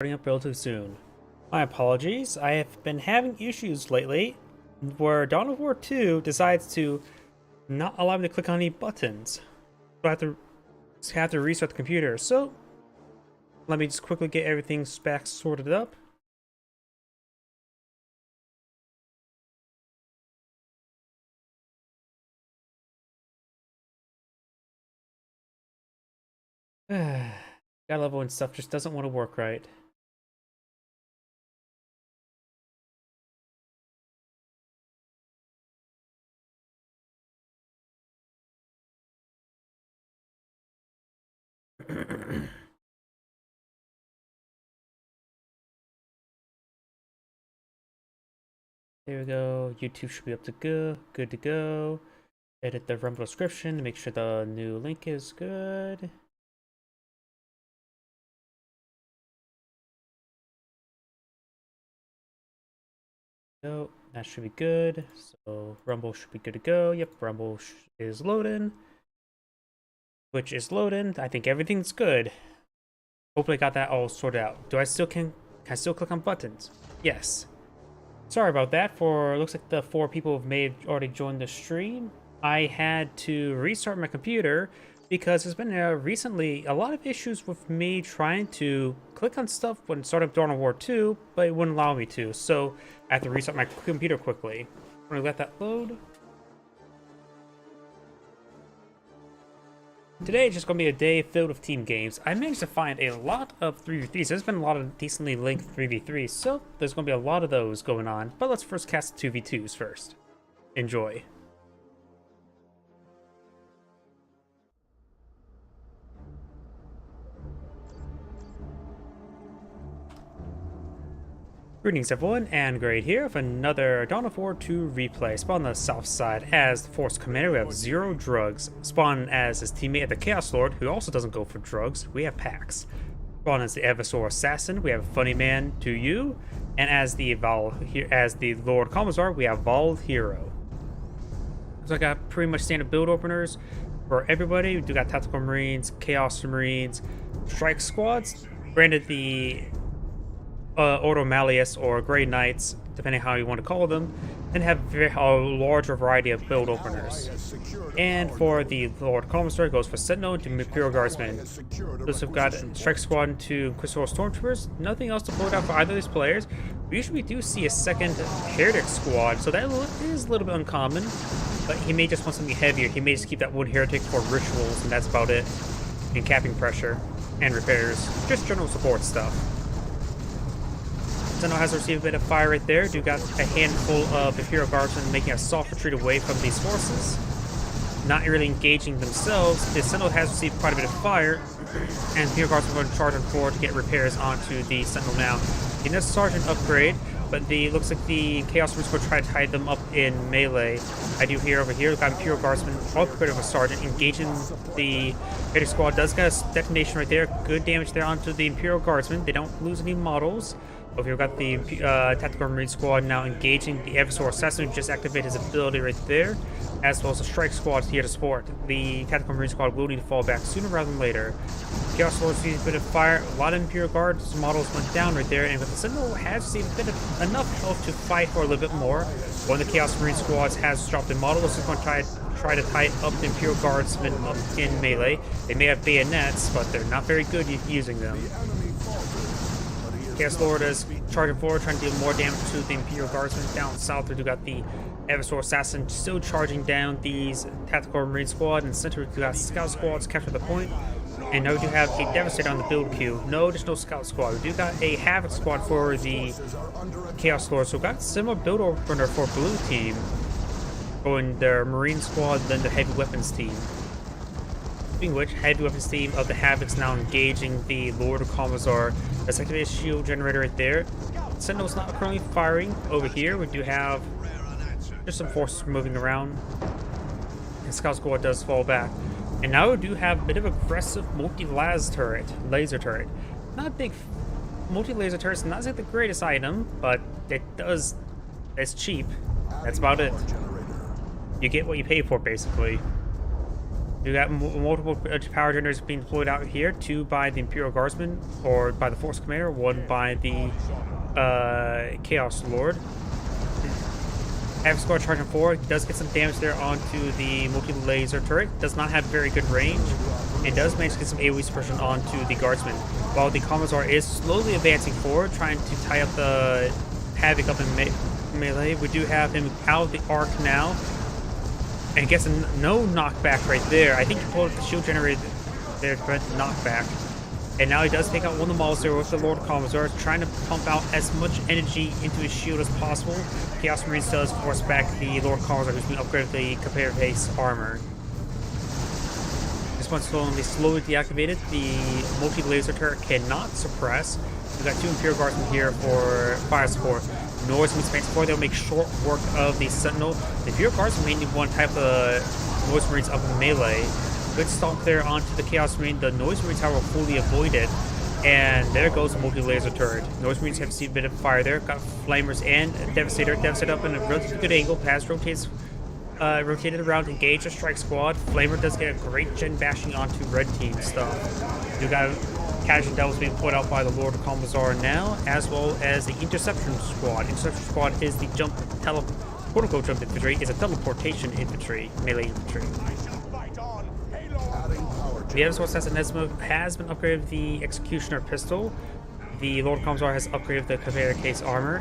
Starting up relatively soon. My apologies. I have been having issues lately where Dawn of War 2 decides to not allow me to click on any buttons. So I have to restart the computer. So let me just quickly get everything back sorted up. Gotta love when stuff just doesn't want to work right. There we go. YouTube should be up to good to go. Edit the Rumble description to make sure the new link is good. So that should be good. So Rumble should be good to go. Yep, Rumble is loading. Twitch is loading. I think everything's good. Hopefully I got that all sorted out. Do I still can I still click on buttons? Yes. Sorry about that. Looks like the 4 people may have already joined the stream. I had to restart my computer because there's been recently a lot of issues with me trying to click on stuff when starting Dawn of War 2, but it wouldn't allow me to. So I have to restart my computer quickly. I'm gonna let that load. Today is just going to be a day filled with team games. I managed to find a lot of 3v3s. There's been a lot of decently linked 3v3s, so there's going to be a lot of those going on. But let's first cast 2v2s first. Enjoy. Greetings everyone, and Great here with another Dawn of War 2 replay. Spawn on the south side as the Force Commander, we have Zero Drugs. Spawn as his teammate at the Chaos Lord, who also doesn't go for drugs, we have Pax. Spawn as the Eversor Assassin, we have Funny Man to you. And as the Lord Commissar, we have Vol Hero. So I got pretty much standard build openers for everybody. We do got Tactical Marines, Chaos Marines, Strike Squads. Granted, the Ordo Malleus or Grey Knights, depending how you want to call them, and have a larger variety of build openers. And for the Lord Commissar, it goes for Sentinel to Imperial Guardsmen. Those have got Strike Squad to Inquisitor Stormtroopers. Nothing else to pull it out for either of these players. We usually do see a second Heretic Squad, so that is a little bit uncommon. But he may just want something heavier. He may just keep that one Heretic for rituals, and that's about it. And capping pressure and repairs. Just general support stuff. Sentinel has received a bit of fire right there. Do got a handful of Imperial Guardsmen making a soft retreat away from these forces. Not really engaging themselves. The Sentinel has received quite a bit of fire, and Imperial Guardsmen are going to charge on forward to get repairs onto the Sentinel now. Getting a Sergeant upgrade, but looks like the Chaos Marines will try to tie them up in melee. I do hear over here, we've got Imperial Guardsmen upgraded with a Sergeant, engaging the Heretic Squad. Does get a detonation right there. Good damage there onto the Imperial Guardsmen. They don't lose any models. Over here we've got the Tactical Marine Squad now engaging the Eversor Assassin, who just activated his ability right there, as well as the Strike Squad here to support. The Tactical Marine Squad will need to fall back sooner rather than later. Chaos Lord sees a bit of fire. A lot of Imperial Guards models went down right there, and with the Sentinel has received a bit of enough health to fight for a little bit more. One of the Chaos Marine Squads has dropped a model. This is going to try to tie up the Imperial Guardsmen up in melee. They may have bayonets, but they're not very good at using them. Chaos Lord is charging forward, trying to deal more damage to the Imperial Guardsmen. Down south, we got the Eversor Assassin still charging down these Tactical Marine Squad, and center we got Scout Squads capture the point. And now we do have a Devastator on the build queue. No additional Scout Squad. We do got a Havoc Squad for the Chaos Lord, so we got a similar build opener for Blue Team. Going their Marine Squad, then the Heavy Weapons team. Speaking of which, Heavy Weapons team of the Havocs now engaging the Lord of Commissar. That's activated shield generator right there. Sentinel's not currently firing over here. We do have just some forces moving around. And Scout Squad does fall back. And now we do have a bit of aggressive laser turret. Not a big multi-laser turret, not like the greatest item, but it's cheap. That's about it. You get what you pay for, basically. You got multiple power generators being deployed out here, 2 by the Imperial Guardsman, or by the Force Commander, 1 by the Chaos Lord. Avid Squad charging forward, does get some damage there onto the multi-laser turret, does not have very good range, and does manage to get some AoE suppression onto the Guardsman. While the Commissar is slowly advancing forward, trying to tie up the Havoc up in melee, we do have him out of the arc now. And gets no knockback right there. I think he pulled up the shield generator there to prevent the knockback. And now he does take out one of the models there with the Lord Commissar, trying to pump out as much energy into his shield as possible. Chaos Marines does force back the Lord Commissar, who's been upgraded with the comparative base armor. This one's slowly deactivated. The multi-laser turret cannot suppress. We've got 2 Imperial Guardsmen here for fire support. Noise Marines Space 4, they'll make short work of the Sentinel. The Imperial Guardsmen mainly want to type the Noise Marines up in melee. Good stomp there onto the Chaos Marine. The Noise Marines, however, fully avoid it. And there goes the multi-laser turret. Noise Marines have seen a bit of fire there. Got Flamers and Devastator. Devastator up in a relatively good angle. Pass rotates, rotated around to engage the Strike Squad. Flamer does get a great gen bashing onto red team stuff. You got Casual Devils being put out by the Lord Commissar now, as well as the Interception Squad. Interception Squad is the quote-unquote jump infantry, is a teleportation infantry, melee infantry. The Abyssal Assassin has been upgraded with the Executioner pistol. The Lord Commissar has upgraded the Conveyor Case armor.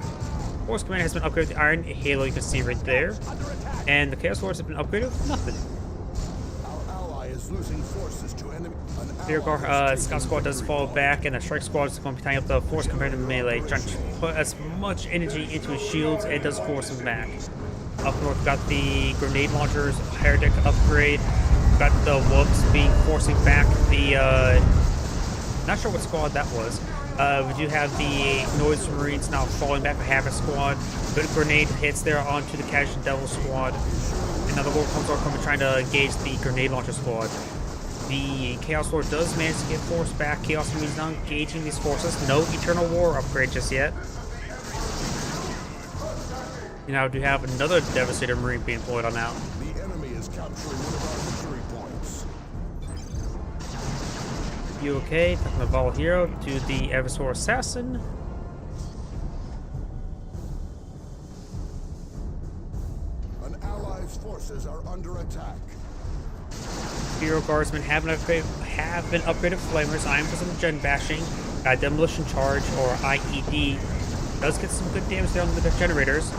Force Commander has been upgraded with the Iron Halo, you can see right there. And the Chaos Lords have been upgraded with nothing. Scout Squad does fall back, and the Strike Squad is going to be tying up the Force Commander melee, trying to put as much energy into his shields, and does force him back. Up north, got the grenade launchers, Heretic upgrade, got the Wubs forcing back the, not sure what squad that was. We do have the Noise Marines now falling back with Havoc Squad. Good grenade hits there onto the Casual Devil Squad. Another Lord Commissar coming trying to engage the grenade launcher squad. The Chaos Lord does manage to get forced back. Chaos Marines now engaging these forces. No Eternal War upgrade just yet. You now do have another Devastator Marine being deployed on out. The enemy is capturing one of our victory points. You okay? Taking the Vol Hero to the Abyssal Assassin. An ally's forces are under attack. Imperial Guardsmen have been upgraded flamers. I am for some gen bashing. Demolition Charge, or IED, does get some good damage there on the generators.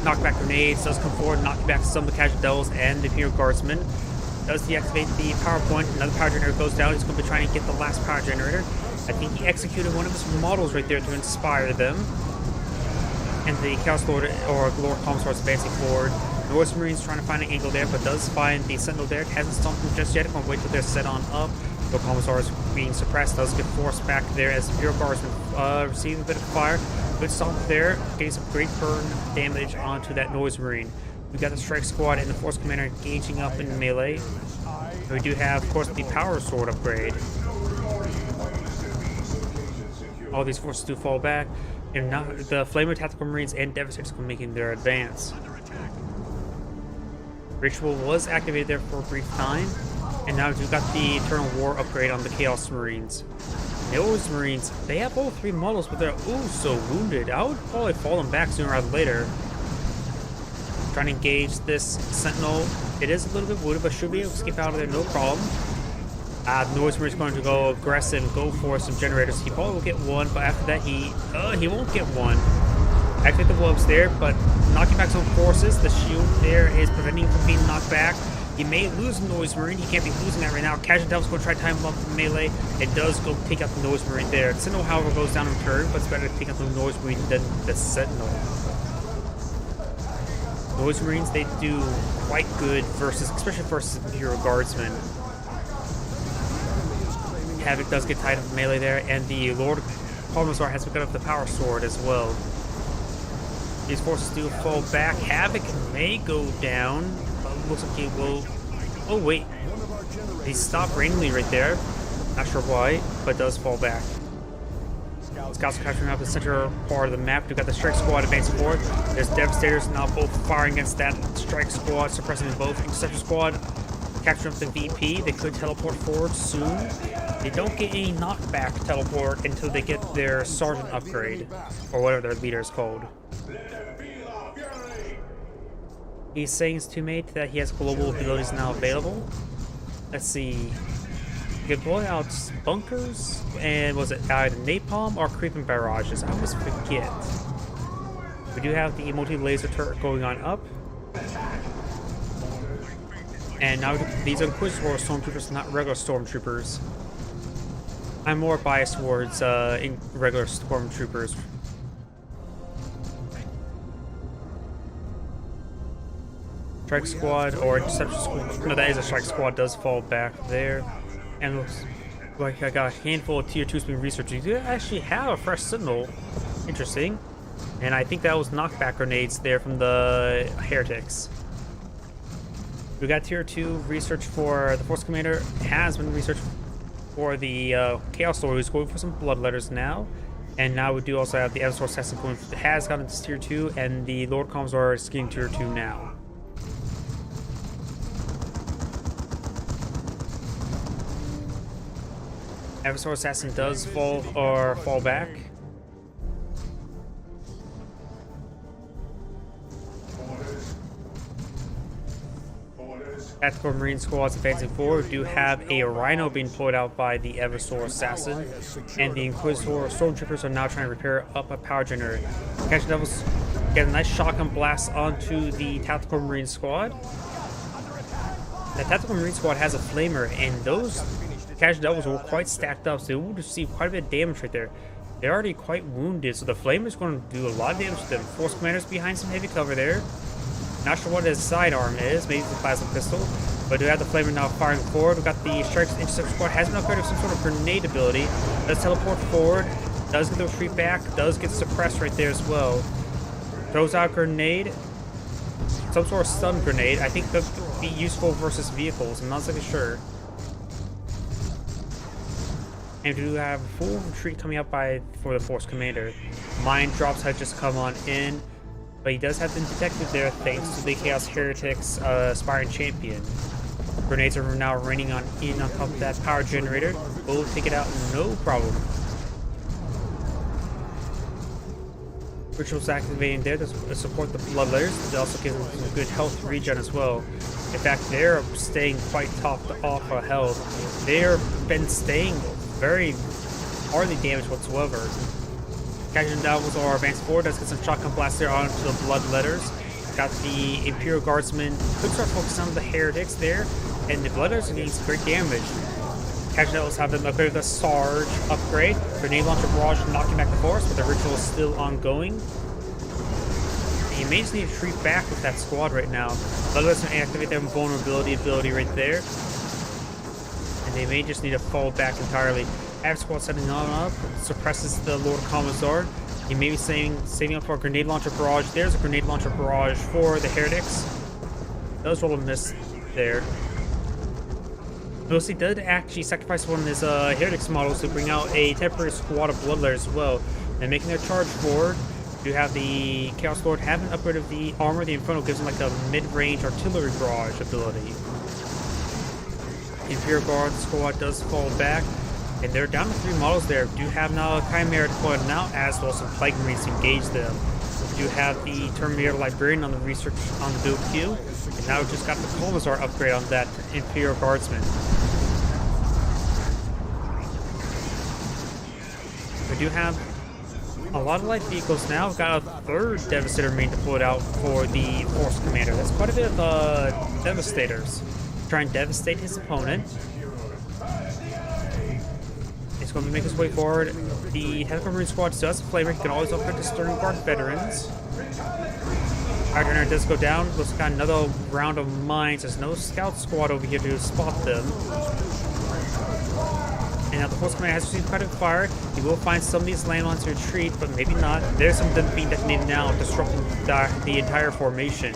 Knockback grenades does come forward, knock back some of the Casual Devils and the Imperial Guardsmen. Does deactivate the power point. Another power generator goes down. He's going to be trying to get the last power generator. I think he executed one of his models right there to inspire them. And the Chaos Lord, or Lord Commissar, is advancing forward. Noise Marines trying to find an angle there, but does find the Sentinel there. Hasn't stumped them just yet. Going to wait till they're set on up. The Commissar is being suppressed. Does get forced back there as the Imperial Guardsmen receive a bit of fire. Good stomp there. Getting some great burn damage onto that Noise Marine. We got the Strike Squad and the Force Commander engaging up in melee. We do have, of course, the Power Sword upgrade. All these forces do fall back. And now the Flamer Tactical Marines and Devastators are making their advance. Ritual was activated there for a brief time. And now we've got the Eternal War upgrade on the Chaos Marines. Those Marines, they have all 3 models, but they're so wounded. I would probably fall them back sooner rather than later. Trying to engage this Sentinel. It is a little bit wounded, but should be able to escape out of there, no problem. The Noise Marine is going to go aggressive, go for some generators. He probably will get one, but after that he won't get one. Activate the Wubs there, but knocking back some forces. The shield there is preventing him from being knocked back. He may lose Noise Marine. He can't be losing that right now. Casual Devil's going to try to time him up in melee. It does go take out the Noise Marine there. Sentinel, however, goes down in turn, but it's better to take out the Noise Marine than the Sentinel. Noise Marines, they do quite good versus, especially versus Imperial Guardsmen. Havoc does get tied up in melee there, and the Lord Commissar has picked up the Power Sword as well. These forces do fall back. Havoc may go down, but looks like he will. Oh wait, he stopped randomly right there. Not sure why, but does fall back. Scouts are capturing up the center part of the map. We've got the strike squad advancing forward. There's Devastators now both firing against that strike squad, suppressing them both. Interceptor squad capturing up the VP. They could teleport forward soon. They don't get any knockback teleport until they get their sergeant upgrade, or whatever their leader is called. He's saying his teammate that he has global abilities now available. Let's see. You can blow out bunkers, and was it either napalm or creeping barrages? I always forget. We do have the multi-laser turret going on up. And now these are Inquisitor stormtroopers, not regular stormtroopers. I'm more biased towards regular stormtroopers. Strike squad or interception squad. No, that is a strike squad. Does fall back there. And looks like I got a handful of tier 2s being researched. You do actually have a fresh sentinel. Interesting. And I think that was knockback grenades there from the heretics. We got tier 2 research for the Force Commander. Has been researched for the Chaos Lord, who's going for some bloodletters now. And now we do also have the Eversor Assassin going, has gotten to tier 2, and the Lord Commodore is getting tier 2 now. Eversor Assassin does fall back. Tactical Marine squads advancing forward. We do have a Rhino being deployed out by the Eversor Assassin, and the Inquisitor Stormtroopers are now trying to repair up a power generator. Catch Devils get a nice shotgun blast onto the Tactical Marine squad. The Tactical Marine squad has a flamer, and those Catch Devils were quite stacked up, so they will receive quite a bit of damage right there. They're already quite wounded, so the flamer is going to do a lot of damage to them. Force Commander's behind some heavy cover there. Not sure what his sidearm is, maybe it's a plasma pistol. But we have the flamer now firing forward. We've got the Strikes Interceptor Squad, has been upgraded with some sort of grenade ability. Does teleport forward, does get the retreat back, does get suppressed right there as well. Throws out a grenade, some sort of stun grenade. I think that would be useful versus vehicles, I'm not exactly sure. And we do have a full retreat coming up for the Force Commander. Mine drops had just come on in, but he does have been detected there thanks to the Chaos Heretics Aspiring Champion. Grenades are now raining in on top of that power generator. We'll take it out, no problem. Rituals activating there to support the Bloodletters. They also give them some good health regen as well. In fact, they're staying quite topped off of health. They've been staying very hardly damaged whatsoever. Catching Devils are advanced forward. Let's get some shotgun blasts there onto the Bloodletters. Got the Imperial Guardsmen. Could start focusing on the Heretics there. And the Bloodletters are getting some great damage. Catching Devils have them upgrade with a Sarge upgrade. Grenade Launcher Barrage knocking back the Force, but the ritual is still ongoing. And you may just need to retreat back with that squad right now. Bloodletters can activate their vulnerability ability right there. They may just need to fall back entirely. Av squad setting on up, suppresses the Lord Commissar. He may be saving up for a grenade launcher barrage. There's a grenade launcher barrage for the Heretics. Does roll a miss there. Notice he did actually sacrifice one of his Heretics models to bring out a temporary squad of Bloodletters as well. And making their charge forward, you have the Chaos Lord having upgraded the armor. The Inferno gives him like a mid-range artillery barrage ability. Imperial Guard squad does fall back, and they're down to 3 models there. Do have now a Chimera deployed now, as well as some Plague Marines to engage them. Do have the Terminator Librarian on the research on the build queue, and now we've just got the Commissar upgrade on that Imperial Guardsman. We do have a lot of light vehicles now. We've got a 3rd Devastator Marine deployed out for the Force Commander. That's quite a bit of Devastators. Try and devastate his opponent. He's going to make his way forward. The Tactical Marine squad does a flavor. He can always upgrade to Stern Guard veterans. Our Gunner does go down. Looks like got another round of mines. There's no scout squad over here to spot them. And now the Force Commander has received quite a fire. He will find some of these landmines to retreat, but maybe not. There's some of them being detonated now, disrupting the entire formation.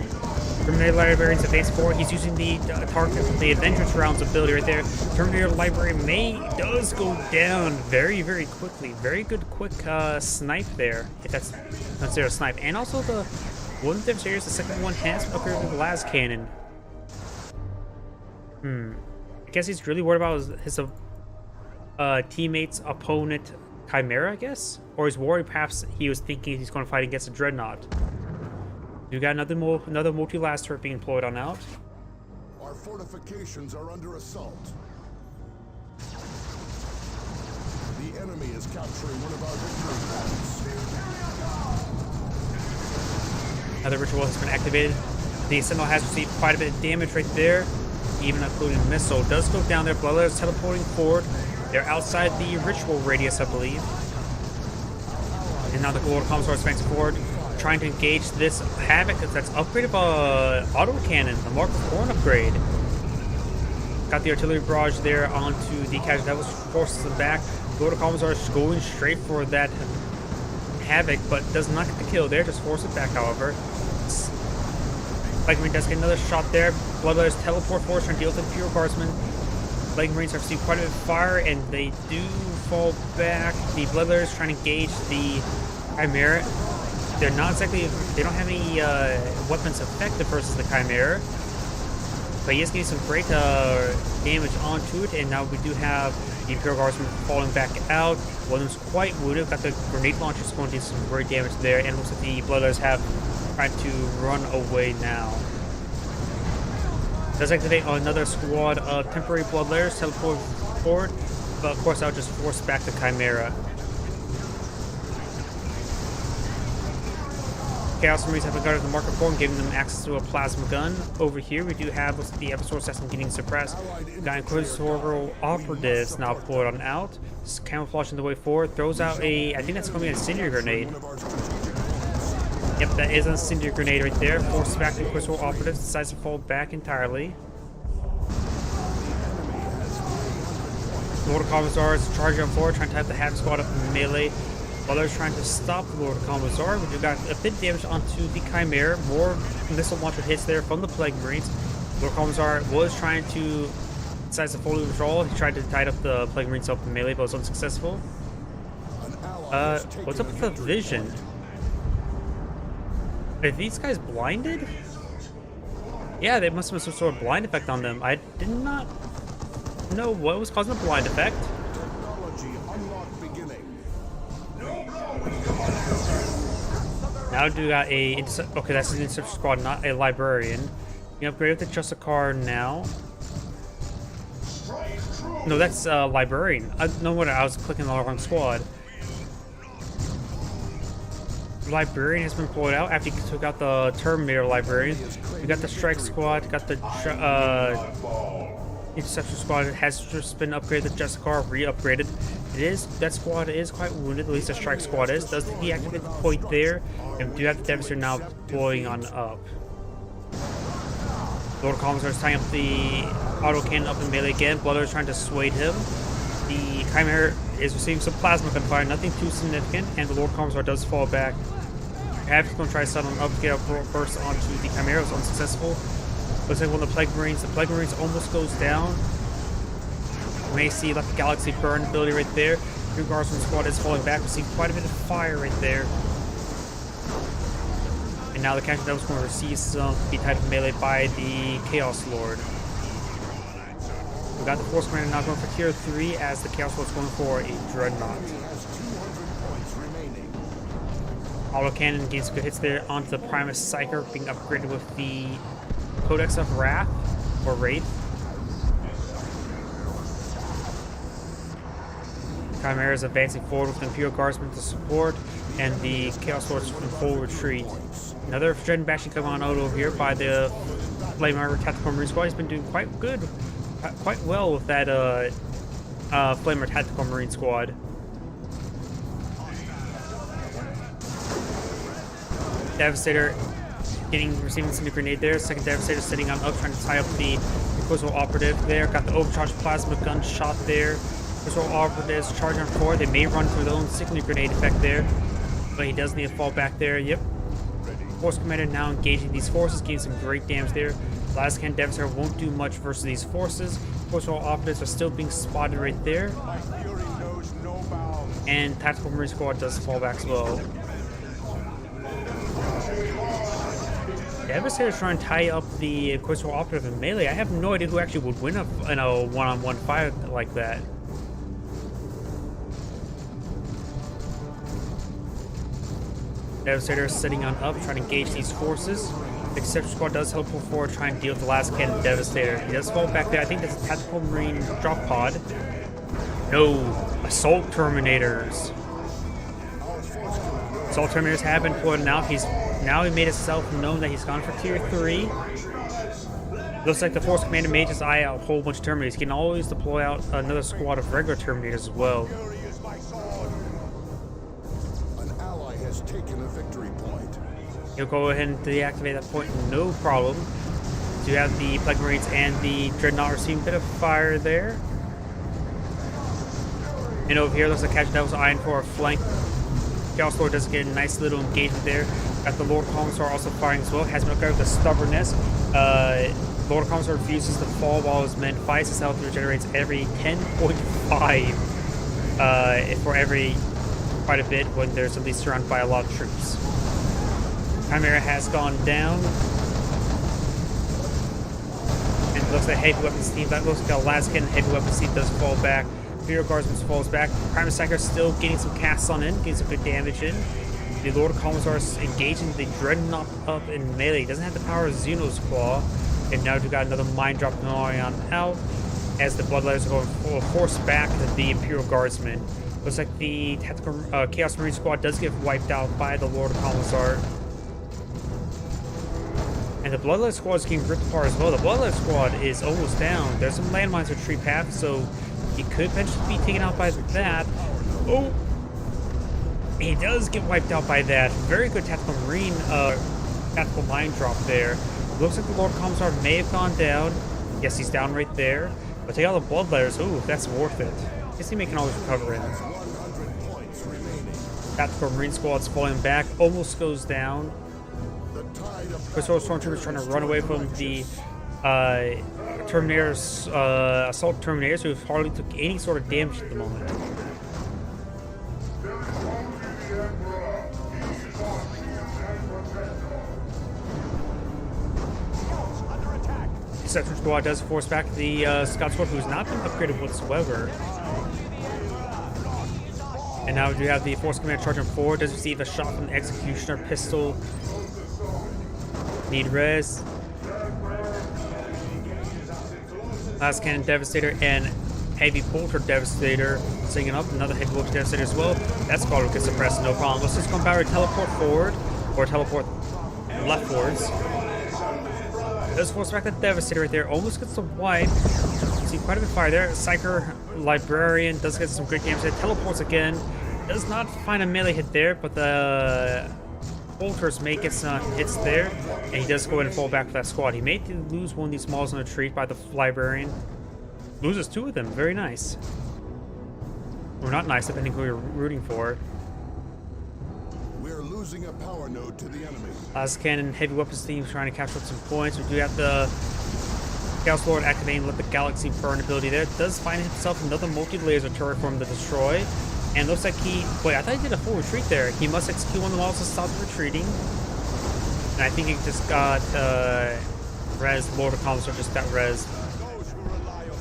Terminator Librarian's advanced forward. He's using the Adventurous Rounds ability right there. Terminator Librarian does go down very, very quickly. Very good quick snipe there, if that's considered a snipe. And also the one Devastator, the second one has upgraded with the las cannon. I guess he's really worried about his teammate's opponent Chimera, I guess? Or he's worried perhaps he was thinking he's going to fight against a Dreadnought. You got another multi-las turret being employed on out. Our fortifications are under assault. The enemy is capturing one of our victory points. Another ritual has been activated. The Sentinel has received quite a bit of damage right there, even including missile. Does go down there. Bloodlet is teleporting forward. They're outside the ritual radius, I believe. And now the Lord of Commissar is advancing forward, trying to engage this Havoc that's upgraded by autocannon, the Mark of Horn upgrade. Got the artillery barrage there onto the Casual Devils, forces them back. Lord of Commissar is going straight for that Havoc, but does not get the kill there, just force it back, however. Plague Marine does get another shot there. Bloodletters teleport forward, trying to deal with the Imperial Guardsmen. Plague Marines have received quite a bit of fire, and they do fall back. The Bloodletters trying to engage the Chimera. They're not exactly, they don't have any weapons effective versus the Chimera. But he is getting some great damage onto it, and now we do have the Imperial Guardsmen falling back out. One of them's quite wounded, got the grenade launchers going to do some great damage there, and looks like the Bloodletters have tried to run away now. Does activate another squad of temporary Bloodletters, teleport forward, but of course I'll just force back the Chimera. Chaos Marines have guarded the Mark of Horn, giving them access to a plasma gun. Over here, we do have the Episode Assassin getting suppressed. We got Inquisitorial Operatives now pulled on out. Just camouflaging the way forward. Throws out a, I think that's going to be an incendiary grenade. Yep, that is an incendiary grenade right there. Forces back the Inquisitorial Operatives, decides to fall back entirely. Lord of Commissar is charging on forward, trying to type the Havoc squad up in melee. While they're trying to stop the Lord of Commissar, we do got a bit of damage onto the Chimera. More missile launcher hits there from the Plague Marines. Lord of Commissar was trying to, besides the fully withdrawal, he tried to tie up the Plague Marines up in melee, but was unsuccessful. What's up with the vision? Are these guys blinded? Yeah, they must have some sort of blind effect on them. I did not know what was causing the blind effect. Now do got a okay, that's an intercept squad, not a librarian. You upgrade with the Justicar now. No, that's librarian. No wonder I was clicking the wrong squad. Librarian has been pulled out after he took out the Terminator librarian. We got the strike squad, got the interception squad has just been upgraded. The Justicar re-upgraded. That squad is quite wounded, at least the strike squad is. Does deactivate the point there, and we do have the Devastator now blowing on up. Lord of Commissar is tying up the autocannon up in melee again. Bloodletter is trying to dissuade him. The Chimera is receiving some plasma gunfire, nothing too significant, and the Lord of Commissar does fall back. Havoc's going to try to settle him up, get a burst onto the Chimera. It was unsuccessful. Looks like one of the Plague Marines almost goes down. You may see like the Galaxy Burn ability right there. Your Guardsman squad is falling back. We see quite a bit of fire right there. And now the Casual Devils going to receive some, be tied to melee by the Chaos Lord. We got the Force Commander now going for tier 3 as the Chaos Lord is going for a Dreadnought. Autocannon gains good hits there onto the Primus Psyker, being upgraded with the Codex of Wrath, or Wraith. Chimera is advancing forward with the Imperial Guardsmen to support, and the Chaos Lords in full retreat. Another Dread bashing coming on out over here by the Flamer Tactical Marine Squad. He's been doing quite well with that Flamer Tactical Marine Squad. Devastator receiving some grenade there. Second Devastator sitting on up, trying to tie up the Inquisitorial Operative there. Got the overcharged plasma gun shot there. Inquisitorial Operatives charging forward. They may run through their own signature grenade effect there, but he does need to fall back there. Yep. Force Commander now engaging these forces, getting some great damage there. Lascan Devastator won't do much versus these forces. Force Roll Operatives are still being spotted right there. My fury knows no bounds. And Tactical Marine Squad does fall back as well. Devastator's trying to tie up the Quizroll Operative in melee. I have no idea who actually would win in a one-on-one fight like that. Devastator is sitting on up, trying to engage these forces. The Exception Squad does help forward, trying to deal with the last cannon Devastator. He does fall back there. I think that's a Tactical Marine drop pod. No, Assault Terminators. Assault Terminators have been pulled out. He made himself known that he's gone for tier 3. Looks like the Force Commander may just eye out a whole bunch of Terminators. He can always deploy out another squad of regular Terminators as well. Fury is my sword. An ally has taken a victory point. He'll go ahead and deactivate that point, no problem. So you have the Plague Marines and the Dreadnought receiving a bit of fire there. And over here, looks like Captain Devil's eyeing for a flank. Chaos Lord does get a nice little engagement there. Got the Lord Commissar also firing as well. Has been with the stubbornness. Lord Commissar refuses to fall while his men fights. His health regenerates every 10.5 for every quite a bit when there's at least surrounded by a lot of troops. Chimera has gone down. And it looks like Heavy Weapons team. That looks like Alaskan Heavy Weapons team does fall back. Imperial Guardsman falls back. Prime Sacker still getting some casts on in, getting some good damage in. The Lord Commissar is engaging the Dreadnought up in melee. He doesn't have the power of Xenos Claw. And now we've got another Mind Drop going on out as the Bloodletters are going full force back to the Imperial Guardsmen. Looks like the Tactical Chaos Marine Squad does get wiped out by the Lord Commissar. And the Bloodletter Squad is getting ripped apart as well. The Bloodletter Squad is almost down. There's some landmines with tree path, so he could potentially be taken out by that. Oh! He does get wiped out by that. Very good Tactical Marine, Tactical Mind Drop there. Looks like the Lord Commissar may have gone down. Yes, he's down right there. But take out the Bloodletters. Ooh, that's worth it. I guess he can always recover it. 100 points remaining. Tactical Marine Squad's falling back. Almost goes down. The tide of Crystal Stormtroopers trying to run away from the Terminators, Assault Terminators, who hardly took any sort of damage at the moment. Exception Squad does force back the Scout Squad, who's not been upgraded whatsoever. And now we do have the Force Commander charging forward. Does receive a shot from the Executioner pistol. Need res. Last Cannon Devastator and Heavy Bolter Devastator singing up. Another Heavy Bolter Devastator as well. That squad will get suppressed, no problem. Let's just come back and teleport forward, or teleport leftwards. Does force back the Devastator right there. Almost gets the wipe. See quite a bit of fire there. Psyker Librarian does get some great damage there. Teleports again. Does not find a melee hit there, but the Bolters may get some hits there. And he does go ahead and fall back with that squad. He may lose one of these models on a retreat by the Librarian. Loses 2 of them. Very nice. Or not nice, depending who you're rooting for. We're losing a power node to the enemy. Last Cannon Heavy Weapons team trying to capture up some points. We do have the Chaos Lord activating Let the Galaxy Burn ability there. Does find himself another multi-laser turret for him to destroy. And looks like he... Wait, I thought he did a full retreat there. He must execute one of the models to stop the retreating. And I think he just got res. Lord of Commissar just got res. Those who rely on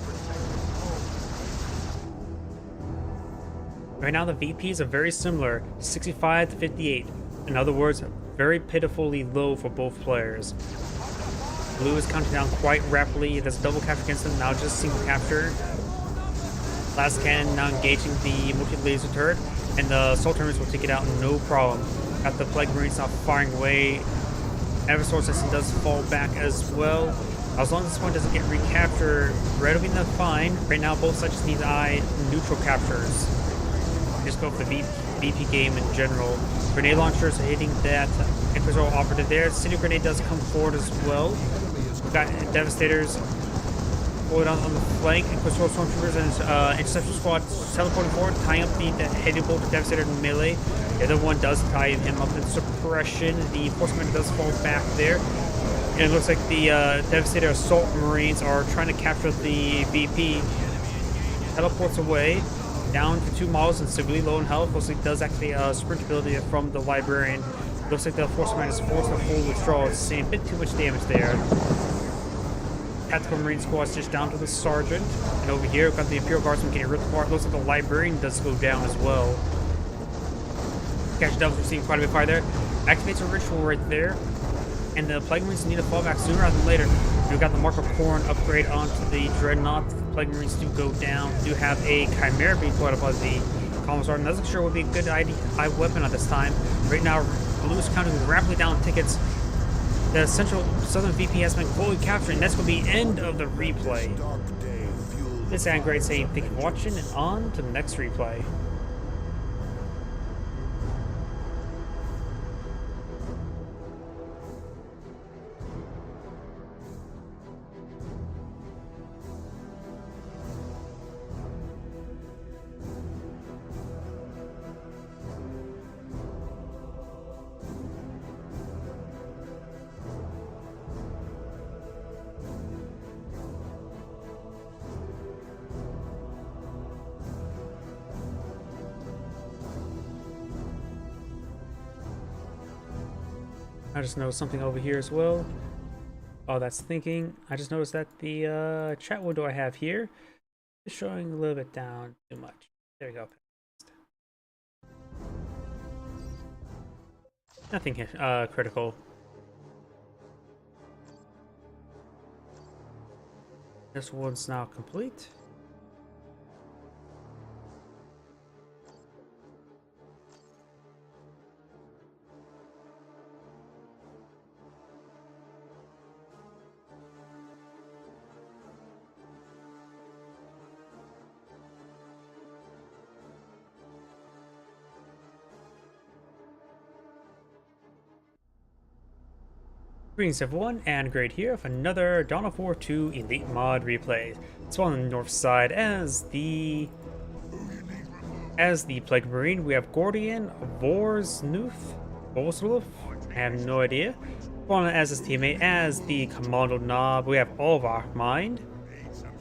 Right now the VPs are very similar, 65 to 58. In other words, very pitifully low for both players. Blue is counting down quite rapidly. There's a double capture against them, now just single capture. Last Cannon now engaging the multi-laser turret, and the Assault Terminators will take it out no problem. Got the Plague Marines now firing away. Eversword System does fall back as well. As long as this one doesn't get recaptured, Red will be fine. Right now both sides just need to eye neutral captures. Just go for the VP game in general. Grenade launchers are hitting that Inquisitor operative there. City Grenade does come forward as well. We've got Devastators deployed on the flank, and Control Stormtroopers and Interception Squad teleporting forward, tying up the heavy bolt Devastator in melee. The other one does tie him up in suppression. The Force Commander does fall back there. And it looks like the Devastator Assault Marines are trying to capture the VP. Teleports away, down to 2 models and severely low in health. Looks like does actually sprint ability from the Librarian. Looks like the Force Commander is forced to full withdrawal. It's seeing a bit too much damage there. Tactical Marine Squad's just down to the Sergeant. And over here, we've got the Imperial Guardsman getting ripped apart. Looks like the Librarian does go down as well. Catch Devils receiving quite a bit of fire there. Activates a ritual right there. And the Plague Marines need to fall back sooner rather than later. We've got the Mark of Khorne upgrade onto the Dreadnought. The Plague Marines do go down. We do have a Chimera being put up by the Commissar. Not sure would be a good high weapon at this time. Right now, Blue is counting rapidly down tickets. The central southern VP has been fully captured, and that's going to be the end of the replay. This is Angrade saying thank you for watching, and on to the next replay. I just noticed something over here as well. Oh, that's thinking. I just noticed that the chat window I have here is showing a little bit down too much. There we go. Nothing critical. This one's now complete. Greetings everyone, and Great here with another Dawn of War 2 Elite Mod replay. So on the north side, as the Plague Marine, we have Gordian, Vorsluth, I have no idea. Following as his teammate, as the Commando Nob, we have Olvar Mind.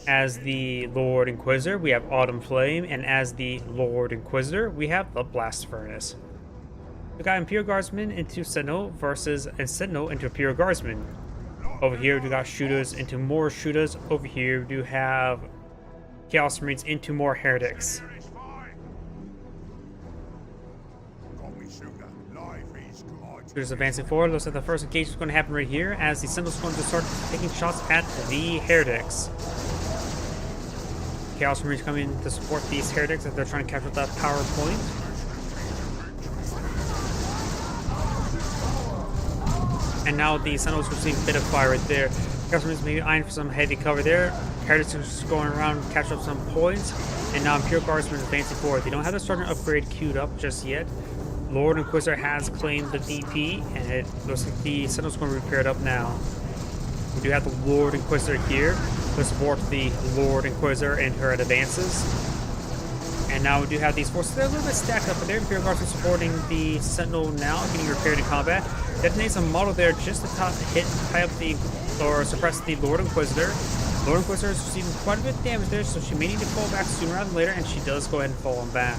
As the Lord Inquisitor, we have Autumn Flame, and as the Lord Inquisitor, we have the Blast Furnace. We got Imperial Guardsmen into Sentinel versus Sentinel into Imperial Guardsmen. Over here we got shooters into more shooters. Over here we do have Chaos Marines into more heretics. Shooters advancing forward. Looks like the first engagement is going to happen right here as the Sentinels going to start taking shots at the heretics. Chaos Marines come in to support these heretics as they're trying to capture that power point. And now the Sentinels receive a bit of fire right there. Chaos Marines maybe eyeing for some heavy cover there. Heretics are just going around, catch up some points. And now Imperial Guardsmen advancing forward. They don't have the Sergeant upgrade queued up just yet. Lord Inquisitor has claimed the DP, and it looks like the Sentinel's going to be paired up now. We do have the Lord Inquisitor here to support the Lord Inquisitor in her advances. And now we do have these forces. They're a little bit stacked up, but their Imperial Guards are supporting the Sentinel now, getting repaired in combat. Detonates a model there just to tie up or suppress the Lord Inquisitor. Lord Inquisitor is receiving quite a bit of damage there, so she may need to fall back sooner rather than later, and she does go ahead and fall on back.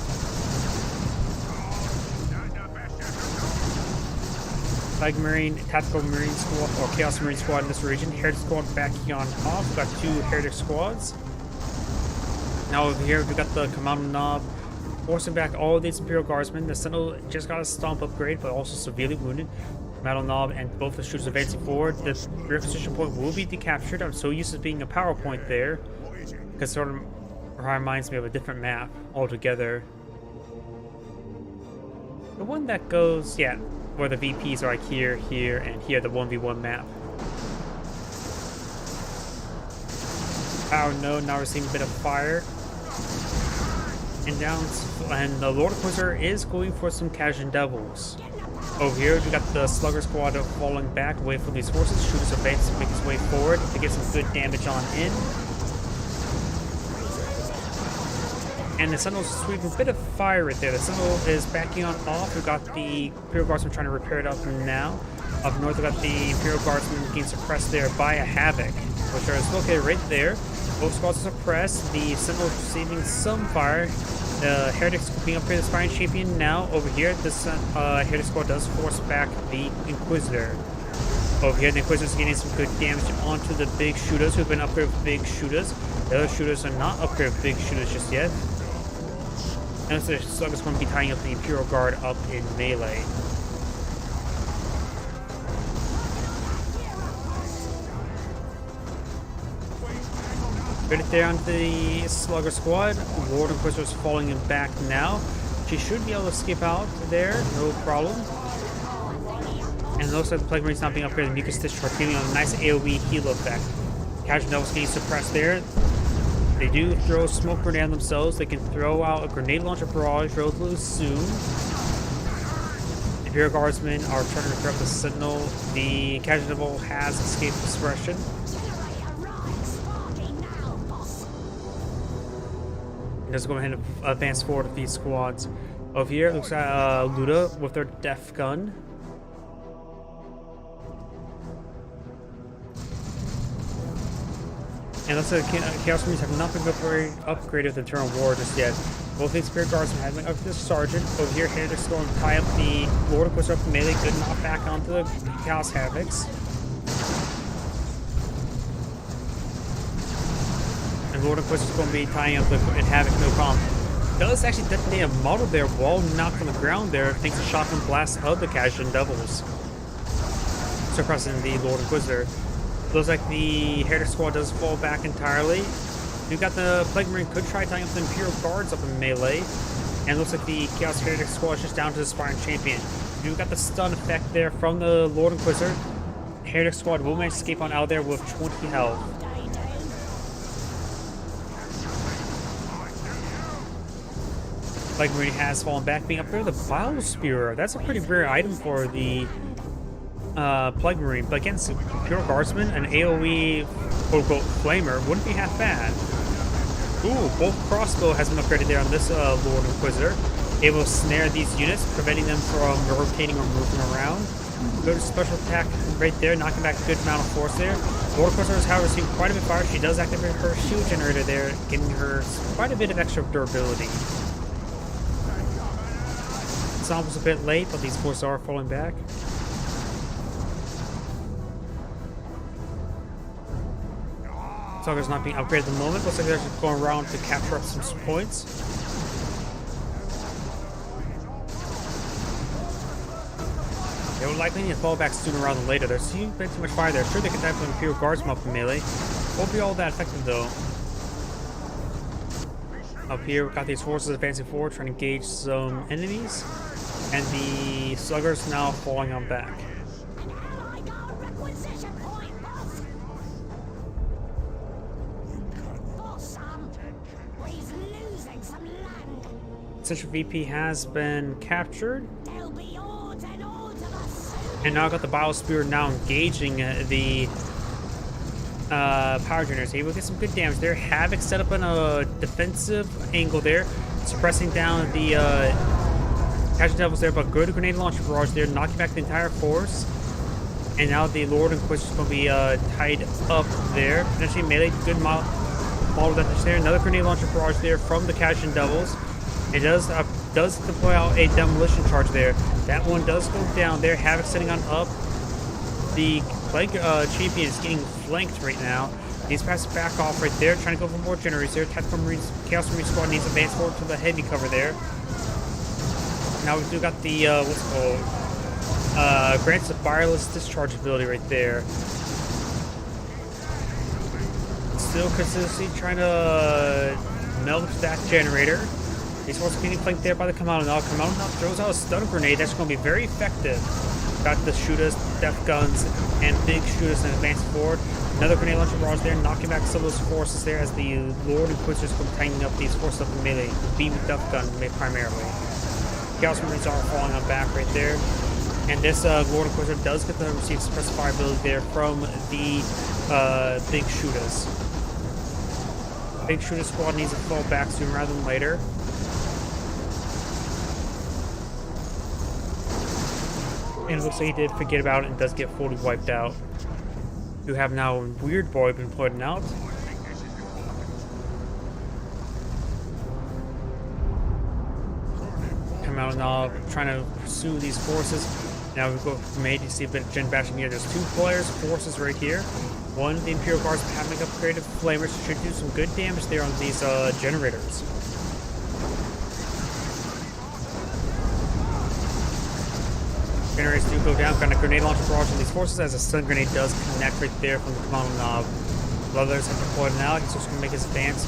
Plague Marine, Tactical Marine Squad, or Chaos Marine Squad in this region. Heretic Squad backing on off. We've got 2 Heretic Squads. Now over here, we've got the Commando Nob forcing back all of these Imperial Guardsmen. The Sentinel just got a Stomp upgrade, but also severely wounded. Metal Nob and both the shooters advancing forward. The rear position point will be decaptured. I'm so used to being a power point there, because it sort of reminds me of a different map altogether. The one that goes, yeah, where the VPs are like here, here, and here, the 1v1 map. Power node now receiving a bit of fire. And the Lord Inquisitor is going for some Khajiit Devils. Over here, we got the Slugger Squad falling back away from these forces. Shooters advance to make his way forward to get some good damage on in. And the Sentinel's sweeping a bit of fire right there. The Sentinel is backing on off. We've got the Imperial Guardsman trying to repair it up now. Up north, we've got the Imperial Guardsman getting suppressed there by a Havoc, which is located right there. Both squads are suppressed. The Sentinel is receiving some fire. The Heretics being up here, the Spine Champion now. Over here, this Heretic squad does force back the Inquisitor. Over here, the Inquisitor's getting some good damage onto the big shooters who've been upgraded with big shooters. The other shooters are not upgraded with big shooters just yet. And so the Slugger's going to be tying up the Imperial Guard up in melee. Right there on the Slugger squad. Lord Inquisitor's falling in back now. She should be able to skip out there, no problem. And it looks like the Plague Marine's not being upgraded. Mucus Discharge giving them a nice AoE heal effect. Casual Devils getting suppressed there. They do throw a smoke grenade on themselves. They can throw out a grenade launcher barrage relatively soon. The Imperial Guardsmen are trying to repair up the Sentinel. The Casual Devil has escaped suppression. Let's go ahead and advance forward with these squads. Over here, it looks like Luda with their Death Gun. And looks like Chaos Marines have not been upgraded with Eternal War just yet. Both the Spirit Guardsmen have been upgraded to Sergeant. Over here, Heretics going to tie up the Lord Inquisitor up melee. Good knock back onto the Chaos Havocs. And Lord Inquisitor's going to be tying up the Havoc, no problem. Does actually detonate a model there while knocked on the ground there, thanks to shotgun blast of the Cajun Devils. Suppressing the Lord Inquisitor. Looks like the Heretic squad does fall back entirely. We've got the Plague Marine could try tying up the Imperial Guards up in melee. And it looks like the Chaos Heretic squad is just down to the Spine Champion. We've got the stun effect there from the Lord Inquisitor. Heretic squad will manage to escape on out of there with 20 health. Plague Marine has fallen back, being up there. The Bile Spear, that's a pretty rare item for the Plague Marine, but against Imperial Guardsman, an AoE quote-unquote flamer wouldn't be half bad. Ooh, both crossbow has been upgraded there on this Lord Inquisitor. Able to snare these units, preventing them from rotating or moving around. Good special attack right there, knocking back a good amount of force there. Lord Inquisitor is, however, seeing quite a bit of fire. She does activate her shield generator there, giving her quite a bit of extra durability. It's almost a bit late, but these forces are falling back. Slugger's not being upgraded at the moment. Looks like they're just going around to capture up some points. They would likely need to fall back sooner rather than later. There's been too much fire there. Sure, they can type an Imperial Guardsman up in melee. Won't be all that effective though. Up here, we've got these forces advancing forward, trying to engage some enemies. And the Sluggers now falling on back. Central VP has been captured. And now I've got the Bile Spear now engaging the power generators. Able to get some good damage there. Havoc set up in a defensive angle there, suppressing down the Casual Devils there, but good grenade launcher barrage there, knocking back the entire force. And now the Lord Inquisitor is going to be tied up there. Potentially melee, good model damage there. Another grenade launcher barrage there from the Cajun Devils. It does deploy out a demolition charge there. That one does go down there. Havoc setting on up. The Plague Champion is getting flanked right now. He's passed back off right there, trying to go for more generators there. Tactical Marines, Chaos Marine squad needs to advance forward to the heavy cover there. Now we do got the what's it called? Grants a wireless discharge ability right there. Still consistently trying to melt that generator. These forces getting flanked there by the Kamado now. Kamado now throws out a stun grenade that's going to be very effective. Got the shooters, death guns, and big shooters and advance forward. Another grenade launcher barrage there, knocking back some of those forces there as the Lord Inquisitors come tightening up these forces up in melee. Beam with death gun primarily. Chaos Marines are falling on back right there. And this Lord Inquisitor does get to receive suppressive fire ability there from the big shooters. Big shooter squad needs to fall back sooner rather than later. And it looks like he did forget about it and does get fully wiped out. You have now Weird Boy been putting out. Come out now trying to pursue these forces. Now we go from A to see a bit of gen bashing here. There's two players, forces right here. One, the Imperial Guards having upgraded flamers should do some good damage there on these generators. Generators do go down, kind of grenade launcher barrage on these forces as a stun grenade does connect right there from the commando knob. Leathers have deployed now, he's just going to make his advance.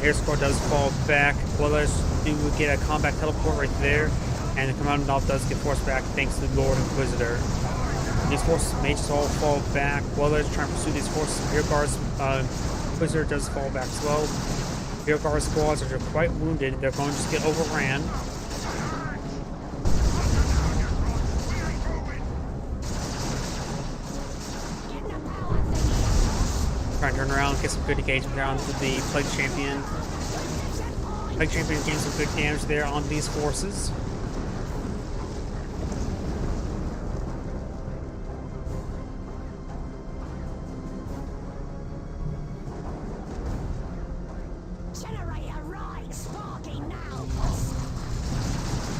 The air squad does fall back. Leathers do get a combat teleport right there, and the commando knob does get forced back thanks to the Lord Inquisitor. These forces may just all fall back. Leathers trying to pursue these forces. Imperial Guards, Inquisitor does fall back as well. Imperial Guard squads are quite wounded. They're going to just get overran. Trying to turn around, get some good engagement down to the Plague Champion. Plague Champion gains some good damage there on these forces.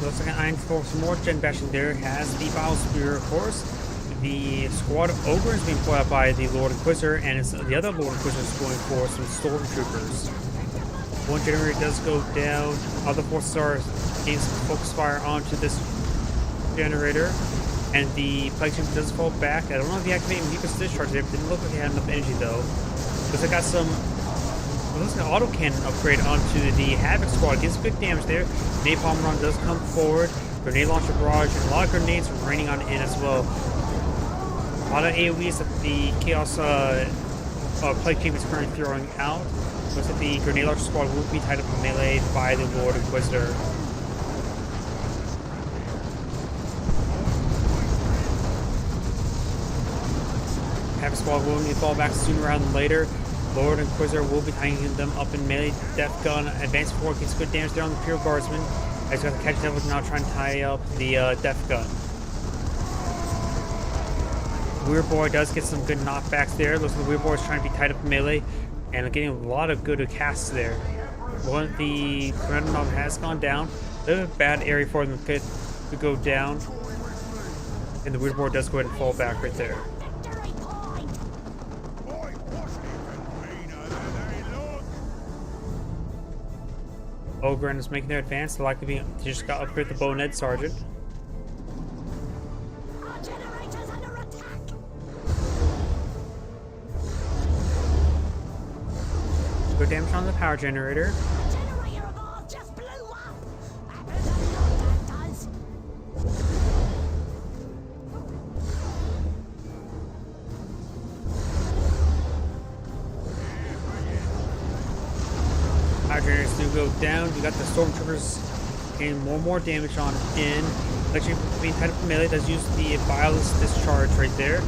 Looks like an Iron for some more gen bashing there. Has the Bile Spear, of course. The squad of Ogre is being put out by the Lord Inquisitor, and it's the other Lord Inquisitor is going for some Stormtroopers. One generator does go down. Other forces are getting some focus fire onto this generator, and the Plague Champion does fall back. I don't know if he activated Weakness Discharge there, but it didn't look like he had enough energy though. Looks like I got some. Looks like an autocannon upgrade onto the Havoc squad. Gets good damage there. Napalm Run does come forward. Grenade launcher barrage, and a lot of grenades raining on in as well. A lot of AoEs that the Chaos Plague Champion is currently throwing out. Looks like the Grenade Launcher squad will be tied up in melee by the Lord Inquisitor. Havoc squad will need to fall back sooner rather than later. Lord Inquisitor will be tying them up in melee. Death Gun advance forward gets good damage there on the Imperial Guardsman. As got the Catch Devils now trying to tie up the Death Gun. Weird Boy does get some good knockbacks there. Looks like the Weird Boy is trying to be tied up in melee and getting a lot of good casts there. One, the Commando Knob has gone down. A little bad area for them to go down. And the Weird Boy does go ahead and fall back right there. Ogren is making their advance. They're likely being just got upgrade the Bonehead Sergeant. Good damage on the power generator. Power generators do go down. You got the Stormtroopers getting more damage on in. Actually, being tied up in melee, does use the Violence Discharge right there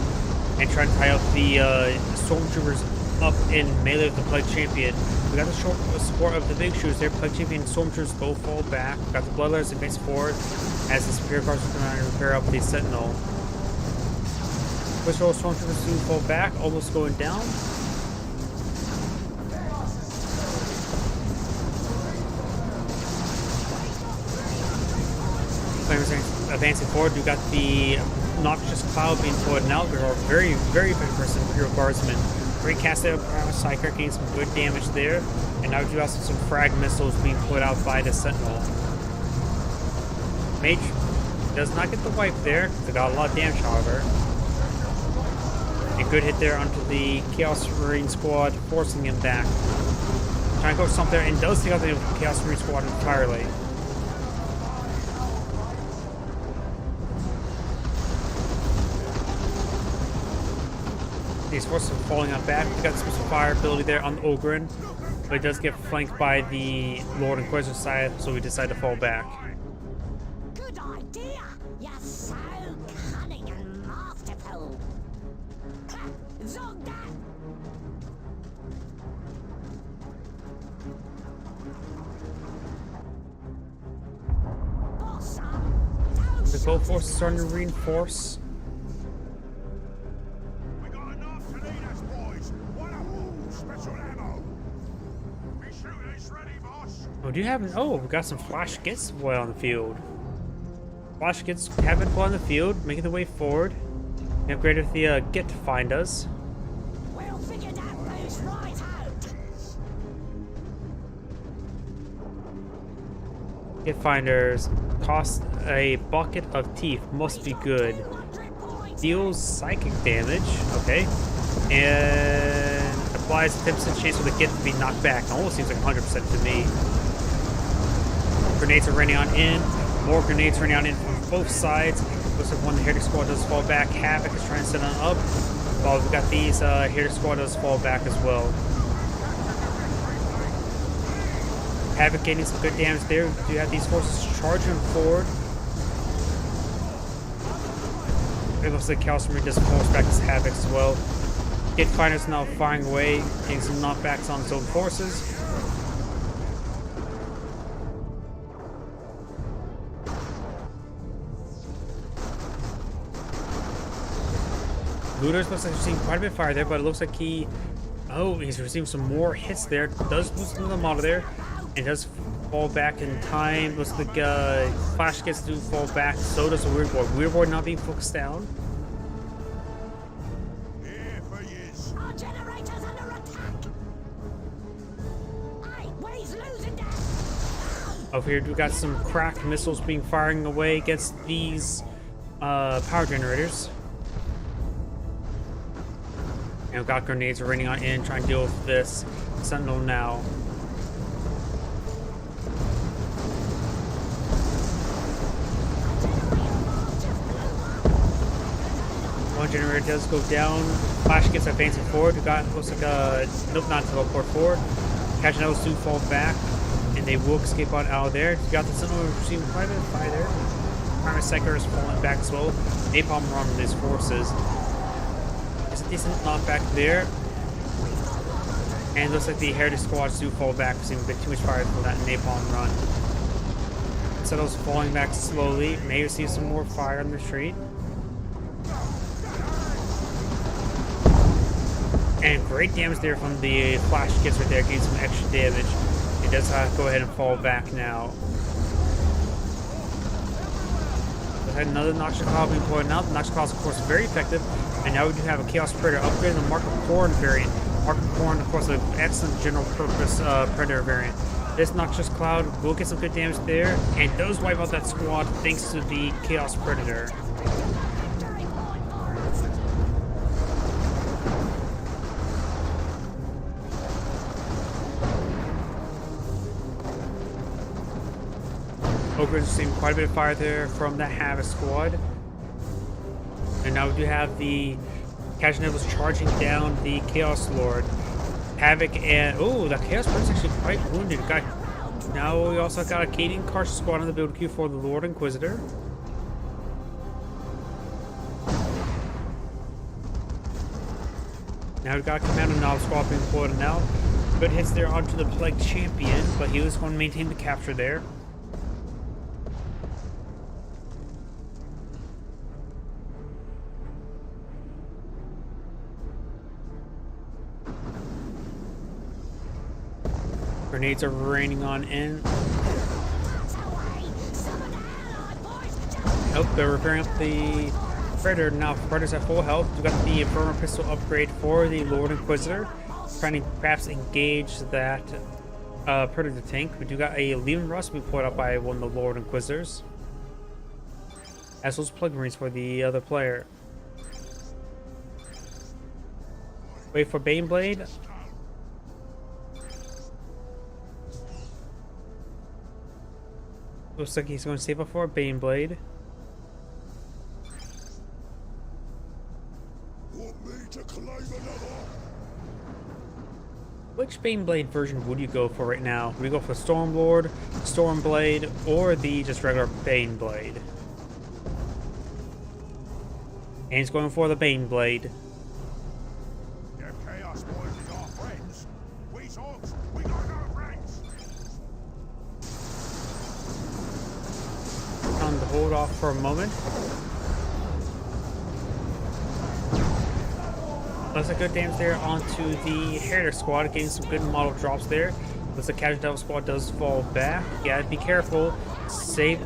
and try to tie up the Stormtroopers up in melee with the Plague Champion. We got the short support of the big shoes there. Plague Champion and Stormtroopers both fall back. We got the Bloodletters advance forward as the Superior Guards are trying to repair up the Sentinel. Which roll Stormtroopers do fall back, almost going down. Flamers advancing forward. We got the Noxious Cloud being put out. There are very vigorous Imperial Guardsmen. Great cast out of Psyker, getting some good damage there. And now we do also some frag missiles being put out by the Sentinel. Mage does not get the wipe there. They got a lot of damage, however. A good hit there onto the Chaos Marine squad, forcing him back. Trying to go stomp there, and does take out the Chaos Marine squad entirely. These forces are falling on back. We got some fire ability there on the Ogren, but it does get flanked by the Lord Inquisitor side, so we decide to fall back. Good idea. You're so cunning and masterful. Zog that. The both forces starting to reinforce. We got enough to lead us, boys. What a special ammo. Be shooting ready, boss. Oh, do you have? Oh, we got some flash gets deployed on the field. Flash gets have been deployed on the field, making their way forward. We upgraded the get to find us. We'll figure that place right out. Get finders cost a bucket of teeth. Must be good. 200 points. Deals psychic damage. Okay, and applies 10% chance for the get to be knocked back. Almost seems like 100% to me. Grenades are raining on in. More grenades raining on in from both sides. Looks like one of the Heretic Squad does fall back. Havoc is trying to send on up. While we've got these Heretic Squad does fall back as well. Havoc getting some good damage there. We do have these forces charging forward. It looks like Chaos Marine does force back his Havoc as well. Get Finders now firing away, getting some knockbacks on his own forces. Looters looks like he's receiving quite a bit of fire there, but it looks like he's receiving some more hits there. Does lose some of the model there, and does fall back in time. Looks like Flash gets to fall back. So does the Weird Board. Weird Board not being focused down. Here for yous. Our generator's under attack. Hey, we's losing that. Over here, we got some cracked missiles being firing away against these power generators. And we've got grenades raining on in, trying to deal with this Sentinel now. One generator does go down. Flash gets advancing forward. We got looks like nope, not teleport forward. Catching those two fall back, and they will escape on out of there. We got the Sentinel receiving quite a bit of fire there. Primus Psyker is falling back as well. Napalm run with these forces. There's a decent knockback there. And it looks like the Heritage Squads do fall back, receiving a bit too much fire for that napalm run. Settle's falling back slowly. May receive some more fire on the street. And great damage there from the Flash Gets right there, getting some extra damage. It does have to go ahead and fall back now. We had another Noxious Cloud being pointed out. The Noxious Cloud is, of course, very effective. And now we do have a Chaos Predator upgraded the Mark of Khorne variant. Mark of Khorne, of course, an excellent general purpose Predator variant. This Noxious Cloud will get some good damage there, and does wipe out that squad thanks to the Chaos Predator. Ogre's receiving quite a bit of fire there from the Havoc squad. And now we do have the Kajnevils charging down the Chaos Lord. Havoc and... oh, the Chaos Lord's actually quite wounded. Now we also got a Cadian Karsh squad on the build queue for the Lord Inquisitor. Now we've got a Commander Nob squad being deployed now. Good hits there onto the Plague Champion, but he was going to maintain the capture there. Grenades are raining on in. Oh, they're repairing up the Predator. Now Predator's at full health. We've got the Inferno Pistol upgrade for the Lord Inquisitor. Trying to perhaps engage that Predator tank. We do got a Leman Russ being pulled up by one of the Lord Inquisitors. As those Plague Marines for the other player. Wait for Baneblade. Looks like he's going to save up for a Baneblade. Want me to claim another? Which Baneblade version would you go for right now? Would you go for Stormlord, Stormblade, or the just regular Baneblade? And he's going for the Baneblade. Them Chaos boys is our friends. We sorts, we got no friends. them to hold off for a moment. Looks like good damage there onto the Heretics squad, getting some good model drops there. Looks like Casual Devil squad does fall back. Yeah, be careful.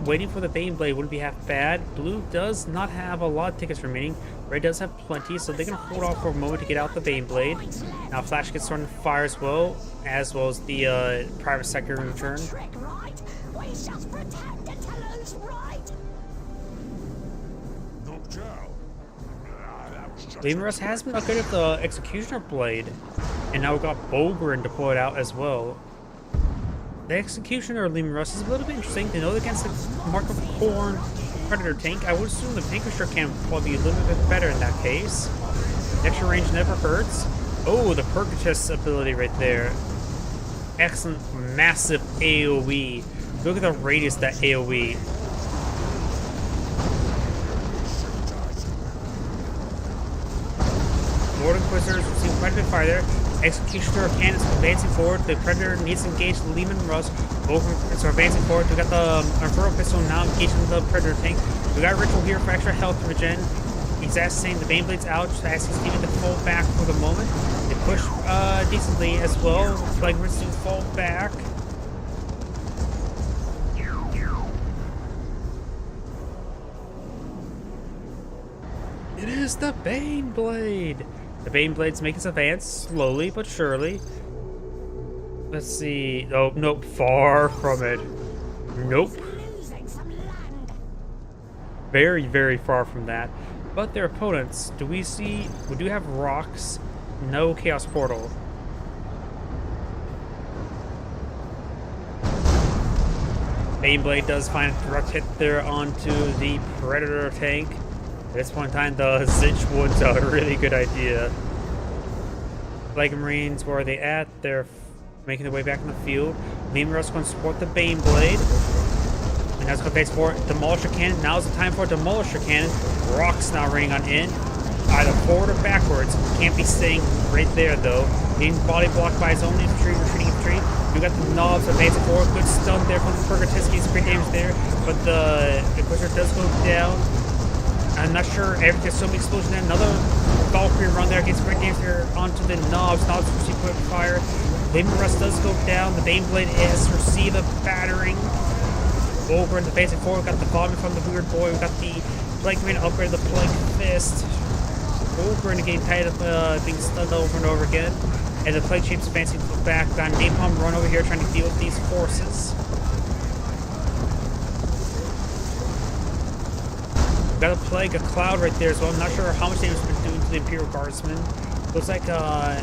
Waiting for the Baneblade wouldn't be half bad. Blue does not have a lot of tickets remaining. Red does have plenty, so they're gonna hold off for a moment to get out the Baneblade. Now Flash gets starting to fire as well as the private sector in return. Trick, right? We just pretended to lose, right? Knocked out. That was just Lemurus has been good at the Executioner Blade, and now we've got Bolgrin to pull it out as well. The Executioner Lemurus is a little bit interesting to know against the Mark of Horn Predator tank. I would assume the Vanquisher can probably be a little bit better in that case. The extra range never hurts. Oh, the Purgatus ability right there. Excellent, massive AoE. Look at the radius of that AoE. Lord Inquisitors receive quite a bit of fire there. Executioner cannons advancing forward. The Predator needs to engage the Lehman Russ. Both are advancing forward. We got the Inferno Pistol now engaging the Predator tank. We got Ritual here for extra health regen. He's asking the Baneblade's out, just asking Steven to fall back for the moment. They push decently as well. Flagrants do fall back. It is the Baneblade! The Baneblades make its advance slowly but surely. Let's see. Oh, nope. Far from it. Nope. Losing some land. Very, very far from that. But their opponents, do we see? We do have rocks. No Chaos Portal. Baneblade does find a direct hit there onto the Predator tank. At this point in time, the Zinch Wood's a really good idea. Flag Marines, where are they at? They're making their way back in the field. Lemurus going to support the Baneblade. And that's going to face for it. Demolisher Cannon. Now's the time for a Demolisher Cannon. Rocks now raining on in. Either forward or backwards. Can't be staying right there, though. Being body blocked by his own infantry, retreating infantry. You got the knobs advancing forward. Good stun there from the Purgatisky. Great damage there. But the Inquisitor does go down. I'm not sure. There's so many explosions there. Another Valkyrie run there gets great damage there onto the knobs. Knobs receive quick fire. Lemurus does go down. The Baneblade has received a battering. Over in the basic forward. We got the vomit from the Weird Boy. We got the Plague Marine upgrade the Plague Fist. Over in the game tied up, being stunned over and over again. And the Plague Chief's advancing back. Got Napalm run over here trying to deal with these forces. Got a Plague, a Cloud right there as well. I'm not sure how much damage it's been doing to the Imperial Guardsmen. Looks like, yeah.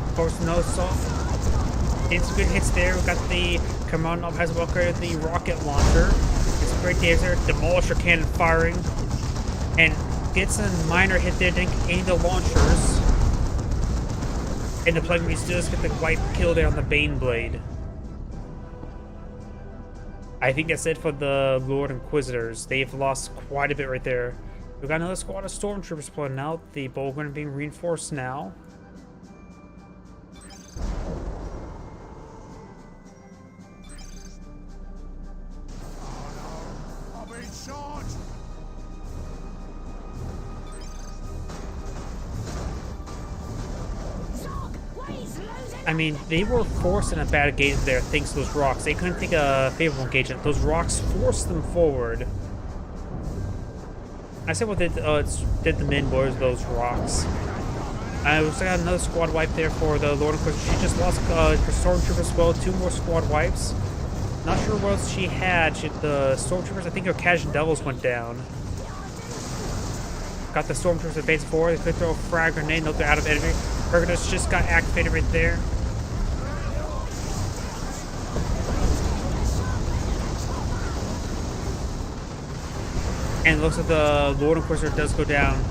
Of course, no assault. Getting some good hits there. We got the Kamanov has upgraded the rocket launcher. It's a great damage there. Demolisher cannon firing. And gets a minor hit there, didn't get any of the launchers. And the Plague Marines does get the white kill there on the Baneblade. I think that's it for the Lord Inquisitors. They've lost quite a bit right there. We've got another squad of Stormtroopers pulling out. The Bolgrin being reinforced now. I've been shot. Zog, ways losing. I mean, they were forced in a bad engagement there thanks to those rocks. They couldn't take a favorable engagement. Those rocks forced them forward. I said what did the main boys those rocks. I also got another squad wipe there for the Lord Inquisitor. She just lost her Stormtroopers as well. 2 more squad wipes. Not sure what else she had. The Stormtroopers, I think her Casual Devils went down. Got the Stormtroopers advancing forward. They could throw a frag grenade. Nope, they're out of enemy. Purgatus just got activated right there. And it looks like the Lord Inquisitor does go down.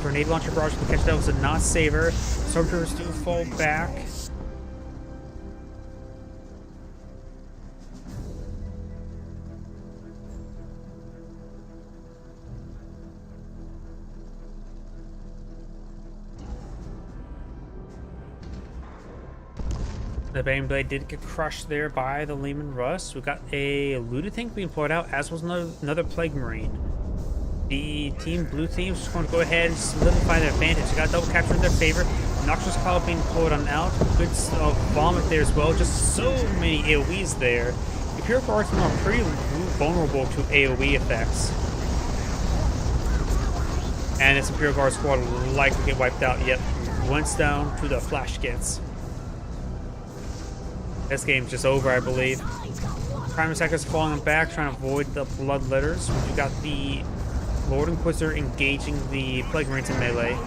Grenade launcher barrage from the Casual Devils did not save her. Stormtroopers do fall back. The Bane Blade did get crushed there by the Lehman Russ. We got a looted tank being pulled out, as was another Plague Marine. The team blue team is just going to go ahead and solidify their advantage. They got double capture in their favor. Noxious Cloud being pulled on out. Good vomit there as well. Just so many AoEs there. Imperial Guardsmen are pretty vulnerable to AoE effects. And this Imperial Guard squad will likely get wiped out. Yep, once down to the flash gets. This game's just over, I believe. Prime Attackers falling back, trying to avoid the Bloodletters. We got the Lord Inquisitor engaging the Plague Marines in melee.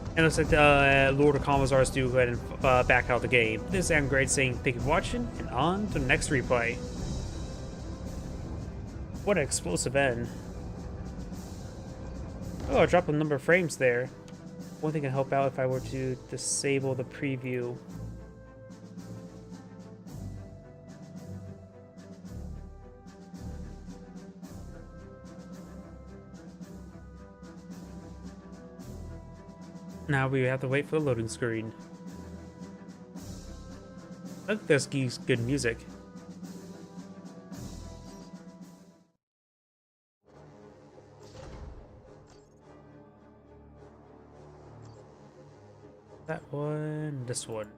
And it looks like the Lord of Commissars do go ahead and back out the game. This is Amgrade saying thank you for watching, and on to the next replay. What an explosive end. Oh, I dropped a number of frames there. One thing can help out if I were to disable the preview. Now we have to wait for the loading screen. I think this gives good music. That one, this one.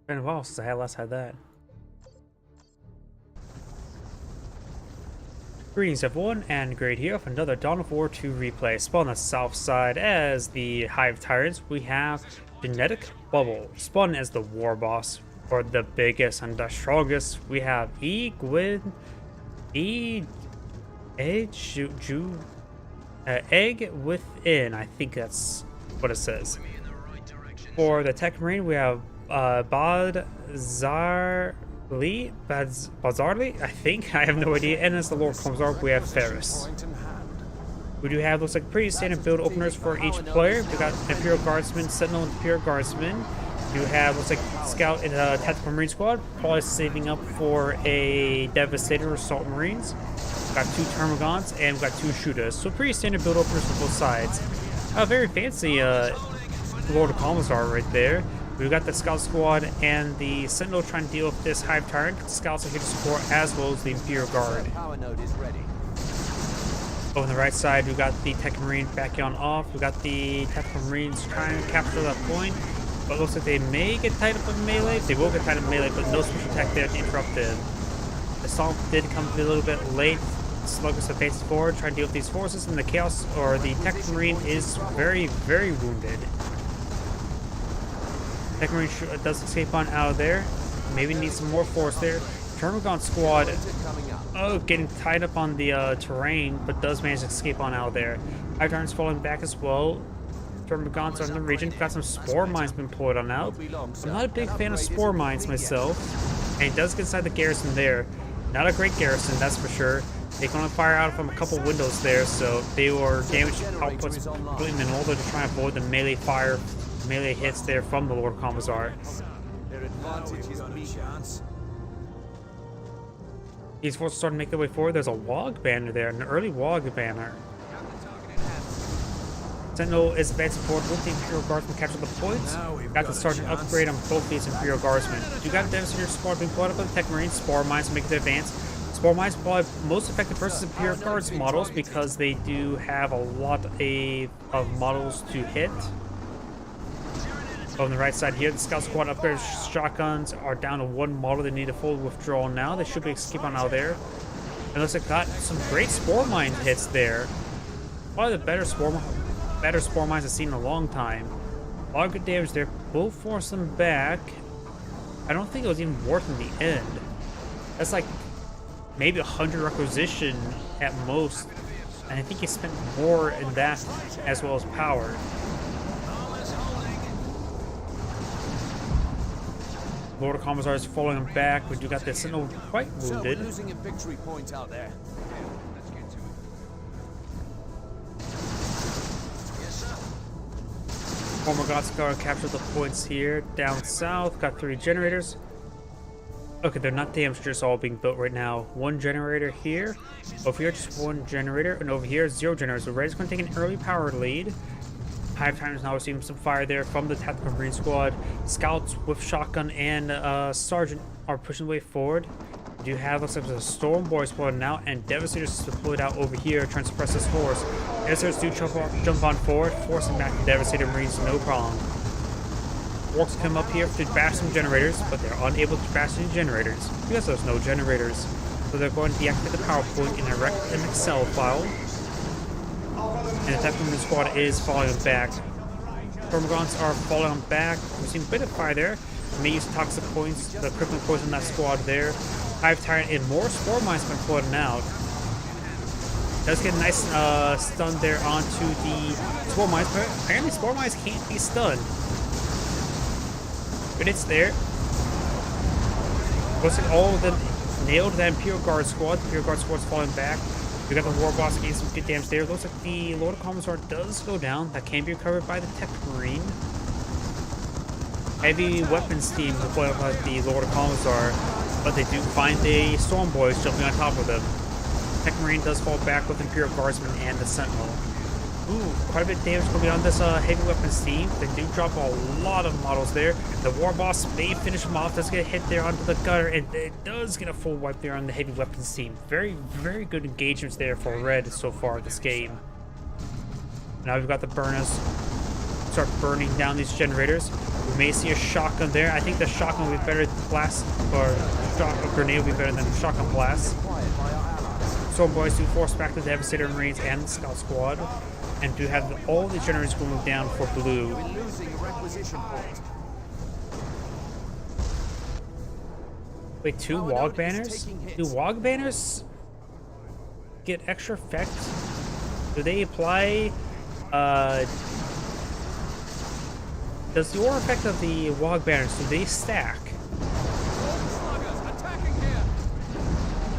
Been a while since I last had that. Greetings everyone, and Great here for another Dawn of War 2 replay. Spawn on the south side as the Hive Tyrants. We have Genetic Bubble, spawned as the War Boss, or the biggest and the strongest. We have Egg Within, I think that's what it says. For the Tech Marine, we have Bazarli, I think, I have no idea, and as the Lord Commissar, we have Ferris. We do have, looks like, pretty standard build openers for each player. We got Imperial Guardsman, Sentinel, and Imperial Guardsman. We do have, looks like, Scout and Tactical Marine Squad, probably saving up for a Devastator Assault Marines. We've got 2 Termagants, and we've got 2 Shooters, so pretty standard build openers for both sides. Very fancy Lord of Commissar right there. We've got the Scout Squad and the Sentinel trying to deal with this Hive Tyrant. The Scouts are here to support, as well as the Imperial Guard. Over on the right side, we've got the Tech Marine backing on off. We've got the Tactical Marines trying to capture that point, but it looks like they may get tied up in melee. They will get tied up in melee, but no special attack there to interrupt them. The Assault did come a little bit late. Sluggish advances forward, trying to deal with these forces, and the Chaos, or the Tactical Marine, is very, very wounded. Tech Marine does escape on out of there. Maybe needs some more force there. Termagant squad, getting tied up on the terrain, but does manage to escape on out of there. Hive Tyrants falling back as well. Termagants are in the region. Got some Spore Mines been pulled on out. I'm not a big fan of Spore Mines myself, and he does get inside the garrison there. Not a great garrison, that's for sure. They can only fire out from a couple windows there, so they were damage outputs completely minimal. They're just trying to avoid the melee fire. Melee hits there from the Lord Commissar. These forces starting to make their way forward. There's a Wog banner there, an early Wog banner. Sentinel is advancing forward with the Imperial Guardsmen capture the points. Got the Sergeant upgrade on both these Imperial Guardsmen. You got a Devastator squad being brought up by the Tech Marines. Spore Mines to make their advance. Spore Mines probably most effective versus Imperial Guards models because they do have a lot of models to hit. On the right side here, the Scout Squad upgrade shotguns are down to 1 model. They need a full withdrawal now. They should be escaping on out there. And looks like got some great Spore Mine hits there. Probably the better Spore Mines I've seen in a long time. A lot of good damage there. We'll force them back. I don't think it was even worth in the end. That's like maybe 100 requisition at most. And I think he spent more in that as well as power. Lord of Commissar is falling him back. We do got the Sentinel quite So, we're wounded. losing a victory point out there. Let's get to it. Yes, sir. Hormagaunts captured the points here. Down south, got 3 generators. Okay, they're not damaged, just all being built right now. 1 generator here. Over here, just 1 generator. And over here, 0 generators. So Red's going to take an early power lead. Hive Times now receiving some fire there from the Tactical Marine Squad. Scouts with shotgun and Sergeant are pushing the way forward. We do have, looks like there's a Storm Boy squad now, and Devastators deployed out over here trying to suppress this force. Devastators do jump on forward, forcing back the Devastator Marines, no problem. Orcs come up here to bash some generators, but they're unable to bash any generators because there's no generators. So they're going to deactivate the power point in a rect and Excel file. And the Tactical Marine Squad is falling back. Hormagaunts are falling back. We've seen a bit of fire there. May use toxic points, the crippling poison that squad there. Hive Tyrant and more Spore Mines been floating out. Does get a nice stun there onto the Spore Mines, but apparently Spore Mines can't be stunned. But it's there. Looks like all of them nailed the Imperial Guard squad. The Imperial Guard squad's falling back. We got the War Boss getting some good damage there. Looks like the Lord of Commissar does go down. That can be recovered by the Tech Marine. Heavy weapons team deployed by the Lord of Commissar, but they do find the Storm Boys jumping on top of them. Tech Marine does fall back with Imperial Guardsmen and the Sentinel. Ooh, quite a bit of damage going on this heavy weapons team. They do drop a lot of models there. The War Boss may finish them off. Does get a hit there onto the gutter, and it does get a full wipe there on the heavy weapons team. Very, very good engagements there for Red so far this game. Now we've got the burners. Start burning down these generators. We may see a shotgun there. I think the shotgun will be better than blast, or a grenade will be better than shotgun blast. Storm Boys do force back the Devastator Marines and the Scout Squad, and do have all the generators going down for blue. We're losing a requisition point. Wait, 2 Our Wog node is Banners? taking hits. Do Wog Banners get extra effect? Do they apply, does the aura effect of the Wog Banners, do they stack?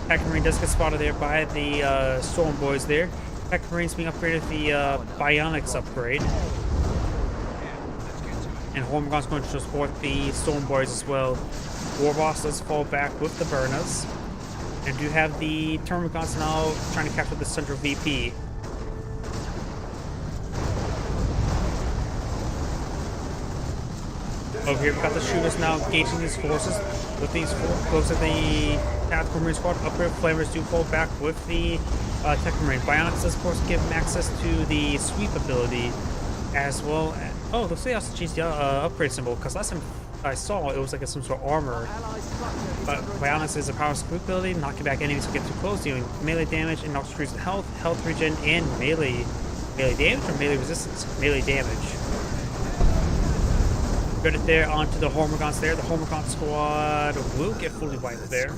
Tech Marine does get spotted there by the Storm Boys there. Tech Marine's being upgraded with the Bionics upgrade. And Hormagaunts going to support the Storm Boys as well. War Boss does fall back with the Burners. And do have the Termagants now trying to capture the Central VP. Over here, we've got the shooters now engaging these forces. With these close to the Tactical Marine Squad, upgrade flamers do fall back with the Tech Marine. Bionics does, of course, give them access to the sweep ability, as well as... Oh, looks like they also changed the upgrade symbol, because last time I saw it was like some sort of armor. But Bionics is a power sweep ability, knocking back enemies who get too close, dealing melee damage and knocks crews health, health regen, and melee damage or melee resistance? Melee damage. Good it there onto the Hormagaunts there. The Hormagaunt squad will get fully wiped there.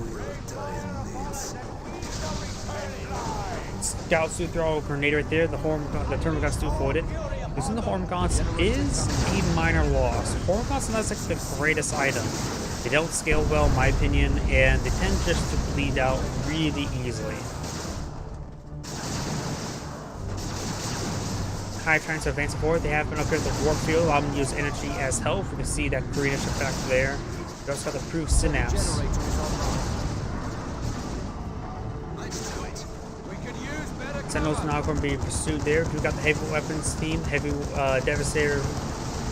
Scouts do throw a grenade right there. The Termagants do avoid it. Losing the Hormagaunts is a minor loss. Hormagaunts are not like the greatest item. They don't scale well, in my opinion, and they tend just to bleed out really easily. Hive trying to advance forward. They have been upgraded the warp field, allowing them to use energy as health. We can see that greenish effect there. We also got the proof synapse. Generator is online. Let's do it. We could use better Sentinel's cover. now going to be pursued there. We've got the heavy weapons team, heavy Devastator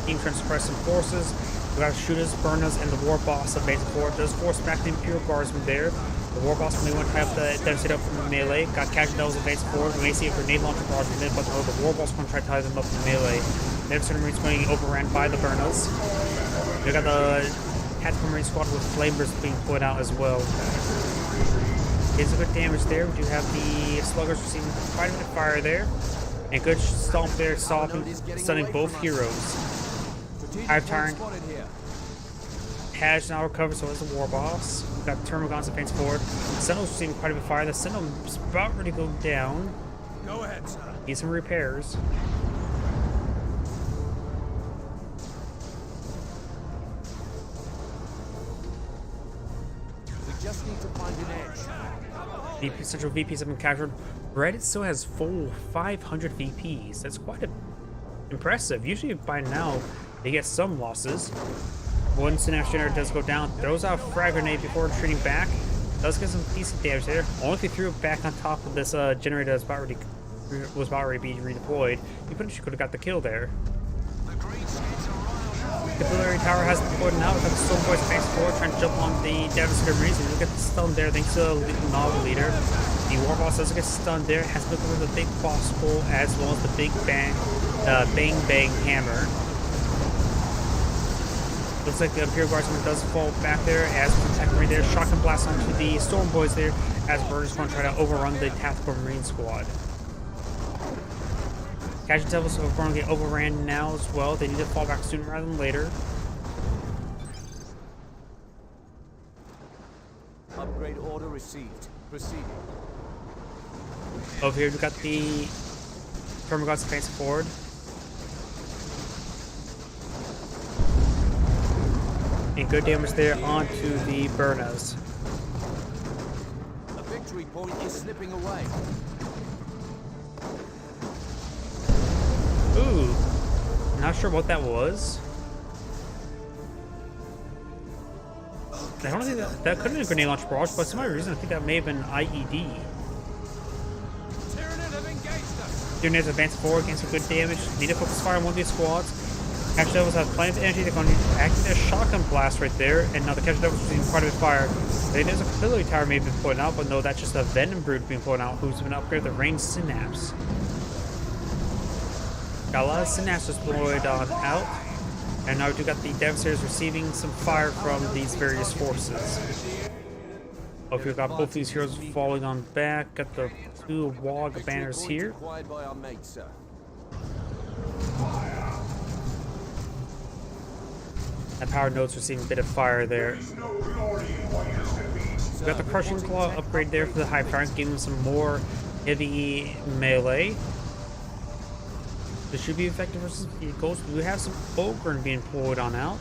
team trying to suppress some forces. We've got shooters, burners, and the War Boss advancing forward. Does force back the Imperial Guardsmen there. The War Boss may want to have the Devastator up from the melee. Got Casual Devils advancing forward. We may see a grenade launcher barrage from it, but no, the War Boss going to try to tie them up in the melee. Devastator Marines going overran by the burners. We got the Tactical Marine Squad with flamers being put out as well. It's a good damage there. We do have the Sluggers receiving quite a bit of fire there. And good stomp there, stunning both heroes. Hive Tyrant has now recovered, so is the War Boss. We've got Termagants advance forward. Sentinel's receiving quite a bit of fire. The Sentinel's about ready to go down. Go ahead, sir. Need some repairs. Central VPs have been captured. Reddit still has full 500 VPs. That's quite impressive. Usually by now they get some losses. One synapse generator does go down, throws out a frag grenade before retreating back. Does get some decent damage there. Only if he threw it back on top of this generator that was about ready to be redeployed, he pretty sure could have got the kill there. The green skids are riled up. The artillery tower has been deployed now. We've got the Storm Boys face forward trying to jump on the Devastator Marines. And look at the stun there thanks to the novel leader. The War Boss does get stunned there. Has to look over the big boss hole as well as the big bang hammer. Looks like the Imperial Guardsman does fall back there as the Tech Marine there. Shotgun blast onto the Storm Boys there as Burner's going to try to overrun the Tactical Marine Squad. Casual Devils are going to get overran now as well. They need to fall back sooner rather than later. Upgrade order received. Proceeding. Over here we've got the Termagants advancing forward. And good damage there onto the Burners. A victory point is slipping away. Ooh, not sure what that was. I don't think that could have been a grenade launch barrage, but for some odd reason I think that may have been IED. Tyranid have engaged us. Tyranids advance forward, gain some good damage. Need to focus fire on one of these squads. Casual Devils have plenty of energy. They're going to activate a shotgun blast right there, and now the Casual Devils are receiving quite a bit of fire. There's a artillery tower may have been put out, but no, that's just a Venom Brood being put out, who's been upgraded the ranged synapse. Got a lot of synapses deployed on out, and now we do got the Devastators receiving some fire from these various forces. Okay, we've got both these heroes falling on back. Got the two Wog banners here. Acquired by our mate, sir. And Power Node's receiving a bit of fire there. We got the Crushing Claw upgrade there for the high power, giving them some more heavy melee. This should be effective versus vehicles. We have some Ogre being pulled on out.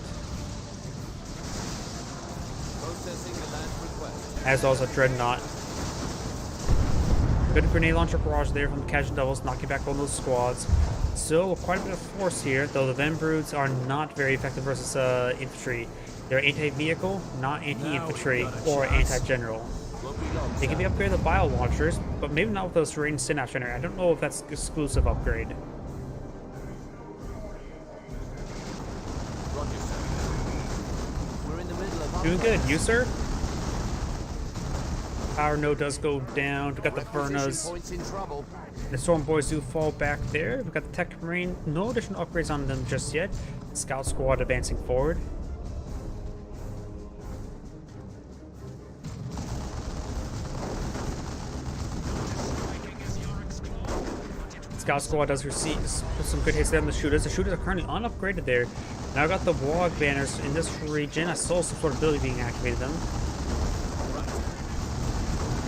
Processing the land request. As well as a Dreadnought. Good grenade launcher barrage there from the Casual Devils, knocking back all those squads. Still quite a bit of force here, though the Venom Broods are not very effective versus infantry. They're anti-vehicle, not anti-infantry or anti-general. They can be upgraded with bio launchers, but maybe not with those ranged synapse generator. I don't know if that's an exclusive upgrade. Roger, sir. We're in the middle of Doing good, you sir? Power node does go down. We got the Furnas. points in trouble. The Storm Boys do fall back there. We've got the Tech Marine. No additional upgrades on them just yet. Scout Squad advancing forward. Scout Squad does receive some good hits there on the shooters. The shooters are currently unupgraded there. Now I got the Wog banners in this region. I saw some sort of ability being activated them.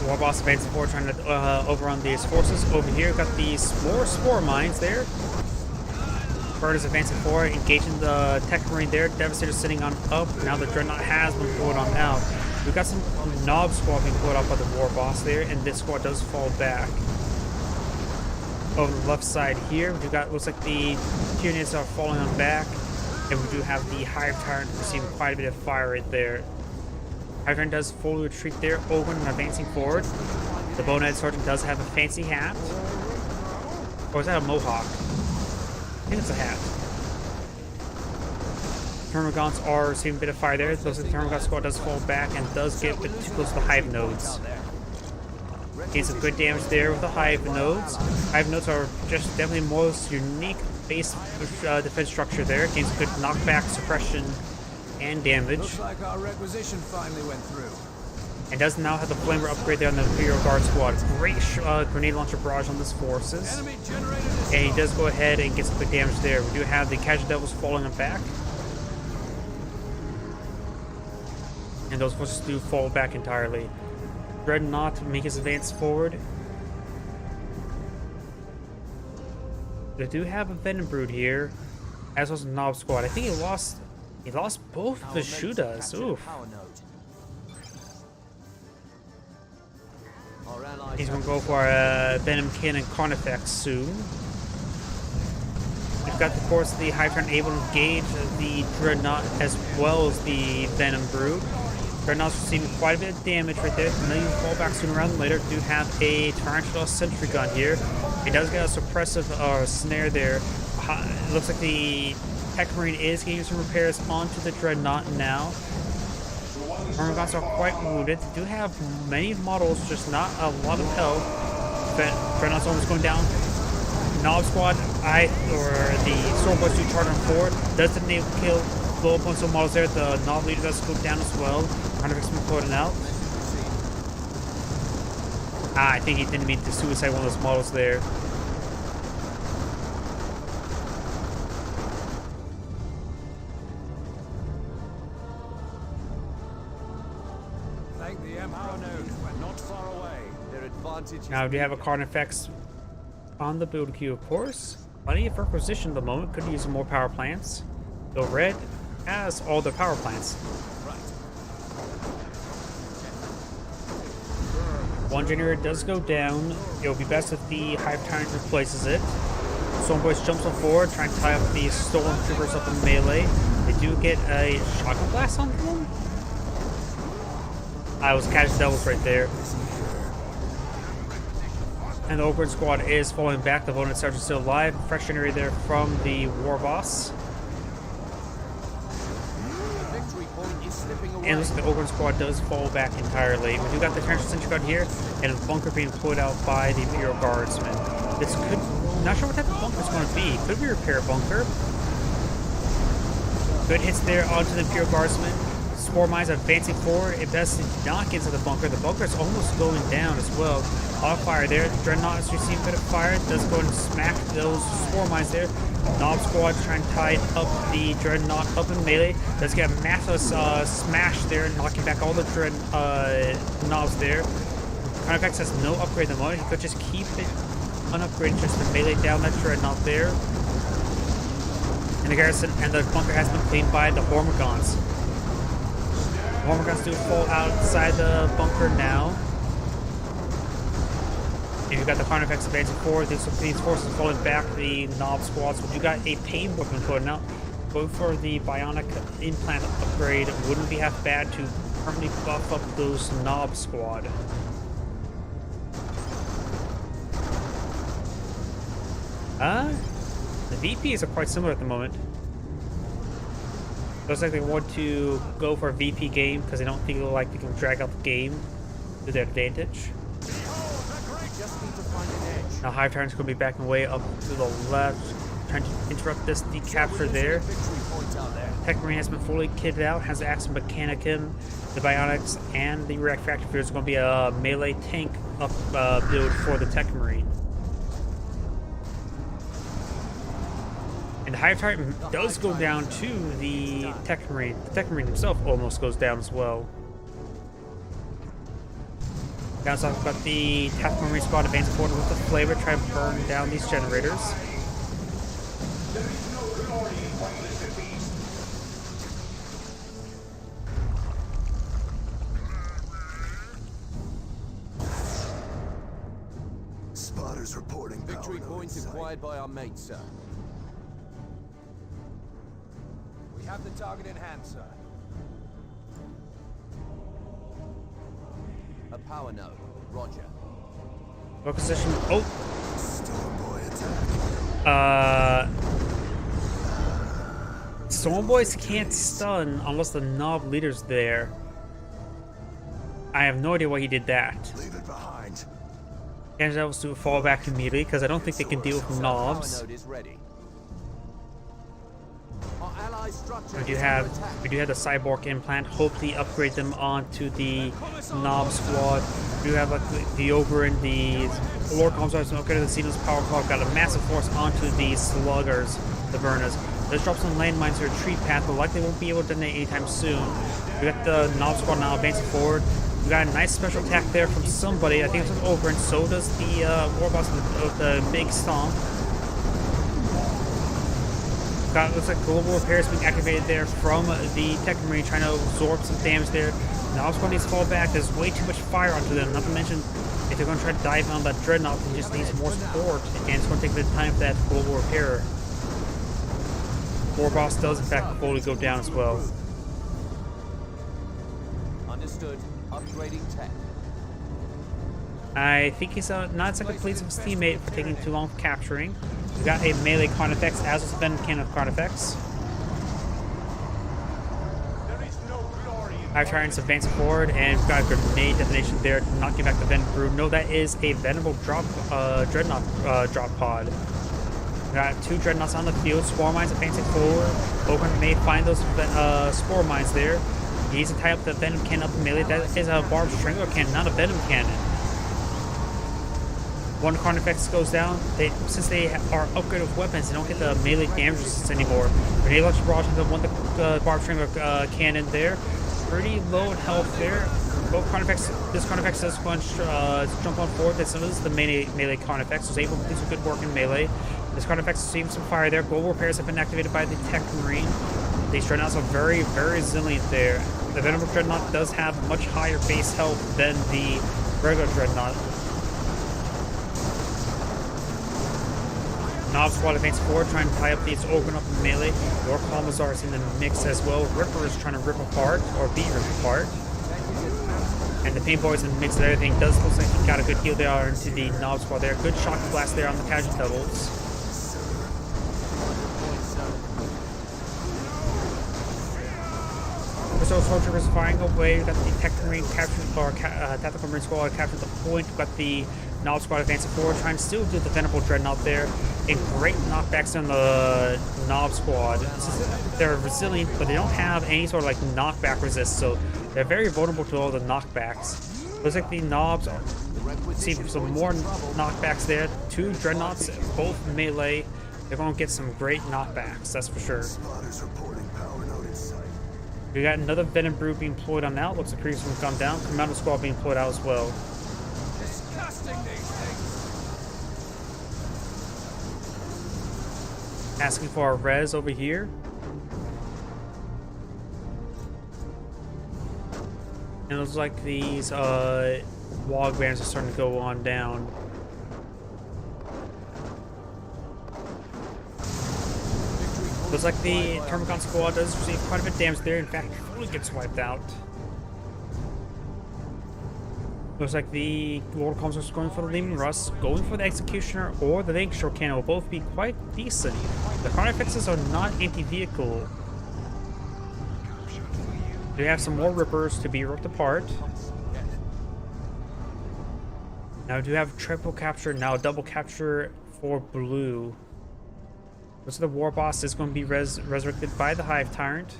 War Boss advancing forward, trying to overrun these forces. Over here, we've got these more Spore Mines there. Bird is advancing forward, engaging the Tech Marine there. Devastator sitting on up. Now the Dreadnought has been pulled on out. We've got some Knob Squad being pulled up by the War Boss there, and this squad does fall back. Over the left side here, we've got, looks like the Tyranids are falling on back, and we do have the Hive Tyrant receiving quite a bit of fire right there. Hive Tyrant does fully retreat there, Ogun advancing forward. The Bonehead Sergeant does have a fancy hat. Or is that a mohawk? I think it's a hat. Termagants are receiving a bit of fire there. Looks like the Termagant squad does fall back and does get a bit too close to the Hive Nodes. Gain some good damage there with the Hive Nodes. Hive Nodes are just definitely the most unique base defense structure there. Gains good knockback, suppression, and damage. Looks like our requisition finally went through. And does now have the Flamer upgrade there on the Imperial Guard squad. Great grenade launcher barrage on this forces. Enemy generated is And he does go ahead and get some good damage there. We do have the Casual Devils falling on back. And those forces do fall back entirely. Dreadnought to make his advance forward. They do have a Venom Brood here, as well as a Knob Squad. I think he lost both of his Shudas. Oof. Our He's gonna go for a Venom Cannon Carnifex soon. We've got, of course, the Hive able to engage the Dreadnought as well as the Venom Brood. Dreadnought's receiving quite a bit of damage right there. And then you fall back sooner rather than later. Do have a Tarantula Sentry Gun here. It does get a suppressive snare there. It looks like the Tech Marine is getting some repairs onto the Dreadnought now. Armagons are quite wounded. They do have many models, just not a lot of health. But Dreadnought's almost going down. Nob Squad, or the Storm Boys do charge on forward. Does the name kill, blow up on some models there. The Nob leader does go down as well. Carnifex been floating out. I think he didn't mean to suicide one of those models there. Thank the Emperor knows we're not far away. Their advantage. Now, we have a Carnifex on the build queue, of course. Plenty of requisition at the moment. Could use some more power plants. Though Red has all the power plants. One generator does go down. It'll be best if the Hive Tyrant replaces it. Stormboys jumps on forward, trying to tie up the Stormtroopers up in melee. They do get a Shotgun Blast on them. I was catching devils right there. And the Ogren Squad is falling back. The Vonan Sergeant still alive. Fresh generator there from the War Boss. And looks like the Ogren Squad does fall back entirely. We do got the Trench Sentry Gun here, and a bunker being deployed out by the Imperial Guardsmen. This could, not sure what type of bunker it's going to be. Could be a repair bunker. Good hits there onto the Imperial Guardsmen. Spore Mines advancing forward. It best to not get into the bunker. The bunker is almost going down as well. Auto fire there. Dreadnought is receiving a bit of fire. Does go and smack those Spore Mines there. Nob Squad trying to tie up the Dreadnought up in melee. Does get a massive smash there, knocking back all the Knobs there. Carnifex has no upgrade at the moment. He could just keep it unupgraded just to melee down that Dreadnought there. And the garrison and the bunker has been cleaned by the Hormigons. The Hormigons do fall outside the bunker now. And you've got the Carnifex advancing forward. These forces falling back. The Nob Squads. But you got a Pain Weapon putting out. Go for the Bionic Implant upgrade. Wouldn't be half bad to permanently buff up those Nob Squad. The VPs are quite similar at the moment. Looks like they want to go for a VP game because they don't feel like they can drag out the game to their advantage. Now Hive Tyrant's going to be backing way up to the left, trying to interrupt this decapture there. Tech Marine has been fully kitted out, has the Axum Mechanicum, the Bionics, and the React Factory. There's going to be a melee tank up build for the Tech Marine. And the Hive Tyrant does go down to the Tech Marine. The Tech Marine himself almost goes down as well. Down south, we've got the Tactical Marine Squad advancing forward with the flavor, trying to burn down these generators. Spotters reporting. Victory point acquired by our mates, sir. We have the target in hand, sir. A power node. Roger. What position? Oh! Stormboy attack. Stormboys can't stun unless the Nob leader's there. I have no idea why he did that. Leave it behind. And that was to fall back immediately because I don't think they can deal with Knobs. Power node is ready. Our ally structure We do have the Cyborg implant. Hopefully upgrade them onto the Nob Squad. We do have like the Ogre, the Lord Commissars, okay, the Xenos Power Clock. Got a massive force onto the Sluggers, the Vernas. Let's drop some landmines to retreat path, but likely won't be able to detonate anytime soon. We got the Nob Squad now advancing forward. We got a nice special attack there from somebody. I think it's an Ogre, and so does the War Boss with the big stomp. Looks like global repairs being activated there from the Tech Marine, trying to absorb some damage there. Now Squad needs to fall back. There's way too much fire onto them. Not to mention, if they're going to try to dive on that Dreadnought, he just needs more support, and it's going to take a bit of time for that global repair. War Boss does in fact fully go down as well. Understood. Upgrading tech. I think he's not exactly pleased with his teammate for taking too long for capturing. We got a melee Carnifex as was a Venom Cannon of Carnifex. Hive Tyrant's advancing forward, and we've got a grenade detonation there, knocking back the Venom Brood. No, that is a Venomable Dreadnought drop pod. We got 2 Dreadnoughts on the field, Spore Mines advancing forward. Ogun may find those Spore Mines there. He needs to tie up the Venom Cannon up the melee. That is a Barbed Strangler Cannon, not a Venom Cannon. One Carnifex goes down. Since they are upgraded with weapons, they don't get the melee damage resistance anymore. Grenade launcher brought into one the Barbed Strangler cannon there. Pretty low in health there. Both Carnifex, this Carnifex does jump on forward. This is the melee Carnifex, was able to do some good work in melee. This Carnifex is receiving some fire there. Global repairs have been activated by the Tech Marine. These Dreadnoughts are very, very resilient there. The Venomable Dreadnought does have much higher base health than the regular Dreadnought. Nob Squad advancing forward, trying to tie up these Ogun up in melee. Lord Kalmazar is in the mix as well. Ripper is trying to rip apart, or be ripped apart. And the Pain Boy's in the mix of everything. Does look like he got a good heal there into the Nob Squad there. Good shock blast there on the casualty levels. So Stormtroopers firing away. We've got the Tech Marine captured, or Tactical Marine Squad captured the point. We've got the Nob Squad advancing forward, trying to still do the Venerable Dreadnought there. And great knockbacks on the Nob Squad. They're resilient, but they don't have any sort of like knockback resist, so they're very vulnerable to all the knockbacks. Looks like the Nobs see some more knockbacks there. 2 Dreadnoughts, both melee. They're going to get some great knockbacks, that's for sure. We got another Venom Brood being deployed on out. Looks like previous one's gone down. Commando Squad being deployed out as well. Disgusting, these things. Asking for our res over here. And it looks like these Wog Bands are starting to go on down. Looks like the Termagant Squad does receive quite a bit of damage there. In fact, fully gets wiped out. Looks like the Lord Comms is going for the Leman Russ, going for the Executioner, or the Vanquisher Cannon will both be quite decent. The Carnifexes are not anti-vehicle. We have some more Rippers to be ripped apart. Now we do have triple capture, now double capture for blue. Looks like the War Boss is going to be resurrected by the Hive Tyrant.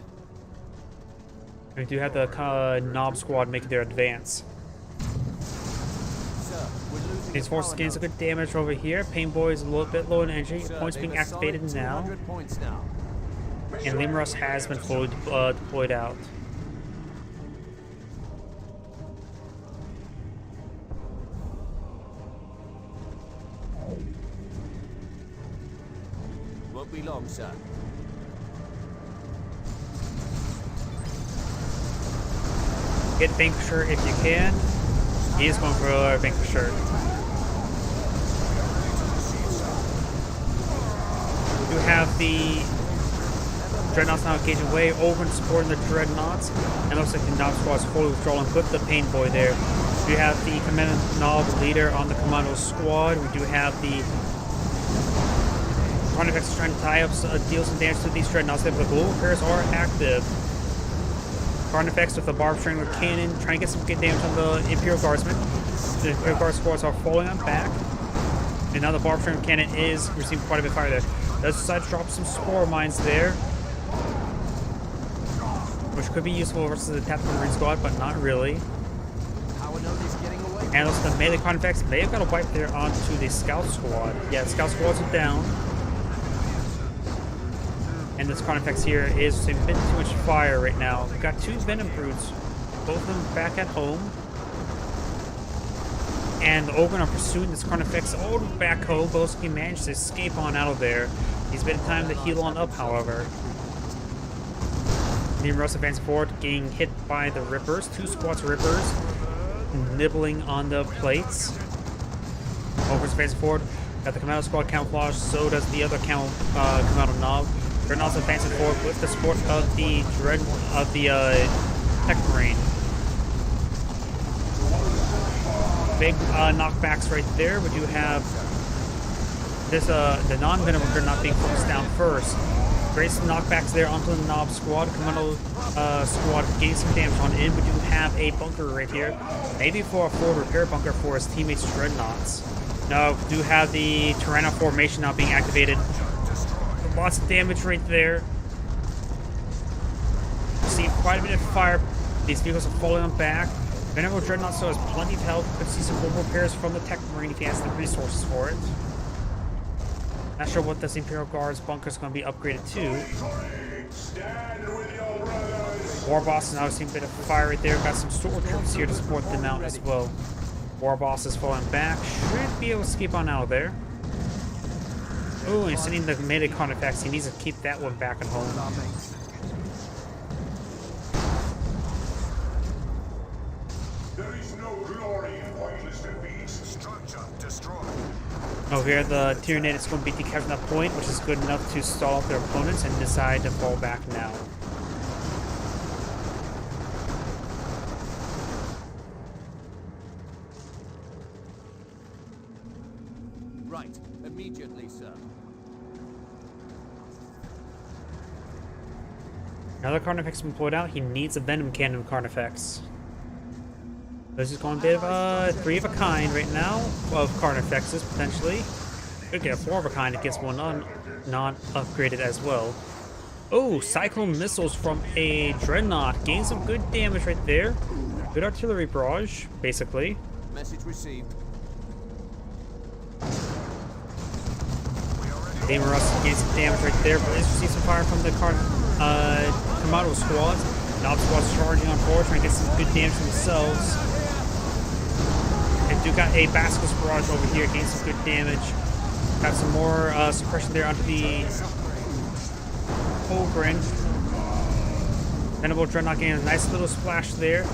And we do have the Nob Squad making their advance. These forces gain some good damage over here. Pain Boy is a little bit low in energy. Points being activated now. And Limrus has been fully deployed out. Won't be long, sir. Get Vanquisher if you can. He is going for a Vanquisher. We do have the Dreadnoughts now engaging away, over and supporting the Dreadnoughts. And looks like the Nob Squad is fully withdrawing with the Pain Boy there. We have the Commandant Nob leader on the Commando Squad. We do have the Carnifex is trying to tie up, deal some damage to these Dreadnoughts there, but the global repairs are active. Carnifex with the Barbed Strangler Cannon, trying to get some good damage on the Imperial Guardsmen. The Imperial Guard squads are falling on back. And now the Barbed Strangler Cannon is receiving quite a bit of fire there. Does decide to drop some Spore Mines there, which could be useful versus the Tactical Marine Squad, but not really. And also the melee Carnifex, they've got a wipe there onto the Scout Squad. Yeah, the Scout Squads are down. And this Carnifex here is receiving a bit too much fire right now. We've got 2 Venom Broods, both of them back at home. And the Ogryn are pursuing this Carnifex all the way back home. Boski managed to escape on out of there. He's been time to heal on up, however. Team Russ advancing forward, getting hit by the Rippers. 2 squads of Rippers nibbling on the plates. Ogryn's advancing forward. Got the Commando squad camouflage, so does the other Commando Nob. Dreadnought's advancing forward with the support of the Tech Marine. Big knockbacks right there. We do have this the non-venom Dreadnought being focused down first. Great knockbacks there onto the Nob squad. Commando squad getting some damage on in. We do have a bunker right here. Maybe for a forward repair bunker for his teammates Dreadnoughts. No, we do have the Tyranno formation now being activated. Lots of damage right there. See quite a bit of fire. These vehicles are falling on back. Venerable Dreadnought still has plenty of health. Could see some full repairs from the Tech Marine if he has the resources for it. Not sure what this Imperial Guard's bunker is going to be upgraded to. War Boss is now seeing a bit of fire right there. Got some stormtroopers here to support them out as well. War Boss is falling back. Should be able to escape on out of there. Oh, and sending the melee Carnifex. He needs to keep that one back at home. There is no glory in pointless defeat. Structure destroyed. Oh, here the Tyranid is going to be decapturing that point, which is good enough to stall their opponents and decide to fall back now. Right. Immediately, sir. Another Carnifex been pulled out. He needs a Venom Cannon Carnifex. This is going to be a 3 of a kind right now of Carnifexes, potentially. Could get a 4 of a kind. It gets one not upgraded as well. Oh, Cyclone Missiles from a Dreadnought. Gain some good damage right there. Good artillery barrage, basically. Message received. Demon Russ gains some damage right there, but let's receive some fire from the Commando squads. Nob squad's charging on forward, trying to get some good damage for themselves. And do got a Basilisk barrage over here, gains some good damage. Got some more suppression there onto the Ogryn. Venerable Dreadnought getting a nice little splash there,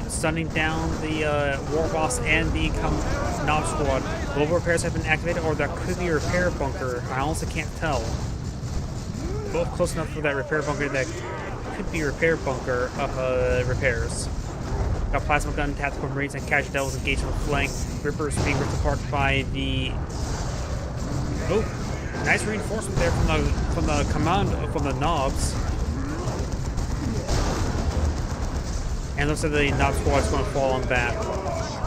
stunning down the War Boss and the Nob squad. Global repairs have been activated, or there could be a repair bunker. I honestly can't tell. Both close enough for that repair bunker that could be a repair bunker of repairs. Got Plasma Gun, Tactical Marines, and Casual Devils engaged on the flank. Rippers being ripped apart by the... Oh, nice reinforcement there from the Nobs. And looks like the Nob squad is going to fall on back.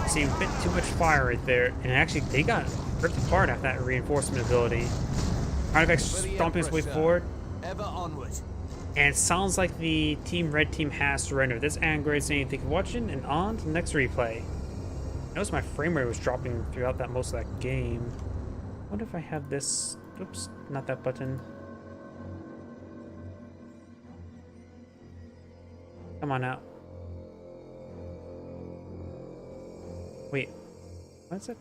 Seeing a bit too much fire right there. And actually, they got ripped apart after that reinforcement ability. Carnifex stomping his way forward. Ever onward. And it sounds like the Red Team has surrendered. This is Angrade saying thank you for watching, and on to the next replay. I noticed my frame rate was dropping throughout most of that game. I wonder if I have this... Oops, not that button. Come on out. Wait, what's it?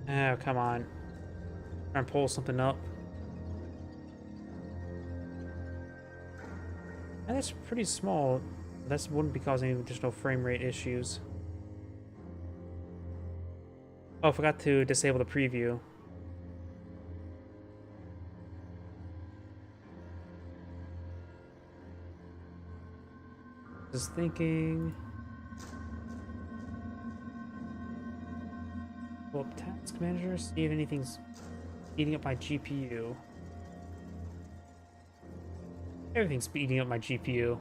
Oh, come on. Try and pull something up. And that's pretty small. That wouldn't be causing any additional frame rate issues. Oh, I forgot to disable the preview. Just thinking. Well, task manager, see if anything's eating up my GPU. Everything's speeding up my GPU.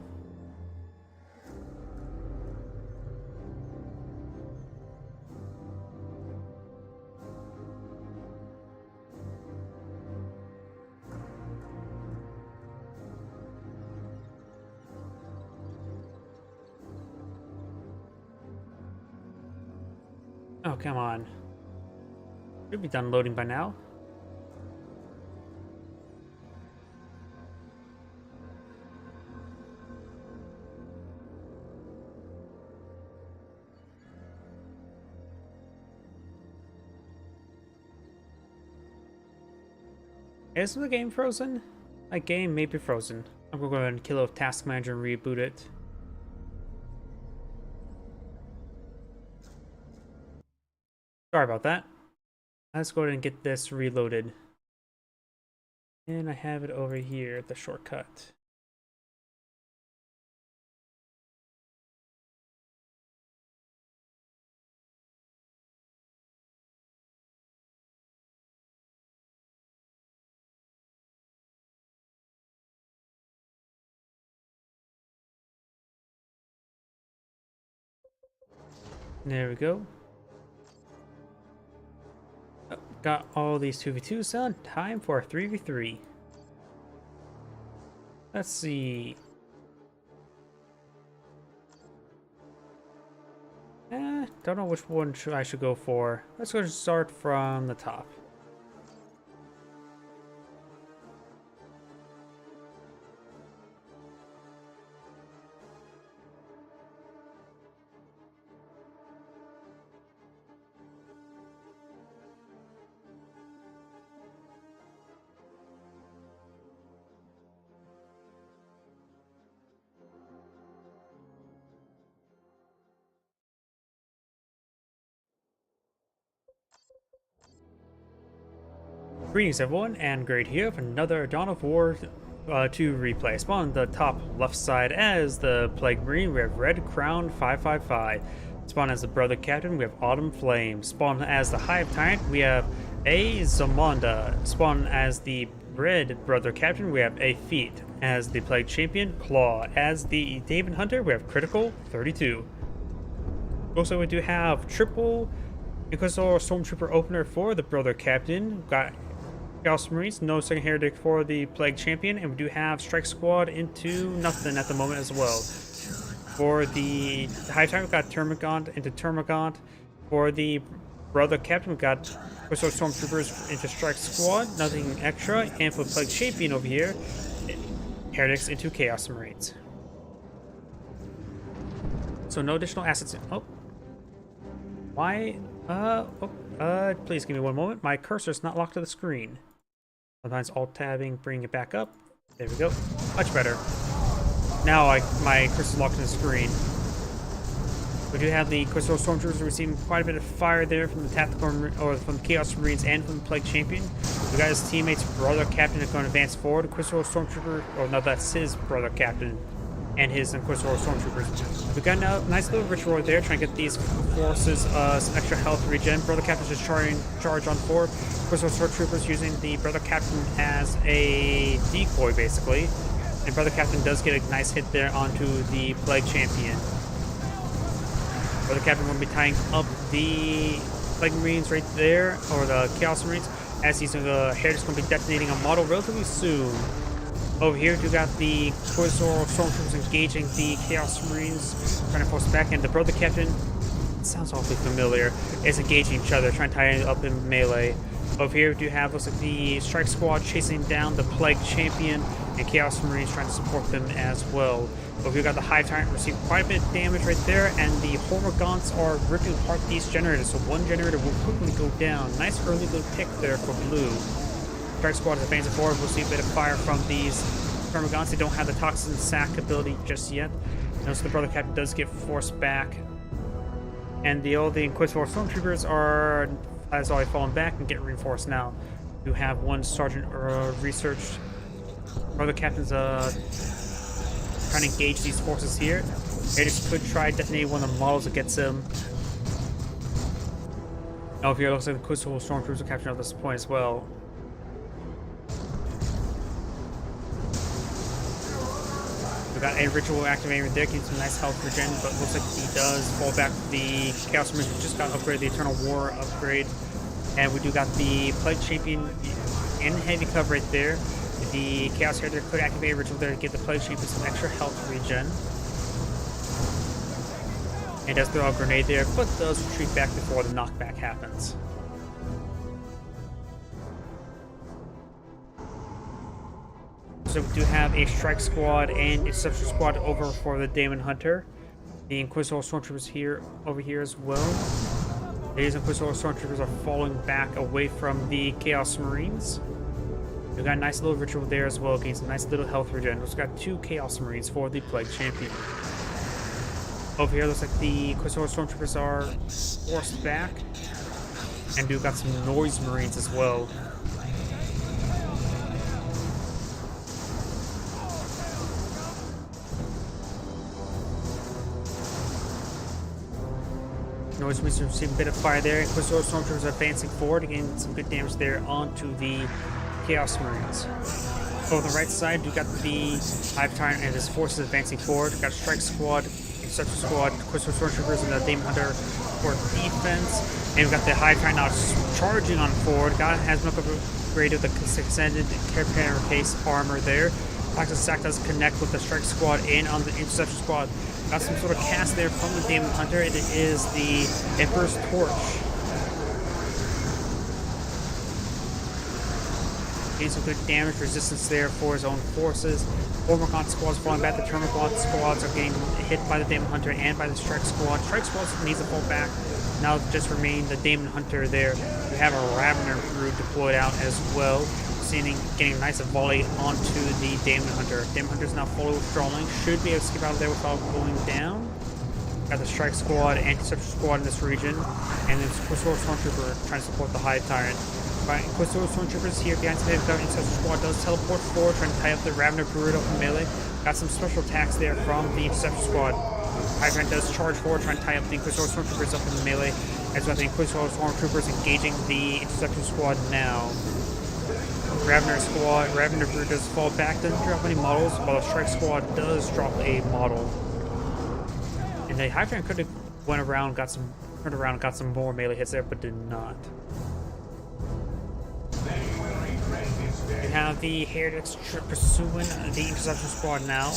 Oh, come on. Should be done loading by now. Is the game frozen? My game may be frozen. I'm gonna go ahead and kill a task manager and reboot it. Sorry about that. Let's go ahead and get this reloaded. And I have it over here, the shortcut. There we go. Oh, got all these 2v2s done. Time for a 3v3. Let's see. Don't know which one I should go for. Let's go start from the top. Greetings everyone, and Great here for another Dawn of War 2 replay. Spawn on the top left side as the Plague Marine, we have Red Crown 555. Spawn as the Brother Captain, we have Autumn Flame. Spawn as the Hive Tyrant, we have a Zamanda. Spawn as the Red Brother Captain, we have a Feet. As the Plague Champion, Claw. As the Demon Hunter, we have Critical 32. Also, we do have triple Inquisitor Stormtrooper opener for the Brother Captain. We've got Chaos Marines, no second heretic for the Plague Champion, and we do have Strike Squad into nothing at the moment as well. For the High Time, we've got Termagant into Termagant. For the Brother Captain, we've got Inquisitor Stormtroopers into Strike Squad, nothing extra. And for the Plague Champion over here, Heretics into Chaos Marines. So no additional assets. Oh. Why? Please give me one moment. My cursor's not locked to the screen. Sometimes alt-tabbing, bring it back up. There we go. Much better. Now my cursor's locked to the screen. We do have the Inquisitor Stormtroopers receiving quite a bit of fire there from the Tactical, or from the Chaos Marines and from the Plague Champion. We got his teammates' Brother Captain is going to advance forward. Inquisitor Stormtrooper, oh no, that's his Brother Captain and his Inquisitor Stormtroopers. We got a nice little ritual there, trying to get these forces some extra health regen. Brother Captain's just charge on forward. Inquisitor Stormtroopers using the Brother Captain as a decoy, basically. And Brother Captain does get a nice hit there onto the Plague Champion. Brother Captain will be tying up the Plague Marines right there, or the Chaos Marines, as he's Heretics going to be detonating a model relatively soon. Over here, you got the Inquisitor Stormtroopers engaging the Chaos Marines, trying to force back, and the Brother Captain, sounds awfully familiar, is engaging each other, trying to tie it up in melee. Over here, we do have, looks like the Strike Squad chasing down the Plague Champion, and Chaos Marines trying to support them as well. Over here, we got the Hive Tyrant receiving quite a bit of damage right there, and the Hormagaunts are ripping apart these generators, so one generator will quickly go down. Nice early good pick there for blue. Strike Squad is advancing forward. We'll see a bit of fire from these Hormagaunts. They don't have the Toxin Sack ability just yet. Notice the Brother Captain does get forced back. And the Inquisitor Stormtroopers are, as already fallen back and get reinforced now. You have one Sergeant Research. Brother Captain's trying to engage these forces here. Heretics could try detonating one of the models that gets him. Over here, it looks like the Inquisitor Stormtroopers are capturing at this point as well. We got a ritual activating there, getting some nice health regen, but looks like he does fall back to the Chaos Marines. We just got upgraded, the Eternal War upgrade. And we do got the Plague Champion in heavy cover right there. The Chaos Heretic could activate a ritual there to give the Plague Champion some extra health regen. And does throw a grenade there, but does retreat back before the knockback happens. So we do have a Strike Squad and Interception Squad over for the Demon Hunter. The Inquisitor Stormtroopers here, over here as well. These Inquisitor Stormtroopers are falling back away from the Chaos Marines. We got a nice little ritual there as well, getting some nice little health regen. We also got 2 Chaos Marines for the Plague Champion. Over here, looks like the Quizor Stormtroopers are forced back. And we've got some Noise Marines as well. Noise Marines receiving a bit of fire there. Inquisitor Stormtroopers are advancing forward, getting some good damage there onto the Chaos Marines. Over the right side, we've got the Hive Tyrant and his forces advancing forward. We've got Strike Squad, Interceptor Squad, Inquisitor Stormtroopers, and the Demon Hunter for defense. And we've got the Hive Tyrant now charging on forward. God has not upgraded the extended Carabiner case armor there. Toxic Sack does connect with the Strike Squad and on the Interceptor Squad. Got some sort of cast there from the Demon Hunter. It is the Emperor's Torch. Getting some good damage resistance there for his own forces. 4 Morgant squads falling back. The Termagant squads are getting hit by the Demon Hunter and by the Strike Squad. Strike Squad needs to fall back. Now just remain the Demon Hunter there. We have a Ravener crew deployed out as well. Getting a nice volley onto the Demon Hunter. Demon Hunter is now fully withdrawing. Should be able to skip out of there without going down. Got the Strike Squad, Interceptor Squad in this region. And then Inquisitor Stormtrooper trying to support the Hive Tyrant. Right, Inquisitor Stormtroopers here behind the Interceptor Squad does teleport forward, trying to tie up the Ravener Brutal from melee. Got some special attacks there from the Interceptor Squad. Hive Tyrant does charge forward, trying to tie up the Inquisitor Stormtroopers up in the melee. As well as the Inquisitor Stormtroopers engaging the Interceptor Squad now. Ravener Brood does fall back, doesn't drop any models, while the Strike Squad does drop a model. And the Hive Tyrant could have turned around, got some more melee hits there, but did not. We have the Heretics pursuing the Interceptor Squad now.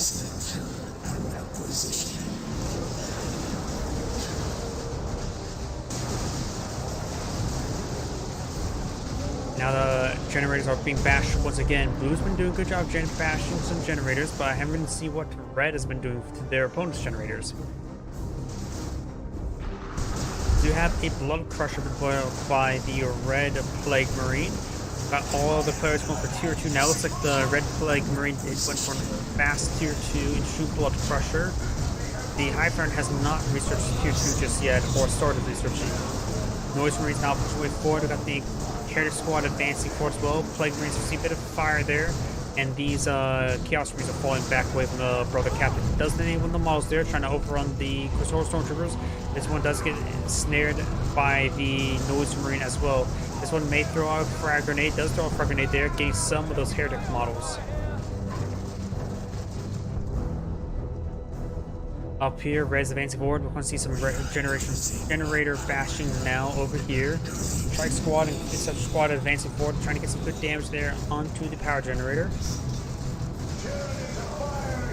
Now the generators are being bashed once again. Blue's been doing a good job bashing some generators, but I haven't seen what Red has been doing to their opponent's generators. You have a Blood Crusher deployed by the Red Plague Marine. Got all the players going for tier 2. Now looks like the Red Plague Marine went for fast tier 2 and shoot Blood Crusher. The Hive Tyrant has not researched tier 2 just yet, or started researching. Noise Marines now pushing way forward. We got the Heritage Squad advancing forward as well. Plague Marines see a bit of fire there. And these Chaos Marines are falling back away from the Brother Captain. Does anyone of the models there trying to overrun the Inquisitor Stormtroopers. This one does get snared by the Noise Marine as well. This one may throw out a frag grenade, does throw a frag grenade there, getting some of those Heretic models. Up here, Red's advancing forward. We're going to see some generator bashing now over here. Strike Squad and Interceptor Squad advancing forward, trying to get some good damage there onto the power generator.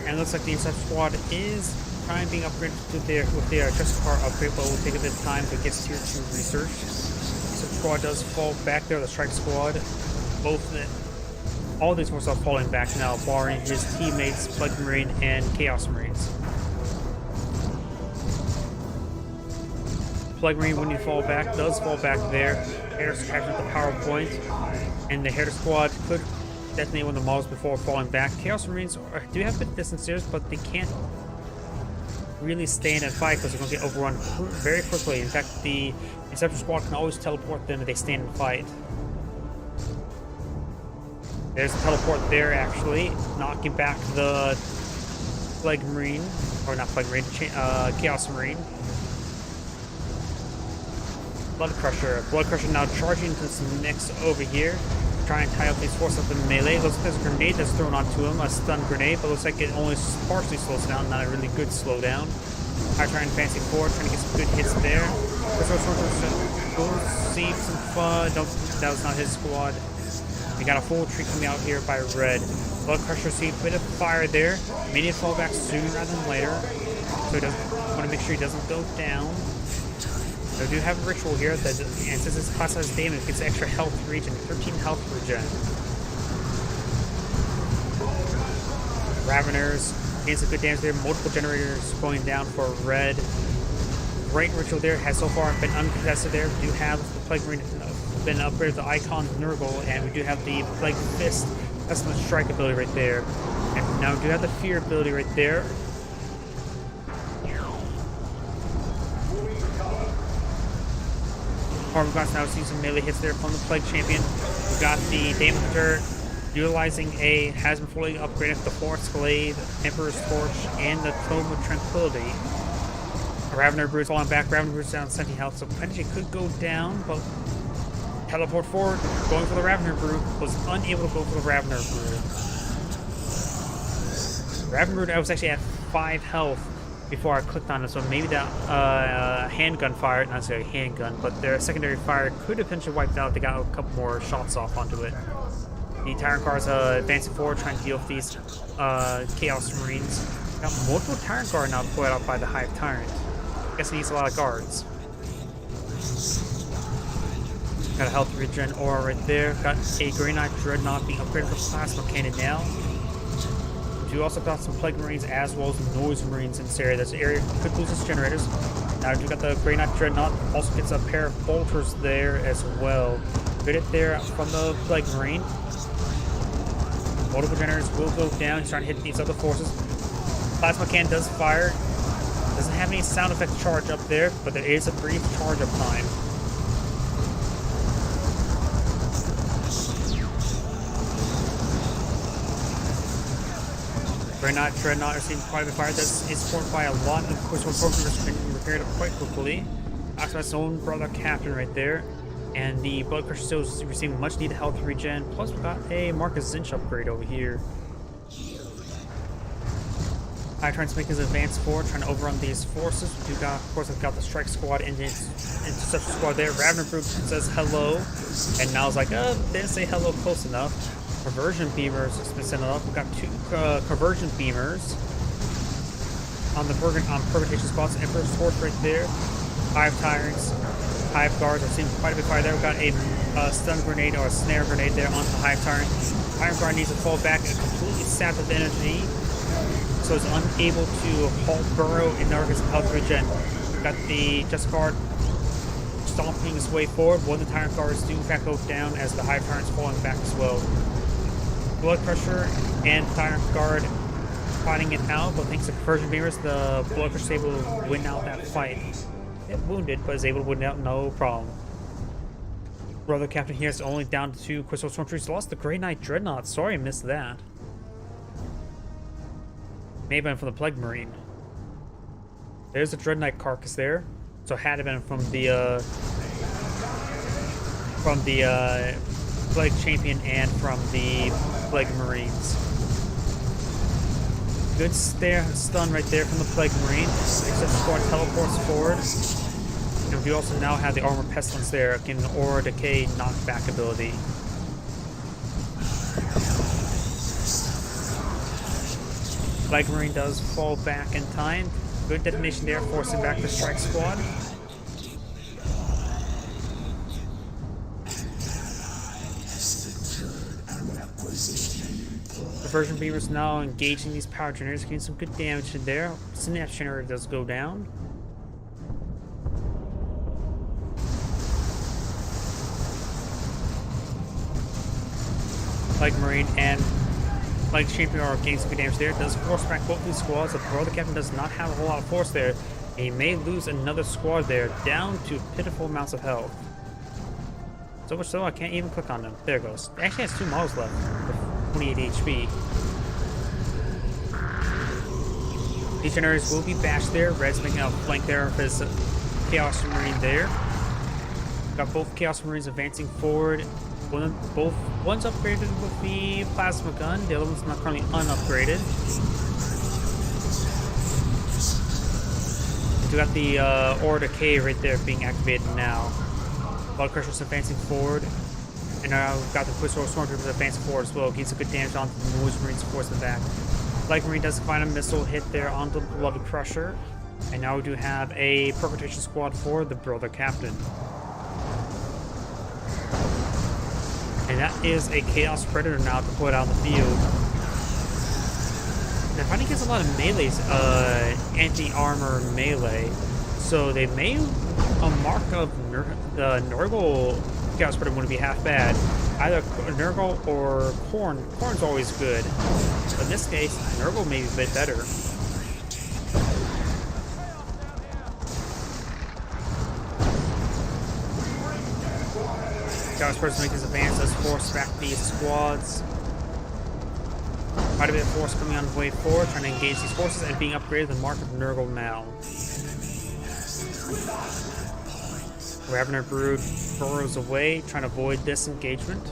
And it looks like the Interceptor Squad is trying being upgraded to with their Justicar upgrade, but will take a bit of time to get tier 2 research. Interceptor Squad does fall back there. The Strike Squad, all these forces are falling back now, barring his teammates, Plague Marine and Chaos Marines. Plague Marine, when you fall back, does fall back there. Heretics captured the power point, and the Heretics Squad could detonate one of the models before falling back. Chaos Marines do have a bit of distance there, but they can't really stand and fight because they're going to get overrun very quickly. In fact, the Interceptor Squad can always teleport them if they stand and fight. There's a teleport there, actually, knocking back the Plague Marine, or not Plague Marine, Chaos Marine. Blood Crusher now charging into this mix over here. Try and tie up these forces up in melee. Looks like there's a grenade that's thrown onto him, a stun grenade, but looks like it only partially slows down, not a really good slowdown. Hive Tyrant advancing forward, trying to get some good hits there. We'll see some fun. Nope, that was not his squad. We got a full tree coming out here by Red. Blood Crusher see a bit of fire there. Immediate fall back sooner rather than later. So he want to make sure he doesn't go down. So we do have a ritual here that, and since it's class as damage, it gets extra health regen, 13 health regen. Raveners getting some good damage there. Multiple generators going down for Red. Great ritual there, has so far been uncontested there. We do have the Plague Marine been upgraded to Icon Nurgle, and we do have the Plague Fist. That's the strike ability right there. And now we do have the Fear ability right there. We've got now seeing some melee hits there from the Plague Champion. We've got the Demon Hunter utilizing has been fully upgraded with the Force Glaive, Emperor's Torch, and the Tome of Tranquility. Ravener Brood's all on back. Ravener Brood's down 70 health, so potentially could go down, but teleport forward, going for the Ravener Brood, was unable to go for the Ravener Brood. Ravener Brood, I was actually at 5 health before I clicked on it, so maybe that handgun fire, not necessarily handgun, but their secondary fire could have potentially wiped out. They got a couple more shots off onto it. The Tyrant Guard's advancing forward, trying to deal with these Chaos Marines. Got multiple Tyrant Guard now deployed out by the Hive Tyrant. Guess he needs a lot of guards. Got a health regen aura right there. Got a Grey Knight Dreadnought being upgraded with Plasma Cannon now. We also got some Plague Marines as well as Noise Marines in this area. This area could lose its generators. Now we got the Grey Knight Dreadnought. Also gets a pair of bolters there as well. Good hit there from the Plague Marine. Multiple generators will go down. He's trying to hit these other forces. Plasma Cannon does fire. Doesn't have any sound effect charge up there, but there is a brief charge up time. Grey Knight Dreadnought are seeing quite a bit of fire. This is supported by a lot of Quizzical Stormtroopers being repaired up quite quickly. Oxman's own brother captain right there. And the Blood Crusher still is receiving much needed health regen. Plus we got a Marcus Zinch upgrade over here. Hive Tyrant's making his advance forward, trying to overrun these forces. We do got, of course, we've got the Strike Squad and the Interceptor Squad there. Ravener Brood says hello, and now it's like, didn't say hello close enough. Conversion Beamers has been sent up. We've got 2 Conversion Beamers on the Purgation spots. Emperor's Torch right there. Hive Tyrants, Hive Guards are seeing quite a bit of fire there. We've got a stun grenade or a snare grenade there onto the Hive Tyrant. Iron Guard needs to fall back and completely sapped of energy, so it's unable to halt burrow in order to get some health regen. We've got the Just Guard stomping his way forward. One of the Tyrant Guards do in fact go down as the Hive Tyrant's falling back as well. Blood Crusher and Tyrant Guard fighting it out, but thanks to Conversion Beamers, the Blood Crusher is able to win out that fight. Get wounded, but is able to win out no problem. Brother Captain here is only down to 2 Quizzical Stormtroopers. Lost the Grey Knight Dreadnought. Sorry I missed that. Maybe been from the Plague Marine. There's a Dreadnought carcass there. So had it been from the Plague Champion and from the Plague Marines. Good stun right there from the Plague Marine. Except Squad teleports forward. And we also now have the Armor Pestilence there, getting an Aura Decay knockback ability. Plague Marine does fall back in time. Good detonation there, forcing back the Strike Squad. Conversion Beamers now engaging these power generators, getting some good damage in there. Synapse Generator does go down. Plague Marine and Plague Champion are getting some good damage there. Does force back both these squads. The Brother Captain does not have a whole lot of force there. He may lose another squad there, down to pitiful amounts of health. So much so I can't even click on them. There it goes. It actually has 2 models left with 28 HP. These generators will be bashed there. Red's making a flank there of his Chaos Marine there. Got both Chaos Marines advancing forward. One's upgraded with the plasma gun, the other one's not currently unupgraded. We got the Aura Decay right there being activated now. Blood Crusher's advancing forward. And now we've got the Quizzical Stormtroopers advancing forward as well. Getting some good damage onto the Noise Marines forcing back. Plague Marine does find a missile hit there onto the Blood Crusher. And now we do have a Perpetration Squad for the Brother Captain. And that is a Chaos Predator now deployed out in the field. Now, fighting gets a lot of melees, anti-armor melee. So they may a mark of the Nurgle Chaos Spreader wouldn't be half bad. Either Nurgle or Corn. Corn's always good. But in this case, Nurgle may be a bit better. Chaos Spreader's making his advance as force back these squads. Quite a bit of force coming on the way forward, trying to engage these forces and being upgraded to the Mark of Nurgle now. Ravener Brood burrows away, trying to avoid this engagement.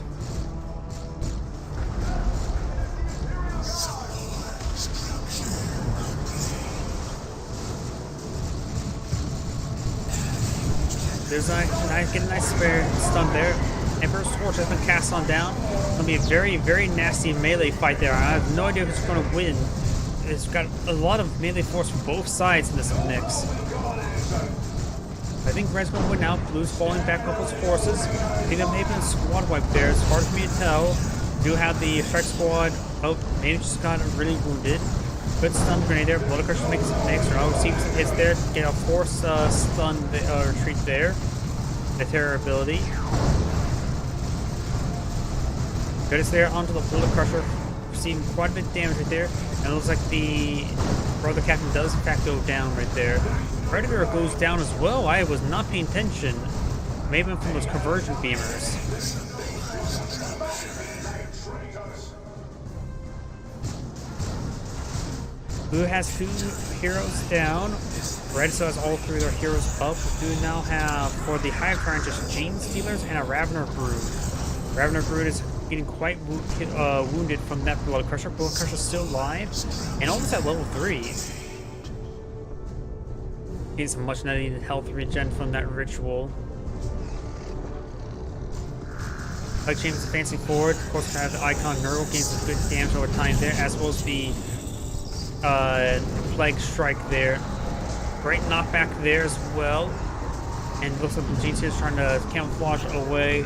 There's getting a nice spare stun there. Emperor's Torch has been cast on down. It's going to be a very, very nasty melee fight there. I have no idea who's going to win. It's got a lot of melee force from both sides in this mix. I think Red's going to win now. Blue's falling back up his forces. I think that may have been a squad wipe there. It's hard for me to tell. Do have the strike squad. Oh, maybe just got really wounded. Good stun grenade there. Blood Crusher makes an extra. Oh, see some hits there. Get a force stun retreat there. The terror ability. Good is there onto the Blood Crusher. Receiving quite a bit of damage right there. And it looks like the Brother Captain does in fact go down right there. Predator goes down as well. I was not paying attention. Maybe from those conversion beamers. Blue has 2 heroes down. Red still has all 3 of their heroes up. We do now have, for the Hive Tyrant, just Gene Stealers and a Ravener Brood. Ravener Brood is getting quite wounded from that Blood Crusher. Blood Crusher still alive and almost at level 3. Getting some much needed health regen from that ritual. Plague Champ is advancing forward. Of course, we have the Icon Nurgle gains some good damage over time there, as well as the Plague Strike there. Great knockback there as well. And it looks like the GT is trying to camouflage away.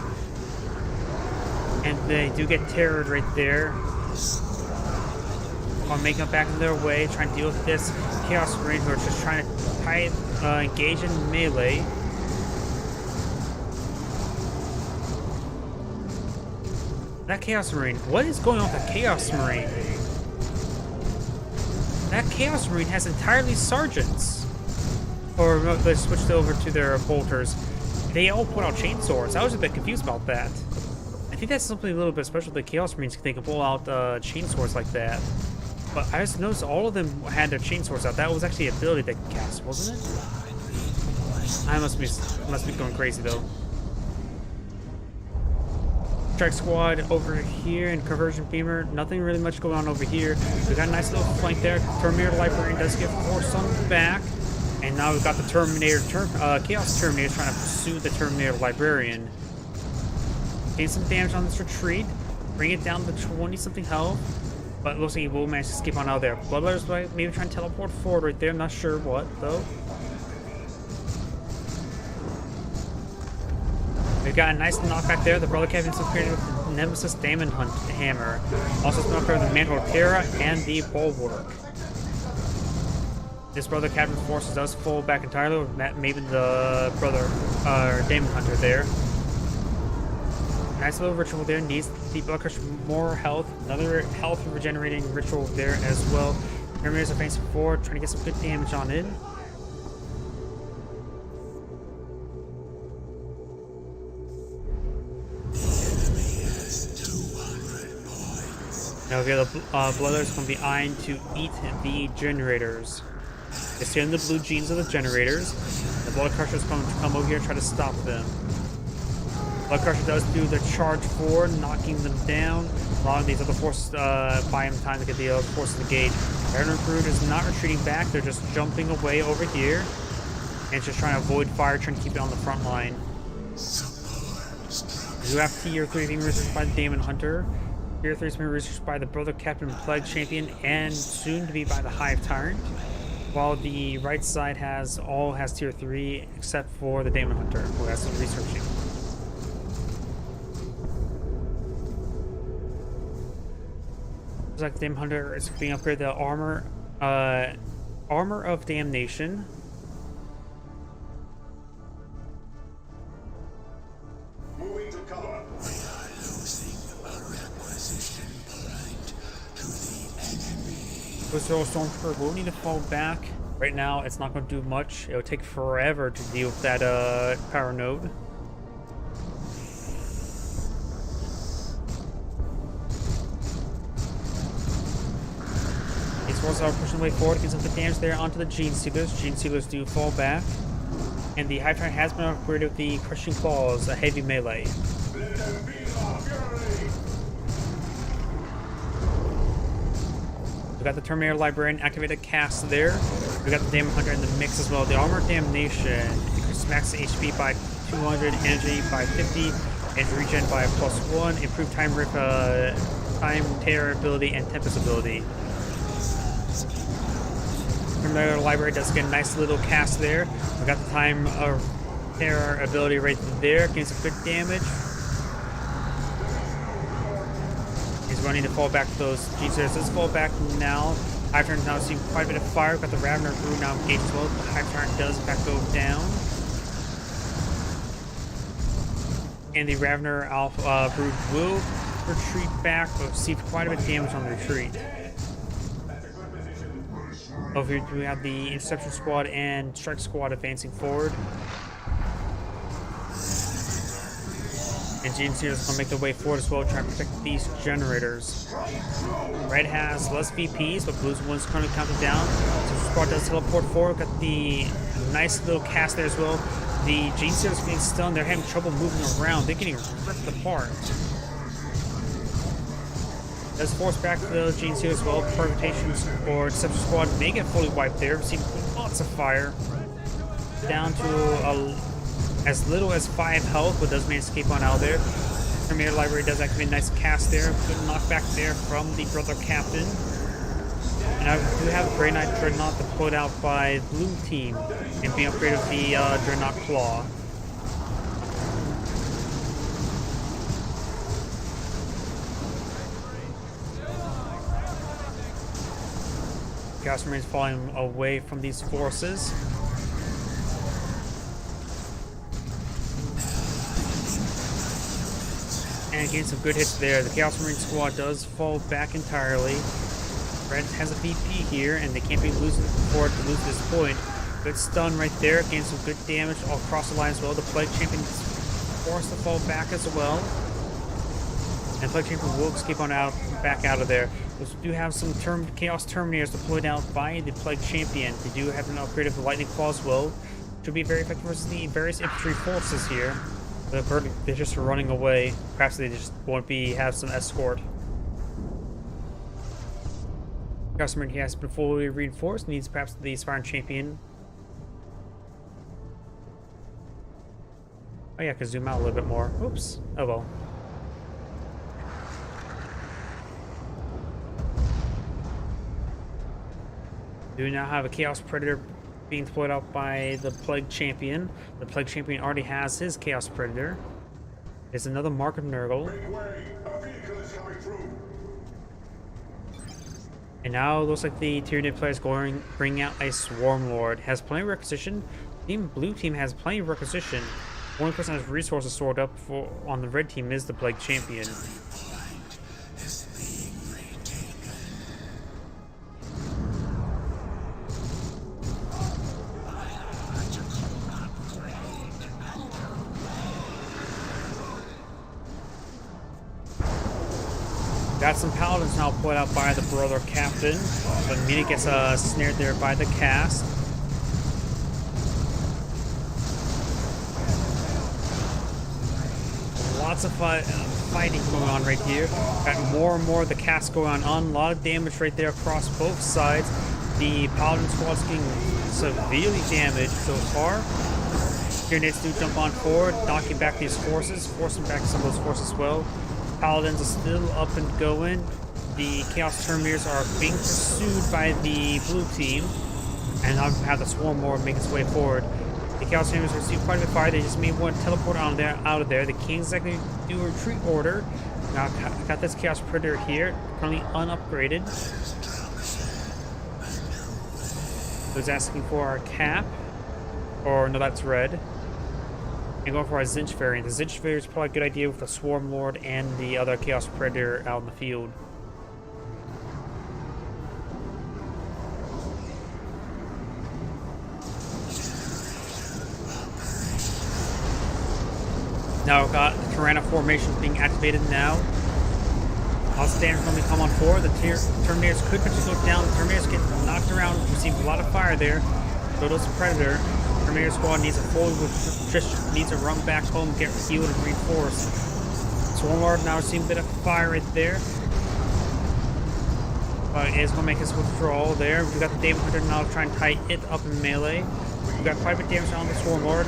And they do get terrored right there. On making it back in their way, trying to deal with this Chaos Marine who are just trying to engage in melee. That Chaos Marine, what is going on with the Chaos Marine? That Chaos Marine has entirely sergeants. Or they switched over to their bolters. They all put out chainswords. I was a bit confused about that. I think that's something a little bit special. The Chaos Marines, they can pull out chainswords like that. But I just noticed all of them had their chainswords out. That was actually an ability they could cast, wasn't it? I must be going crazy though. Strike Squad over here and Conversion Beamer. Nothing really much going on over here. We got a nice little flank there. Terminator Librarian does get forced on the back. And now we've got the Terminator, Chaos Terminator trying to pursue the Terminator Librarian. Gain some damage on this retreat. Bring it down to 20-something health. But it looks like he will manage to escape on out of there. Bloodletter's maybe trying to teleport forward right there. I'm not sure what, though. We've got a nice knockback there. The Brother Captain's upgraded with the Nemesis Daemon Hunt Hammer. Also knocked over the Mantle of Terra and the Bulwark. This Brother Captain's forces does fall back entirely with maybe the Daemon Hunter there. Nice little ritual there. Needs the Blood Crusher more health. Another health regenerating ritual there as well. Terminators advancing forward, trying to get some good damage on it. Now here the Bloodletter's going to be eyeing to eat the generators. They're stealing the blue genes of the generators. The Blood Crusher is going to come over here and try to stop them. Blood Crusher does do the charge forward, knocking them down. Allowing these other forces buy him time to get the other forces engaged. Ravener Brood is not retreating back, they're just jumping away over here. And just trying to avoid fire, trying to keep it on the front line. You have Tier 3 being researched by the Daemon Hunter. Tier 3 is being researched by the Brother Captain Plague Champion, and soon to be by the Hive Tyrant. While the right side has Tier 3, except for the Daemon Hunter, who has some researching. Looks like the Daemon Hunter is being upgraded to Armor of Damnation. Moving to Whistle Stormtrooper will need to fall back. Right now, it's not going to do much. It'll take forever to deal with that power node. These forces are pushing the way forward, getting some good damage there onto the Gene Stealers. Gene Stealers do fall back. And the Hive Tyrant has been upgraded with the Crushing Claws, a heavy melee. We got the Terminator Librarian activated cast there. We got the Demon Hunter in the mix as well. The Armored Damnation increases max HP by 200, energy by 50, and regen by +1. Improved time rip, time terror ability, and tempest ability. Terminator Library does get a nice little cast there. We got the time of terror ability right there, getting some good damage. He's running to fall back to those G-Series. Let's fall back now. Hive Tyrant now seeing quite a bit of fire. Got the Ravener Brood now engaged as well. The Hive Tyrant does in fact go down. And the Ravener Alpha Brood will retreat back, but received quite a bit of damage on the retreat. Over here we have the Interception Squad and Strike Squad advancing forward. And Gene Stealers will make their way forward as well, trying to protect these generators. Red has less VPs, but Blue's one's currently counted down. So the squad does teleport forward. Got the nice little cast there as well. The Gene Stealers are getting stunned. They're having trouble moving around. They're getting ripped apart. Does force back the Gene Stealers as well. Permutations or Deception Squad may get fully wiped there. Receiving lots of fire. Down to as little as 5 health, but does manage to escape on out there. Terminator Library does activate a nice cast there. Good knockback there from the Brother Captain. And I do have Grey Knight Dreadnought deployed out by Blue Team and being upgraded with the Dreadnought Claw. Chaos Marines falling away from these forces. And getting some good hits there. The Chaos Marine squad does fall back entirely. Red has a VP here, and they can't be losing forward to lose this point. Good stun right there, getting some good damage all across the line as well. The Plague Champion forced to fall back as well. And Plague Champion will escape on out, back out of there. We do have some Chaos Terminators deployed out by the Plague Champion. They do have an upgrade of the Lightning Claw as well. Should be very effective versus the various infantry forces here. They're just running away. Perhaps they just won't have some escort. Chaos Marine has been fully reinforced. Needs perhaps the Spartan Champion. Oh yeah, I can zoom out a little bit more. Oops. Oh well. We now have a Chaos Predator being deployed out by the Plague Champion. The Plague Champion already has his Chaos Predator. There's another Mark of Nurgle. And now it looks like the Tyranid player is going bringing out a Swarm Lord. Has plenty of requisition. Team Blue Team has plenty of requisition. The only person that has resources stored up on the Red Team is the Plague Champion. Got some Paladins now put out by the Brother Captain, but Mina gets snared there by the cast. Lots of fighting going on right here. Got more and more of the cast going on. A lot of damage right there across both sides. The Paladin squad's getting severely damaged so far. Tyranids do jump on forward, knocking back these forces, forcing back some of those forces as well. Paladins are still up and going. The Chaos Terminators are being pursued by the Blue Team. And now have the Swarm Lord make its way forward. The Chaos Terminators receive quite a bit of fire. They just may want to teleport out of there. They can't exactly do a retreat order. Now I got this Chaos Predator here, currently unupgraded. Who's asking for our cap. Or no, that's red. And going for our Zinch variant. The Zinch variant is probably a good idea with the Swarm Lord and the other Chaos Predator out in the field. Now we've got Tyranna formations being activated now. Lots of damage when we come on forward. The Terminators could potentially go down. The Terminators get knocked around. We receive a lot of fire there. So does the Predator. Terminator squad needs a forward with just needs to run back home, get healed and reinforced. Swarmlord now seeing a bit of fire right there. But it is going to make his withdrawal there. We've got the Demon Hunter now trying to tie it up in melee. We've got quite a bit of damage on the Swarmlord.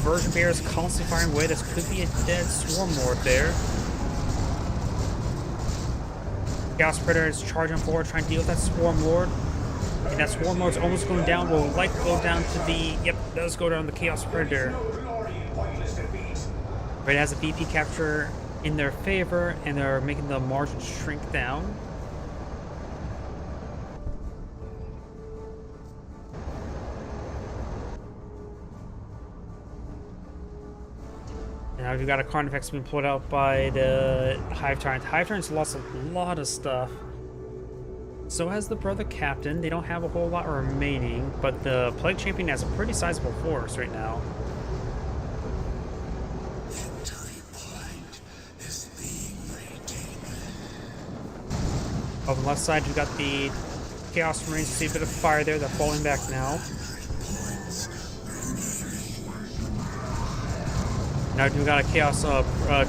Virgin Bear is constantly firing away. This could be a dead Swarmlord there. Chaos Predator is charging forward, trying to deal with that Swarmlord. And that Swarmlord's almost going down. Will likely go down to the... Yep, does go down to the Chaos Predator. Red has a VP capture in their favor, and they're making the margin shrink down. Now we've got a Carnifex being pulled out by the Hive Tyrant. Hive Tyrant's lost a lot of stuff. So has the Brother Captain. They don't have a whole lot remaining, but the Plague Champion has a pretty sizable force right now. On the left side, we've got the Chaos Marines. See a bit of fire there. They're falling back now. Now we've got a Chaos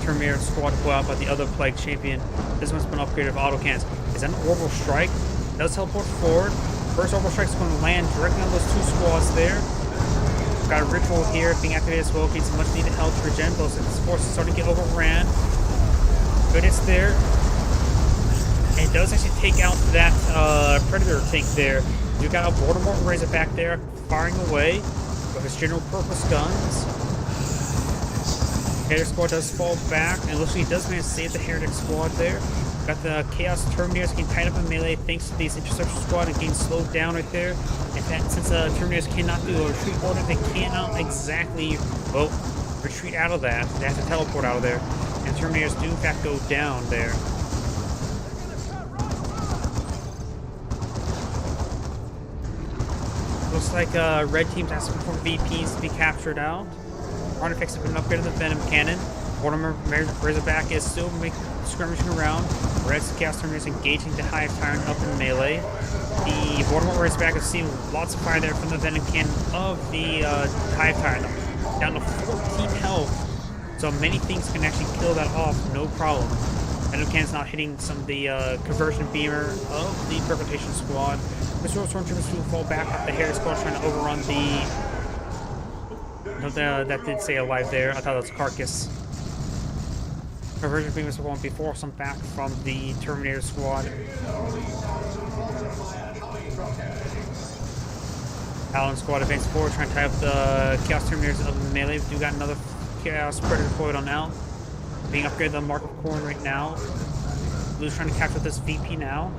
Terminator squad to pull out by the other Plague Champion. This one's been upgraded with autocannons. Is that an Orbital Strike? It does teleport forward. First Orbital Strike is going to land directly on those two squads there. We've got a Ritual here being activated as well. Getting some much needed health to regen. Those forces starting to get overran. Good hits there. And it does actually take out that Predator tank there. We've got a Voldemort Razor back there firing away with his general purpose guns. Heretic squad does fall back, and it looks like he does manage to save the Heretic squad there. Got the Chaos Terminators getting tied up in melee thanks to these Interception squad and getting slowed down right there. In fact, since the Terminators cannot do a retreat order, they cannot exactly, well, retreat out of that. They have to teleport out of there. And Terminators do in fact go down there. Looks like red team's asking for VPs to be captured out. Artifacts have been upgraded to the Venom Cannon. Mortimer Razorback is still skirmishing around. Red's Chaos Terminators engaging the Hive Tyrant up in melee. The Mortimer Razorback is seeing lots of fire there from the Venom Cannon of the Hive Tyrant. Down to 14 health. So many things can actually kill that off, no problem. Venom Cannon's not hitting some of the Conversion Beamer of the Perpetuation Squad. Mr. Stormtroopers will fall back. The Heretic Squad trying to overrun the... No, that did say alive there. I thought it was Carcass. Conversion Beamers won't be forced them back from the Terminator squad. Paladin squad advanced forward, trying to tie up the Chaos Terminators of the melee. We do got another Chaos Predator deployed on now. Being upgraded to the Mark of Khorne right now. Blue's trying to capture this VP now.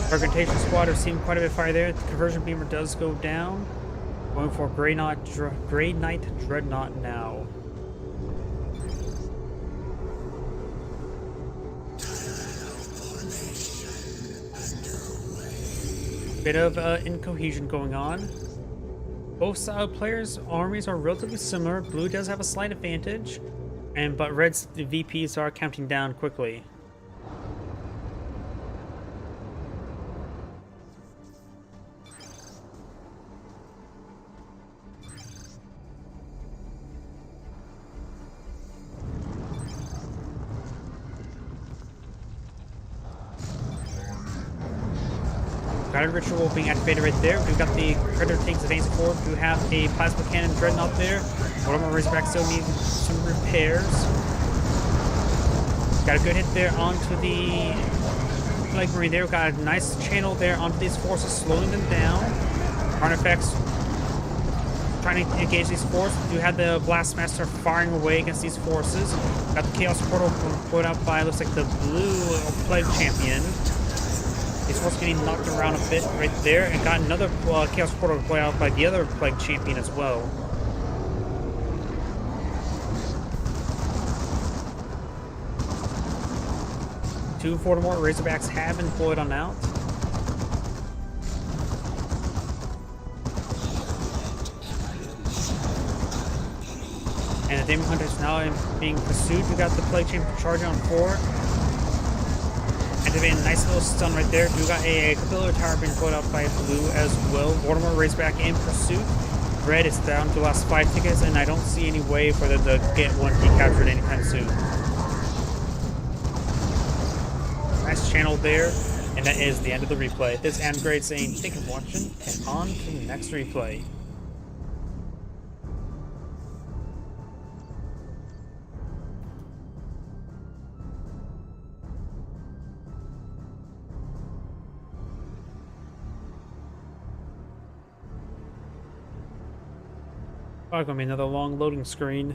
Fragmentation squad are seeing quite a bit of fire there. The Conversion Beamer does go down. Going for Grey Knight Dreadnought now. Bit of incohesion going on. Both players' armies are relatively similar. Blue does have a slight advantage, but Red's VPs are counting down quickly. Got a Ritual being activated right there. We've got the Predator tanks advancing forward. We have a Plasma Cannon Dreadnought there. Mortimer Razorback still needs some repairs. Got a good hit there onto the Plague Marine there. We've got a nice channel there onto these forces, slowing them down. Artifacts trying to engage these forces. We do have the Blastmaster firing away against these forces. Got the Chaos Portal put out by, looks like the blue Plague Champion. These forces getting knocked around a bit right there, and got another Chaos Portal put out by the other Plague Champion as well. 2 Voldemort Razorbacks have been deployed on out. And the Demon Hunter is now being pursued. We got the Plague Champion charging on 4. Activating a nice little stun right there. We got a Capillary Tower being deployed out by blue as well. Voldemort Razorback in pursuit. Red is down to the last 5 tickets, and I don't see any way for them to get one decaptured anytime soon. Nice channel there, and that is the end of the replay. This is Andgrade saying thank you for watching, and on to the next replay. Probably gonna be another long loading screen.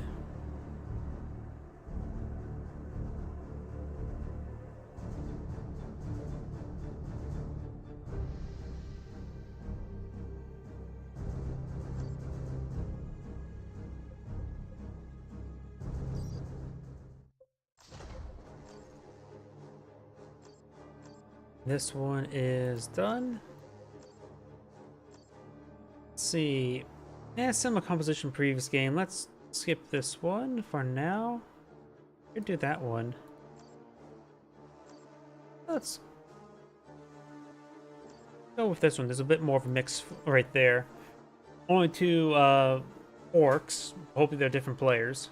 This one is done. Let's see. Yeah, similar composition previous game. Let's skip this one for now. Could do that one. Let's go with this one. There's a bit more of a mix right there. Only 2 orcs. Hopefully they're different players.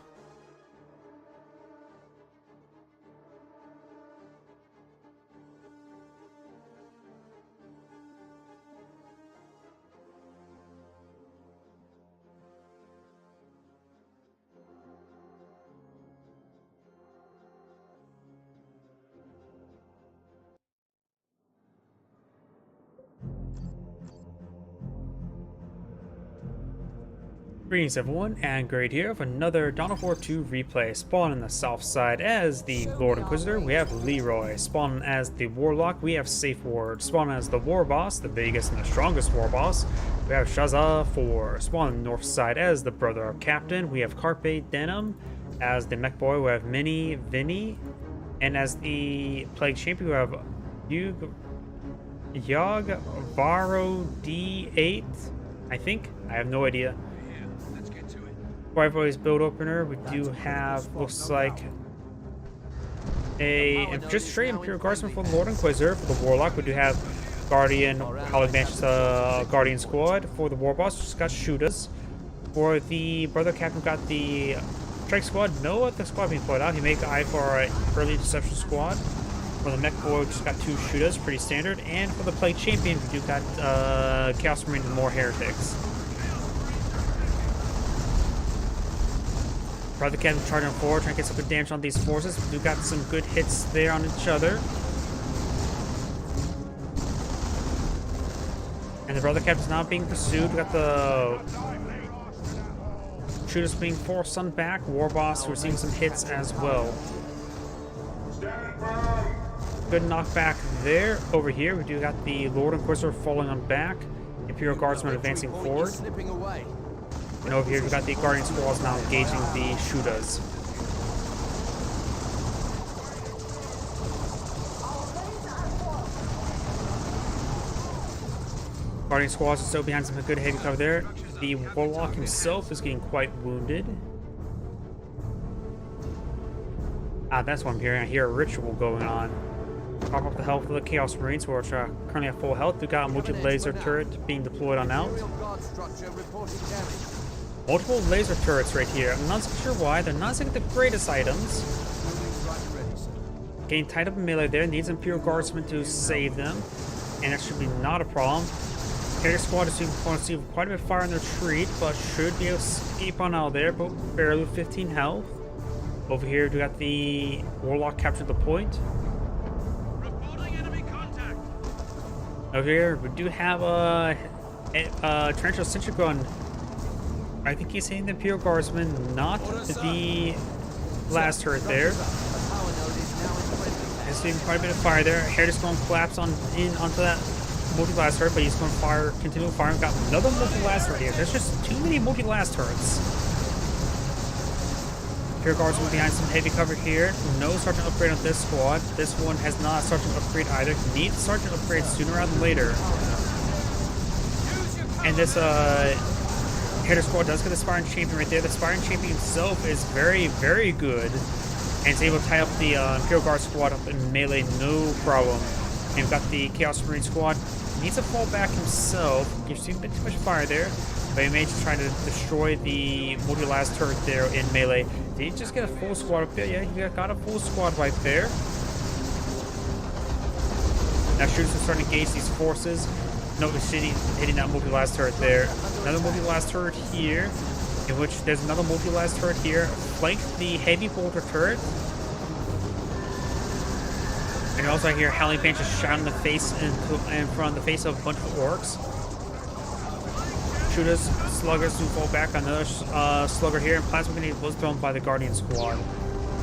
Greetings everyone, and Grade here with another Dawn of War 2 replay. Spawn on the south side as the Lord Inquisitor, we have Leroy. Spawn as the Warlock, we have Safe Ward. Spawn as the War Boss, the biggest and the strongest War Boss, we have Shaza 4. Spawn on the north side as the Brother of Captain, we have Carpe Denim. As the Mech Boy, we have Mini Vinny. And as the Plague Champion, we have Yog Varo D8, I think? I have no idea. Rivalry's build opener, we do have, looks like, just straight Imperial Guardsman for the Lord Inquisitor. For the Warlock, we do have Guardian, Holly Bansh's Guardian Squad. For the War Boss, just got Shooters. For the Brother Captain, got the Strike Squad. No other squad being put out. He made eye for an early Deception Squad. For the Mech Boy, we just got 2 Shooters, pretty standard. And for the Plague Champion, we do got Chaos Marine and more Heretics. Brother Captain charging forward, trying to get some good damage on these forces. We do got some good hits there on each other. And the Brother Captain's not being pursued. We got the Shooters being forced on back. War Boss receiving some hits as well. Good knockback there. Over here, we do got the Lord Inquisitor falling on back. Imperial Guardsmen advancing forward. And over here, we got the Guardian Squads now engaging the Shooters. Guardian Squads are still behind some good head cover there. The Warlock himself is getting quite wounded. Ah, that's what I'm hearing. I hear a ritual going on. Top up the health of the Chaos Marines, which are currently at full health. We got a multi-laser turret being deployed on out. Multiple laser turrets right here. I'm not so sure why. They're not like the greatest items. Getting tied up in melee there. Needs Imperial Guardsmen to save them. And that should be not a problem. Carrier Squad is receiving quite a bit of fire in their retreat, but should be able to escape on out there, but barely 15 health. Over here, we got the Warlock captured the point. Reporting enemy contact. Over here, we do have a Torrential Sentry Gun. I think he's hitting the Imperial Guardsman, not the last turret there. He's doing quite a bit of fire there. Heretics going to collapse onto that multi-blast turret, but he's going to fire, continue firing. Got another multi-blast turret here. There's just too many multi-blast turrets. Pure Guardsmen behind some heavy cover here. No Sergeant upgrade on this squad. This one has not a Sergeant upgrade either. Needs Sergeant upgrade sooner rather than later. And this Herder squad does get the Spartan Champion right there. The Spartan Champion himself is very, very good. And is able to tie up the Imperial Guard squad up in melee, no problem. And we've got the Chaos Marine squad. Needs to fall back himself. You're seeing a bit too much fire there. But he may just trying to destroy the multi-last turret there in melee. Did he just get a full squad up there? Yeah, he got a full squad right there. Now shooters are starting to engage these forces. No, he's hitting that multi-last turret there. Another multi-last turret here, in which there's another multi-last turret here. Flank the heavy bolter turret. And also I hear Howling Banshee shot in the face in front of the face of a bunch of orcs. Shooters, sluggers who fall back. Another slugger here, and Plasma Grenade was thrown by the Guardian squad.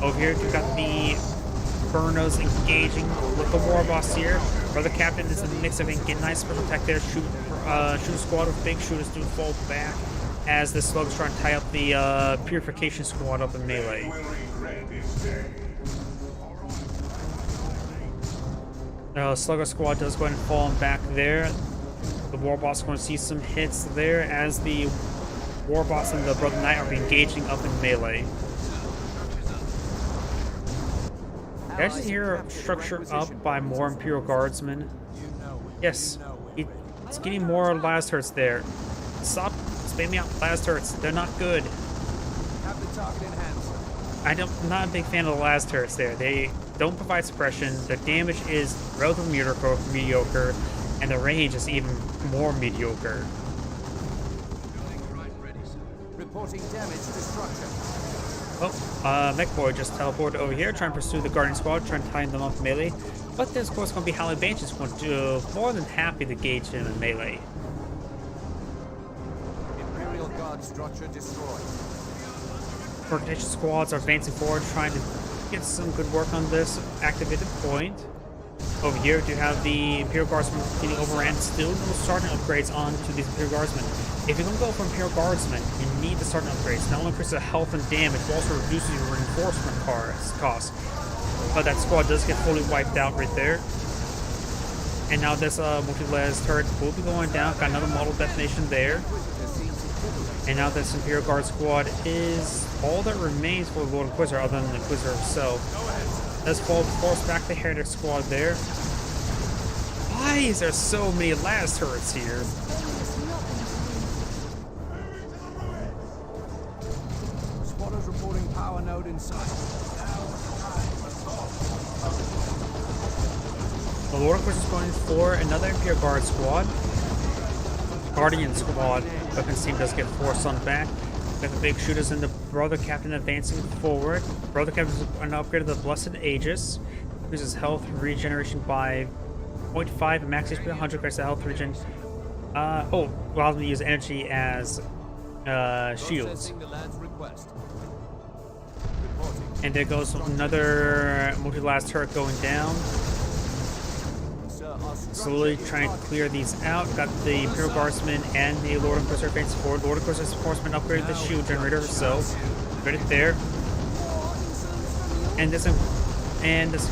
Over here, you've got the Infernos engaging with the War Boss here. Brother Captain is a mix of getting nice special attack there. Shoot squad with big shooters do fall back as the sluggers try to tie up the Purification squad up in melee. Slugger squad does go ahead and fall back there. The War Boss is going to see some hits there as the War Boss and the Brother Knight are engaging up in melee. Did I just hear structure up by more Imperial Guardsmen? Yes, it's getting more last turrets there. Stop spamming out last turrets. They're not good. I'm not a big fan of the last turrets there. They don't provide suppression. Their damage is relatively mediocre, and the range is even more mediocre. Reporting damage destruction. Oh, Mech Boy just teleported over here, trying to pursue the Guardian squad, trying to tie them off melee. But there's of course going to be Howling Banshees going to more than happy to gauge him in melee. Imperial Guard structure destroyed. Protection squads are advancing forward, trying to get some good work on this activated point. Over here, you have the Imperial Guardsmen getting overran. Still no Sergeant upgrades onto these Imperial Guardsmen. If you're going to go for Imperial Guardsmen, you need the Sergeant upgrades. Not only increases the health and damage, but also reduces your reinforcement costs. But that squad does get fully wiped out right there. And now this multi-las turret will be going down. Got another model detonation there. And now this Imperial Guard squad is all that remains for the Lord Inquisitor, other than the Inquisitor himself. Let's force back the Heretic squad there. Why is there so many las turrets here? Spotters reporting power node in sight. The Lord Inquisitor is going for another Imperial Guard squad. Guardian squad weapons team does get forced on back. Got the big shooters and the Brother Captain advancing forward. Brother Captain is an upgrade of the Blessed Aegis. Increases health regeneration by 0.5 and max HP 100. Increases the health regen. Allows me to use energy as shields. Processing the land's request. And there goes another multi-las turret going down. Slowly trying to clear these out. Got the Imperial Guardsmen and the Lord Inquisitor advancing forward. Lord Inquisitor's horseman upgraded the shield generator herself. Put it there. And this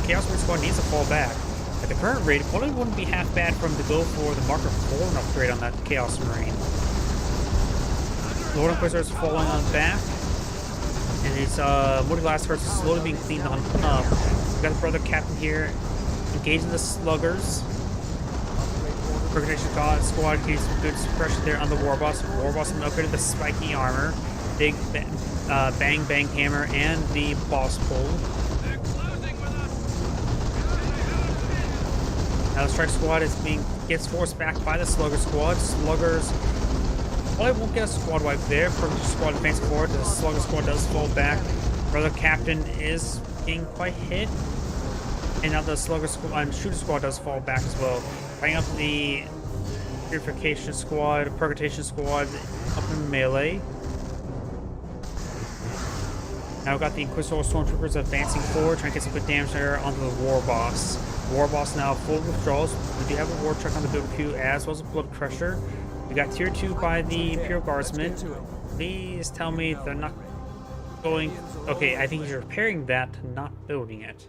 Chaos Marine squad needs to fall back. At the current rate, it probably wouldn't be half bad for him to go for the Marker 4 upgrade on that Chaos Marine. Lord Inquisitor is falling on back. And his multi-las turrets is slowly being cleaned on up. We got the Brother Captain here engaging the sluggers. Protection squad getting some good suppression there on the War Boss. War Boss upgraded the spiky armor, big bang bang hammer, and the boss pole. Now the strike squad gets forced back by the slugger squad. Sluggers probably won't get a squad wipe there. Protection squad advancing forward. The slugger squad does fall back. Brother Captain is being quite hit. And now the slugger squad and shooter squad does fall back as well. Bring up the Purification squad, Purgation squad up in melee. Now we've got the Inquisitor Stormtroopers advancing forward, trying to get some good damage there onto the War Boss. War Boss now full withdrawals. We do have a War Truck on the BBQ as well as a Blood Crusher. We got tier 2 by the Imperial Guardsmen. Please tell me they're not going... Okay, I think he's repairing that, not building it.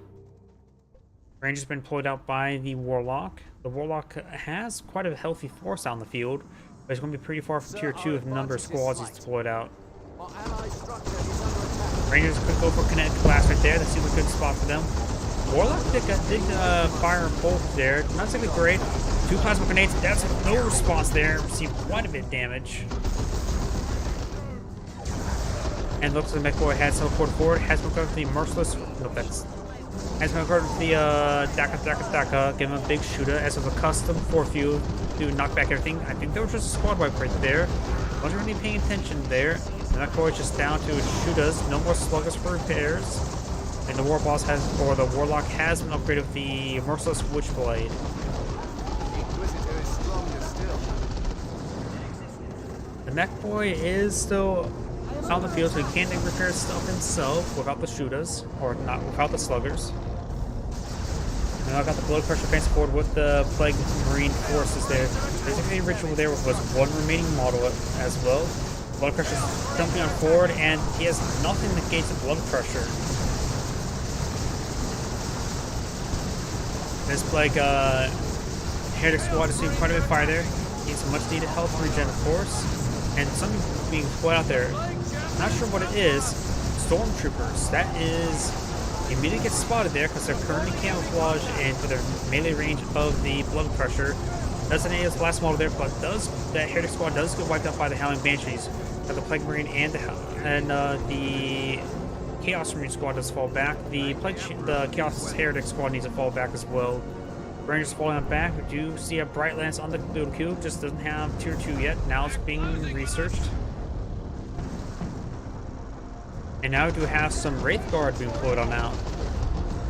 Ranger's been pulled out by the Warlock. The Warlock has quite a healthy force out in the field, but it's going to be pretty far from tier 2 if the number of squads he's deployed out. Our allied structure is under attack. Rangers could go for kinetic blast right there. That seems a good spot for them. Warlock did fire a bolt there. Not exactly great. 2 plasma grenades. That's no response there. Received quite a bit of damage. And looks like the MechBoy has teleported forward. Has been covered with the Merciless. No, that's. Has been covered with the Daka. Give him a big shooter. As of a custom for few to knock back everything. I think there was just a squad wipe right there. Wasn't really paying attention there. The MechBoy is just down to shooters. No more sluggers for repairs. And the Warboss has, or the Warlock has been upgraded with the Merciless Witchblade. The Inquisitor is stronger still. The MechBoy is still out in the field, so he can't repair stuff himself without the shooters, or not without the sluggers. And now I got the Blood Crusher advanced forward with the Plague Marine forces there. Basically, the ritual there was one remaining model as well. Blood Crusher's jumping on forward, and he has nothing that negates the Blood Crusher. This Plague Heretic Squad is seeing quite a bit of fire there. Needs some much needed health regen, of course. And something being put out there. Not sure what it is. Stormtroopers. That is immediately gets spotted there because they're currently camouflaged into the melee range of the Blood Crusher. Doesn't need his last model there, but that Heretic Squad does get wiped out by the Howling Banshees. The Plague Marine and the Chaos Marine Squad does fall back. The Chaos Heretic Squad needs to fall back as well. Rangers falling on back. We do see a Bright Lance on the little cube, just doesn't have tier 2 yet. Now it's being researched. And now we do have some Wraith Guard being pulled on now.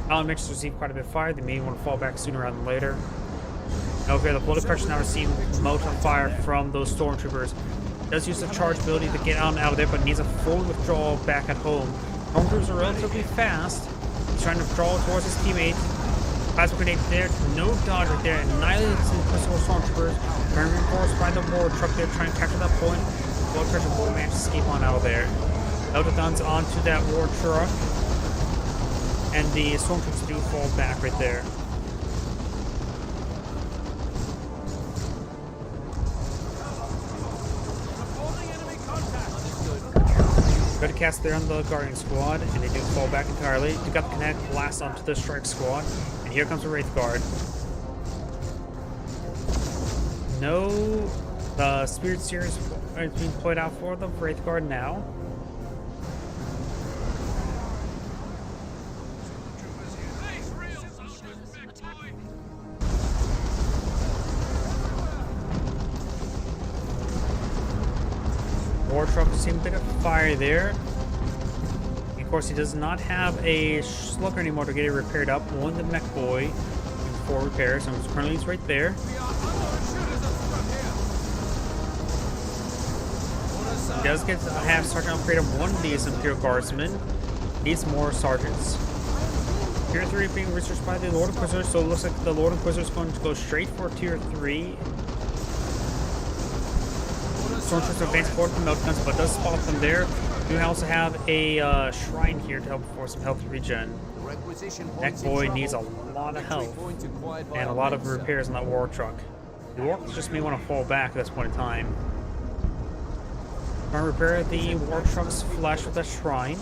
Elementals receive quite a bit of fire. They may want to fall back sooner rather than later. Okay, the Blood Crusher now receiving molten fire from those Stormtroopers. Does use the charge ability to get out of there, but needs a full withdrawal back at home. Stormtroopers are relatively fast. He's trying to withdraw towards his teammate. Plasma grenade there, no dodge right there. Annihilates the Crystal Stormtroopers. Very reinforced by the war truck there, trying to capture that point. Blood Crusher will manage to escape on out of there. Elder-guns onto that war truck. And the Stormtroopers do fall back right there. Good cast there on the Guardian Squad, and they do fall back entirely. You got the Kinetic Blast onto the Strike Squad, and here comes the Wraith Guard. No, the Spirit Series is being played out for the Wraith Guard now. War truck seeing a bit of fire there. Of course, he does not have a slugger anymore to get it repaired up. One the MechBoy for repairs, and currently he's right there. He does get to have Sergeant upgrade of one of these Imperial Guardsmen. Needs more sergeants. Tier 3 being researched by the Lord Inquisitor, so it looks like the Lord Inquisitor is going to go straight for Tier 3. Stormtroopers advance forward from melt guns, but does spot them there. We also have a shrine here to help for some health regen. MechBoy needs a lot of health and a lot of repairs on that war truck. The orcs just may want to fall back at this point in time. We're going to repair the war truck's flesh with a shrine.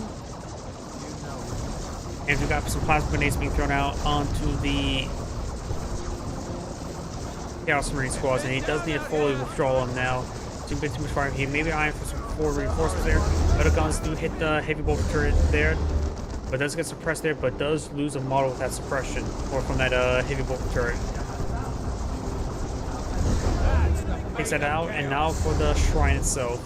And we've got some plasma grenades being thrown out onto the Chaos Marine squads, and he does need a fully withdrawal on now. Too much fire. He may be eyeing for some forward reinforcements there. Other guns do hit the heavy bolter turret there, but does get suppressed there, but does lose a model with that suppression, or from that heavy bolter turret. Takes that out, and now for the shrine itself.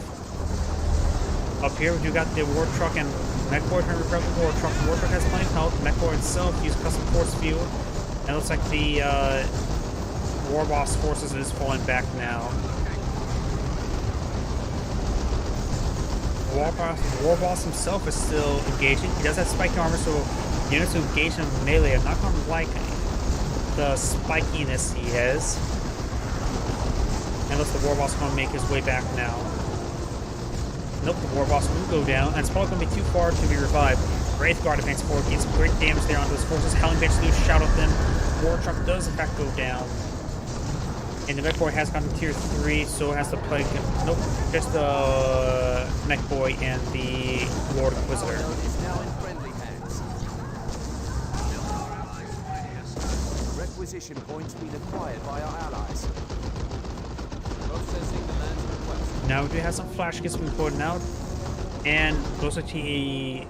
Up here, we do got the war truck and MechBoy trying to repair the war truck. The war truck has plenty of health. MechBoy itself uses custom force field, and it looks like the Warboss forces is falling back now. Warboss himself is still engaging. He does have spiky armor, so units who engage him in melee are not going to like the spikiness he has. Unless the Warboss is going to make his way back now. Nope, the War Boss will go down, and it's probably going to be too far to be revived. Wraith Guard advances forward, gains some great damage there onto his forces. Howling Banshee loose shout at them. War Truck does in fact go down. And the Mech Boy has gone to tier 3, so has the Plague. Nope, just the Mech Boy and the Lord Inquisitor. Is now in friendly hands. Requisition points being acquired by our allies. Processing the land's request. Now we do have some flash kits being put out, and looks like the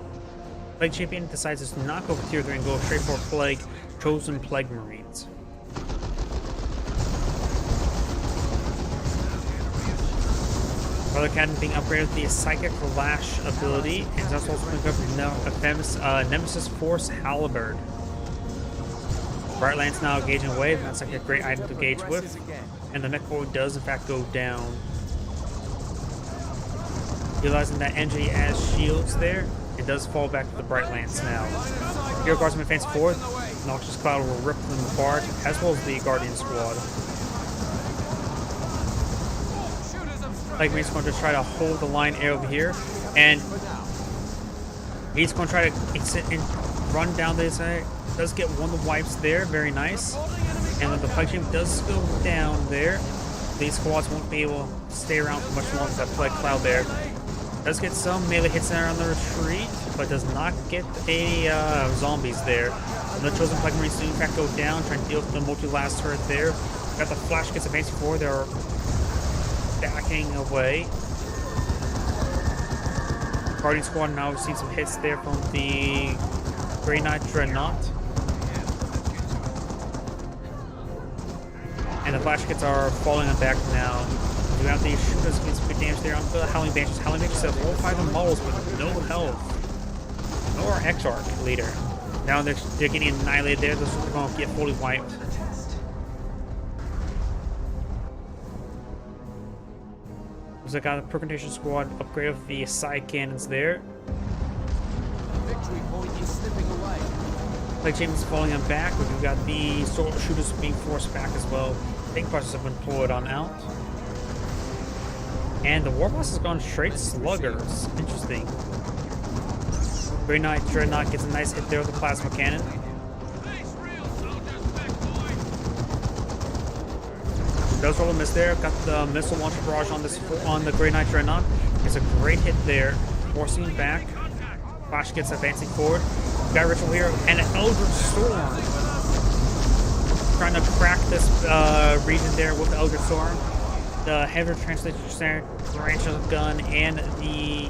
Plague Champion decides to not go for tier 3 and go straight for Plague, Chosen Plague Marines. Brother Cadden being upgraded with the Psychic Lash ability, and that's also going to go for Nemesis Force Halberd. Bright Lance now engaging away, that's like a great item to engage with. And the Mech Boy does in fact go down. Utilizing that energy as shields there, it does fall back to the Bright Lance now. Hero Guardsmen advance forward, Noxious Cloud will rip them apart, as well as the Guardian Squad. Plague Marine's going to try to hold the line over here, and he's going to try to exit and run down this side. Does get one of the wipes there, very nice. And when the Plague Champ does go down there, these squads won't be able to stay around for much longer. That Plague Cloud there does get some melee hits there on the retreat, but does not get any zombies there. And the Chosen Plague Marines do in fact go down, trying to deal with the multi-last turret there. Got the Flash Kits advancing forward. They're stacking away. Guardian Squad now seeing some hits there from the Grey Knight Dreadnought. And the Flash Kits are falling on back now. We have the shooters getting some good damage there on the Howling Banshees. Howling Banshees have all 5 models with no health. Nor Exarch leader. Now they're getting annihilated there. Those are going to get fully wiped. Looks like the Percontation Squad upgrade of the side cannons there. Victory point is slipping away. Plague Champions falling on back. We've got the Sword Shooters being forced back as well. Tank Crushers have been deployed on out. And the War Boss has gone straight Sluggers. Interesting. Grey Knight Dreadnought gets a nice hit there with the Plasma Cannon. Does roll a miss there. Got the missile launcher barrage on the Grey Knight Dreadnought. It's a great hit there, forcing him back. Flash gets advancing forward. Got Ritual here and an Eldritch Storm. Trying to crack this region there with the Eldritch Storm. The Heavy Translation Center, Tarantula Gun, and the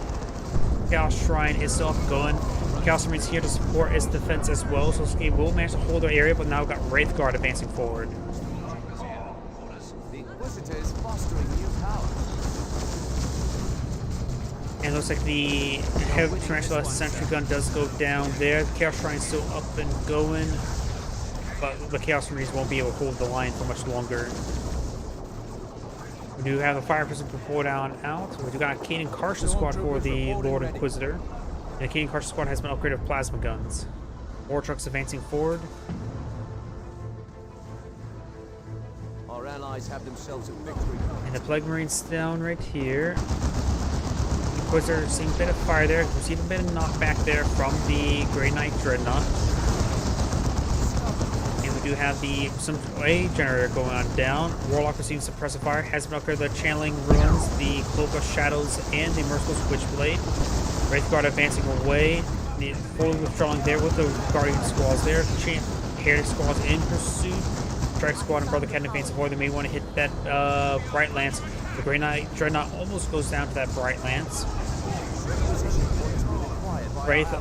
Chaos Shrine is still up going. Chaos Marines here to support its defense as well, so it will manage to hold their area, but now got Wraith Guard advancing forward. The Inquisitor is fostering new power. And it looks like the Heavy Tarantula Sentry Gun does go down there. The Chaos Shrine is still up and going, but the Chaos Marines won't be able to hold the line for much longer. We do have the Fire Prison before down out. We do got a Kanan Karsh squad for the Lord Inquisitor. And the Kanan Karsh squad has been upgraded with plasma guns. War trucks advancing forward. Our allies have themselves a victory. And the Plague Marines down right here. Inquisitor seeing a bit of fire there. Receiving a bit of knockback there from the Grey Knight Dreadnought. We do have the some A generator going on down. Warlock receiving suppressive fire. Has been upgraded the Channeling Ruins, the Cloak of Shadows, and the Merciful Switchblade. Wraith Guard advancing away. Fully withdrawing there with the Guardian Squads there. Heritage Squads in pursuit. Strike Squad and Brother Cadden advancing forward. They may want to hit that Bright Lance. The Grey Knight Dreadnought almost goes down to that Bright Lance. Wraith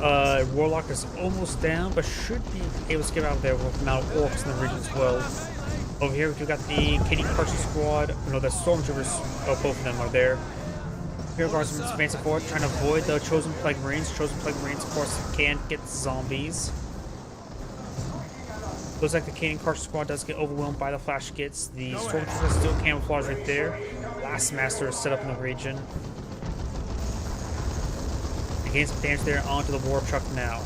Warlock is almost down, but should be able to get out of there with now Orcs in the region as well. Over here, we've got the Kanan Karsh squad. No, the Stormtroopers, both of them are there. Hero Guardsmen advancing forward, trying to avoid the Chosen Plague Marines. Chosen Plague Marines, of course, can't get zombies. Looks like the Kanan Karsh squad does get overwhelmed by the Flash Kits. The Stormtroopers still camouflage right there. Last Master is set up in the region. Gain some damage there onto the War Truck now.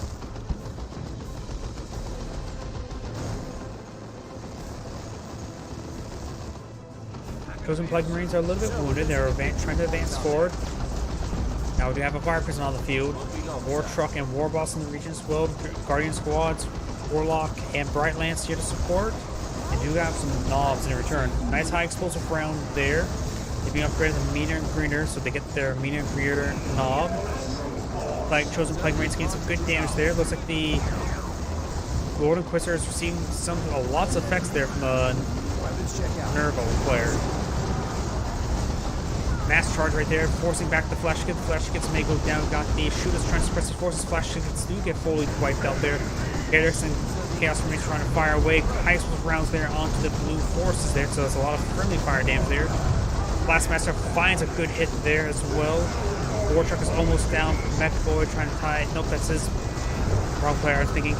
Chosen Plague Marines are a little bit wounded. They're trying to advance forward. Now we do have a fire prison on the field, war truck and war boss in the region as well, guardian squads, warlock and bright lance here to support. And do have some knobs in return. Nice high explosive round there. They're being upgraded to meaner and greener, so they get their meaner and greener knob. Like chosen plague marines getting some good damage there. Looks like the Lord Inquisitor is receiving lots of effects there from the Nervo player. Mass charge right there, forcing back the flash kits. Flash kits may go down. Got the shooters trying to suppress the forces. Flash kits do get fully wiped out there. Garrison Chaos Marines trying to fire away high explosive rounds there onto the blue forces there, so there's a lot of friendly fire damage there. Blastmaster finds a good hit there as well. War truck is almost down. Mech Boy trying to tie it. Nope, that's his. Wrong player, I was thinking.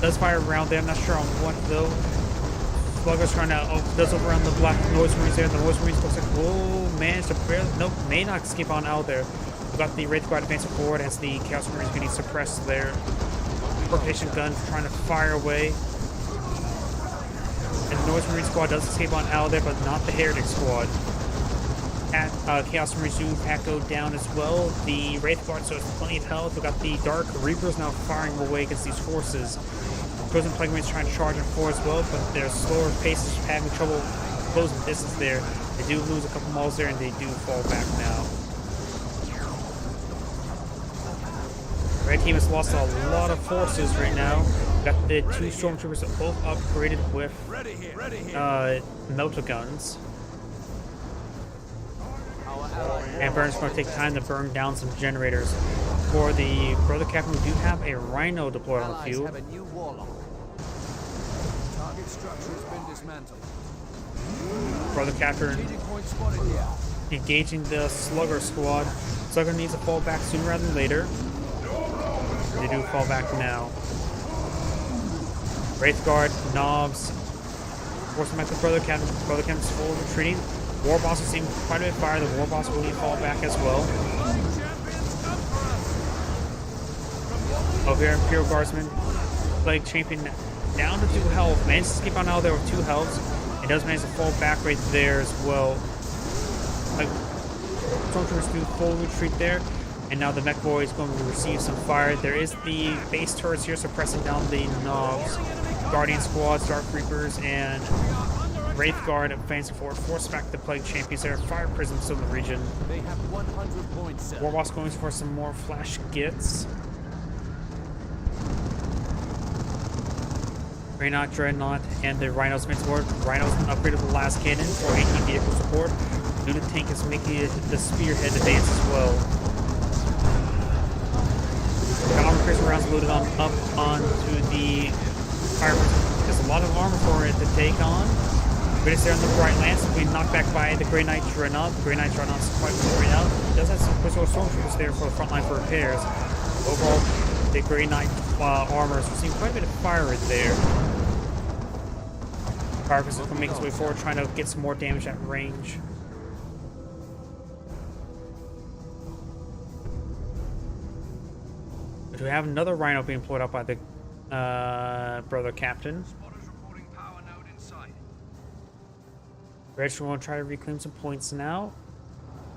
Does fire around there, I'm not sure on what though. Slugger's trying to does overrun the black noise marines there. The noise marines looks like whoa, managed to barely, nope, may not escape on out there. We got the Wraith Guard advancing forward as the Chaos Marines getting suppressed there. Rotation gun trying to fire away. And the Noise Marine squad does escape on out there, but not the Heretic squad. Chaos Marines do go down as well. The Wraith Guard, so it's plenty of health. We got the Dark Reapers now firing away against these forces. Chosen Plague Marines trying to charge in forward as well, but their slower pace is having trouble closing distance there. They do lose a couple mauls there, and they do fall back now. Red team has lost a lot of forces right now. Got the two stormtroopers both upgraded with melter guns. And Burns going to take time to burn down some generators. For the Brother Captain, we do have a Rhino deployed on the field. Have a new warlock. Target structure has been dismantled. Brother Captain Strategic point spotted here. engaging the Slugger squad. Slugger needs to fall back sooner rather than later. They do fall back now. Wraith Guard, knobs, forcing back the Brother Captain. Brother Captain's full retreating. War Boss is seeing quite a bit of fire. The War Boss will need to fall back as well. Over here, Imperial Guardsman, Plague Champion down to 2 health. Manages to keep on out there with 2 healths. It does manage to fall back right there as well. Stormtroopers do full retreat there. And now the Mech Boy is going to receive some fire. There is the base turrets here suppressing down the knobs. Guardian squads, Dark Reapers, and Wraith Guard advancing forward. Force back the Plague Champions there. Fire prisms in the region. They have 100 points set. War Boss going for some more flash gits. Greynock, Dreadnought, and the Rhinos advancing forward. Rhinos upgraded the last cannon for 18 vehicle support. New tank is making it the spearhead advance as well. Got armor piercing rounds loaded on up onto the fire. There's a lot of armor for it to take on. But it's there on the Bright Lance. We knocked back by the Grey Knight Dreadnought. The Grey Knight Dreadnought is quite worried out. It does have some Crystal Stormtroopers there for the front line for repairs. Overall, the Grey Knight armor is receiving quite a bit of fire right there. Fire Pistol can make its way forward, trying to get some more damage at range. We have another Rhino being employed out by the Brother Captain. Spotters reporting power node in sight. Reds will try to reclaim some points now.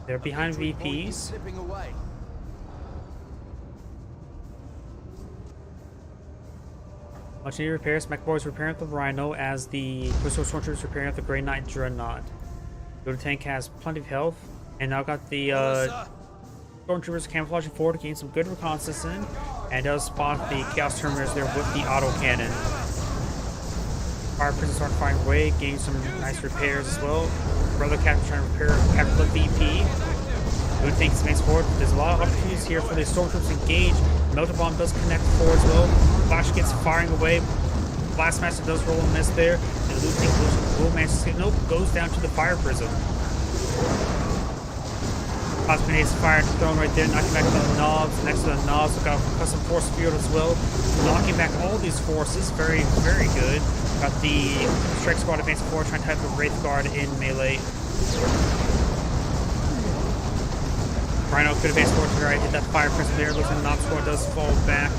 They're behind VPs. Slipping away. Much needed repairs. Mech Boys repairing the Rhino as the Crystal Stormtroopers repairing the Grey Knight Dreadnought. The tank has plenty of health, and now got the Stormtroopers camouflaging forward to gain some good reconnaissance in, and does spot the Chaos Terminators there with the autocannon. Fire prisons start firing away, gaining some nice repairs as well. Brother Captain trying to repair capture the VP. Blue tank advance forward. There's a lot of opportunities here for the Stormtroopers to engage. Melter Bomb does connect forward as well. Flash gets firing away. Blastmaster does roll and miss there. And Blue tank will manage to escape. Nope, goes down to the fire prism. Cosmic is fired, thrown right there, knocking back the knobs. Next to the knobs, we've got a custom force field as well. Knocking back all these forces. Very, very good. Got the Strike Squad advancing forward, trying to type the Wraith Guard in melee. Rhino could advance forward to the right, hit that fire prism there. Looks like the Knob Squad does fall back.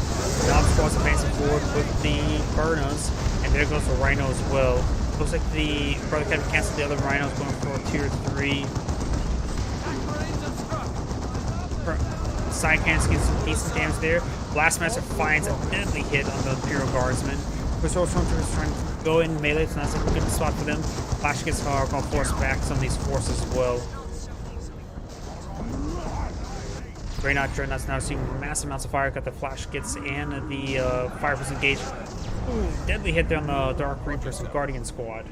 Knob Squad's advancing forward with the Burnas, and there goes the Rhino as well. Looks like the Brother Captain canceled the other Rhinos, going for tier 3. side cannons get some decent damage there. Blastmaster finds a deadly hit on the Imperial Guardsman. Crystal Stormtroopers trying to go in melee, so that's a good spot for them. Flash gets far, called force back some of these forces as well. Grey Knight Dreadnoughts now seeing massive amounts of fire. Got the Flash gets and the fire was engaged. Ooh, deadly hit there on the Dark Reapers and Guardian Squad.